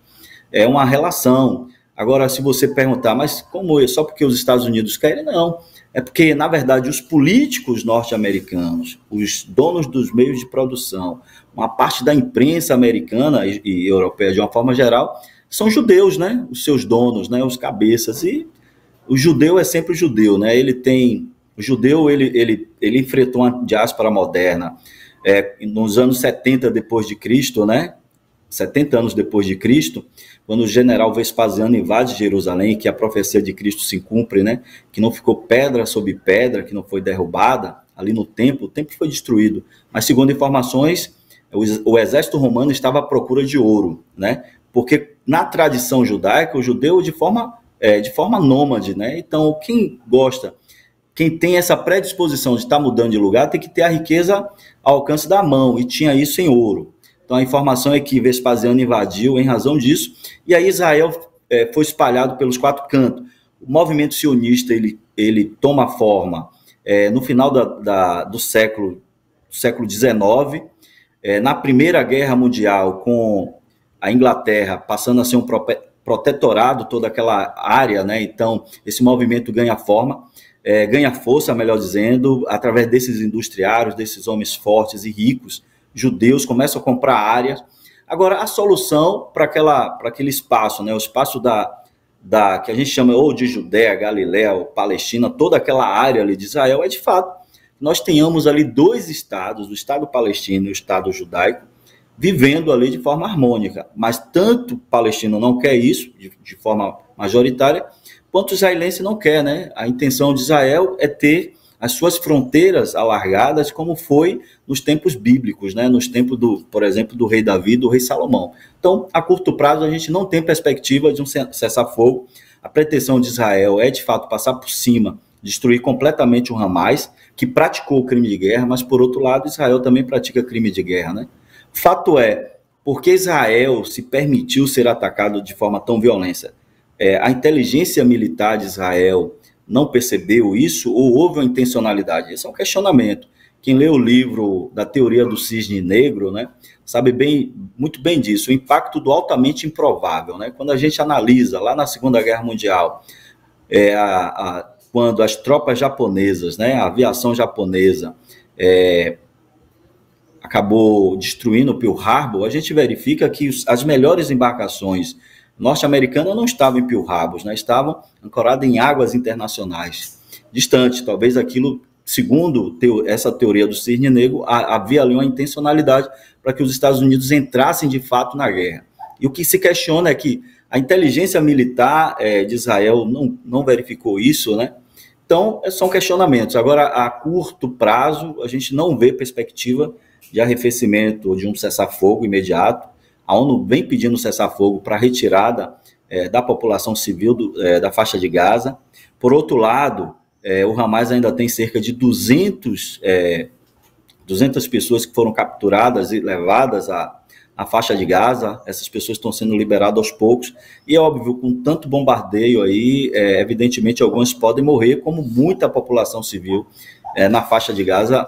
E: É uma relação. Agora, se você perguntar, mas como é? Só porque os Estados Unidos querem? Não. É porque, na verdade, os políticos norte-americanos, os donos dos meios de produção, uma parte da imprensa americana e europeia, de uma forma geral, são judeus, né? Os seus donos, né? Os cabeças. E o judeu é sempre o judeu, né? O judeu, ele enfrentou uma diáspora moderna nos anos 70 depois de Cristo, né? 70 anos depois de Cristo, quando o general Vespasiano invade Jerusalém, que a profecia de Cristo se cumpre, né? Que não ficou pedra sobre pedra, que não foi derrubada ali no templo, o templo foi destruído. Mas, segundo informações, o exército romano estava à procura de ouro, né? Porque na tradição judaica, o judeu de forma nômade, né? Então, quem tem essa predisposição de estar mudando de lugar, tem que ter a riqueza ao alcance da mão, e tinha isso em ouro. Então, a informação é que Vespasiano invadiu em razão disso, e aí Israel foi espalhado pelos 4 cantos. O movimento sionista, ele toma forma no final do século XIX, na Primeira Guerra Mundial, com a Inglaterra passando a ser um protetorado, toda aquela área, né? Então, esse movimento ganha forma, ganha força, melhor dizendo, através desses industriários, desses homens fortes e ricos, judeus, começam a comprar áreas. Agora, a solução para aquele espaço, né? O espaço que a gente chama ou de Judéia, Galiléia, ou Palestina, toda aquela área ali de Israel, de fato, nós tenhamos ali 2 estados, o Estado palestino e o Estado judaico, vivendo ali de forma harmônica. Mas tanto o palestino não quer isso, de forma majoritária, quanto o israelense não quer, né? A intenção de Israel é ter as suas fronteiras alargadas, como foi nos tempos bíblicos, né? Nos tempos, por exemplo, do rei Davi, do rei Salomão. Então, a curto prazo, a gente não tem perspectiva de um cessar-fogo. A pretensão de Israel é, de fato, passar por cima, destruir completamente o Hamas, que praticou o crime de guerra, mas, por outro lado, Israel também pratica crime de guerra, né? Fato é, porque Israel se permitiu ser atacado de forma tão violenta? A inteligência militar de Israel não percebeu isso ou houve uma intencionalidade? Esse é um questionamento. Quem lê o livro da teoria do cisne negro, né, sabe muito bem disso, o impacto do altamente improvável, né? Quando a gente analisa lá na Segunda Guerra Mundial, quando as tropas japonesas, né, a aviação japonesa acabou destruindo o Pearl Harbor, a gente verifica que as melhores embarcações norte-americanas não estavam em Pearl Harbor, né? Estavam ancoradas em águas internacionais, distantes. Talvez aquilo, segundo essa teoria do cisne negro, havia ali uma intencionalidade para que os Estados Unidos entrassem de fato na guerra. E o que se questiona é que a inteligência militar de Israel não verificou isso, né? Então, são questionamentos. Agora, a curto prazo, a gente não vê perspectiva de arrefecimento ou de um cessar-fogo imediato. A ONU vem pedindo cessar-fogo para a retirada da população civil da faixa de Gaza. Por outro lado, o Hamas ainda tem cerca de 200 pessoas que foram capturadas e levadas à faixa de Gaza. Essas pessoas estão sendo liberadas aos poucos. E é óbvio, com tanto bombardeio aí, evidentemente algumas podem morrer, como muita população civil na faixa de Gaza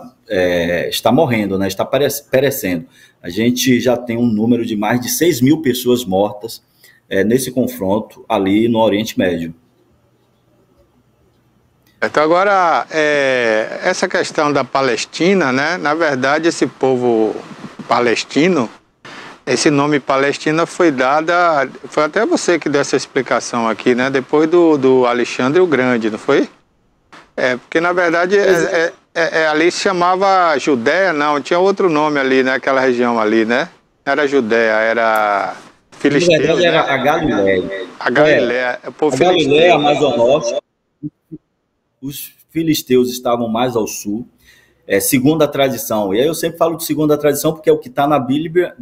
E: está morrendo, né? Está perecendo. A gente já tem um número de mais de 6 mil pessoas mortas nesse confronto ali no Oriente Médio.
A: Então agora, essa questão da Palestina, né? Na verdade, esse povo palestino, esse nome Palestina foi até você que deu essa explicação aqui, né? Depois do Alexandre o Grande, não foi? Porque na verdade ali se chamava Judéia, não, tinha outro nome ali, né? Aquela região ali, né? Era Judéia, era Filisteu. Na verdade
E: era a Galileia.
A: A Galileia, o povo filisteu.
E: A Galileia mais ao norte. Os filisteus estavam mais ao sul, segundo a tradição. E aí eu sempre falo de segundo a tradição porque é o que está na Bíblia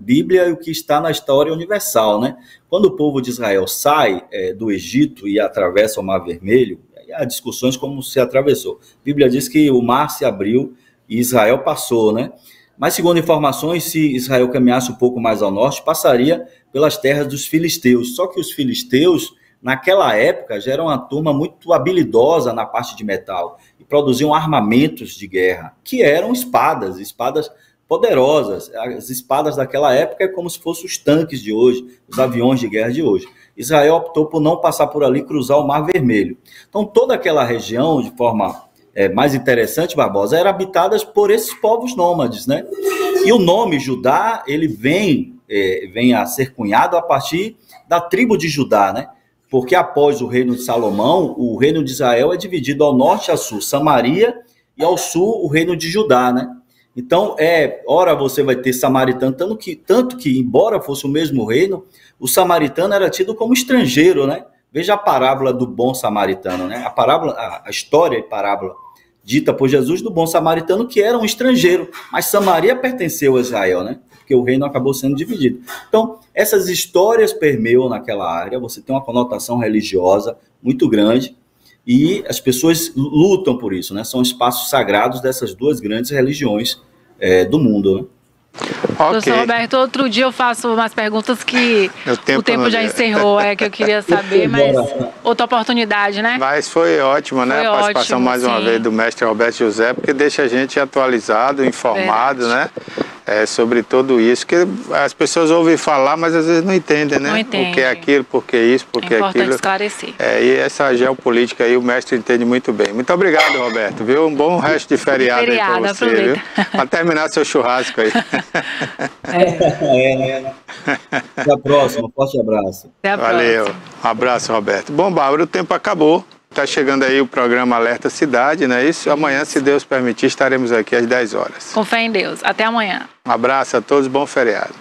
E: e o que está na história universal, né? Quando o povo de Israel sai do Egito e atravessa o Mar Vermelho, há discussões como se atravessou. A Bíblia diz que o mar se abriu e Israel passou, né? Mas segundo informações, se Israel caminhasse um pouco mais ao norte, passaria pelas terras dos filisteus. Só que os filisteus, naquela época, já eram uma turma muito habilidosa na parte de metal e produziam armamentos de guerra, que eram espadas poderosas. As espadas daquela época é como se fossem os tanques de hoje, os aviões de guerra de hoje. Israel optou por não passar por ali e cruzar o Mar Vermelho. Então, toda aquela região, de forma mais interessante, Barbosa, era habitada por esses povos nômades, né? E o nome Judá, ele vem a ser cunhado a partir da tribo de Judá, né? Porque após o reino de Salomão, o reino de Israel é dividido ao norte e ao sul, Samaria, e ao sul o reino de Judá, né? Então, ora você vai ter samaritano, tanto que, embora fosse o mesmo reino, o samaritano era tido como estrangeiro, né? Veja a parábola do bom samaritano, né? A história e parábola dita por Jesus do bom samaritano, que era um estrangeiro, mas Samaria pertenceu a Israel, né? Porque o reino acabou sendo dividido. Então, essas histórias permeiam naquela área, você tem uma conotação religiosa muito grande, e as pessoas lutam por isso, né? São espaços sagrados dessas duas grandes religiões do mundo, né?
B: Okay. Doutor Roberto, outro dia eu faço umas perguntas que o tempo já encerrou, que eu queria saber, mas outra oportunidade, né?
A: Mas foi ótimo, né? A participação mais uma vez do mestre Roberto José, porque deixa a gente atualizado, informado, né? Sobre tudo isso, que as pessoas ouvem falar, mas às vezes não entendem, né?
B: Não entende.
A: Por que aquilo, por que isso, por que aquilo. É
B: importante esclarecer.
A: E essa geopolítica aí o mestre entende muito bem. Muito obrigado, Roberto, viu? Um bom resto de feriado aí pra você,
B: aproveita.
A: Viu? Pra terminar seu churrasco aí.
E: Até a próxima, forte abraço.
B: Até a
A: Valeu.
B: próxima.
A: Um abraço, Roberto. Bom, Bárbara, o tempo acabou. Está chegando aí o programa Alerta Cidade, não é isso? Amanhã, se Deus permitir, estaremos aqui às 10 horas.
B: Com fé em Deus. Até amanhã.
A: Um abraço a todos, bom feriado.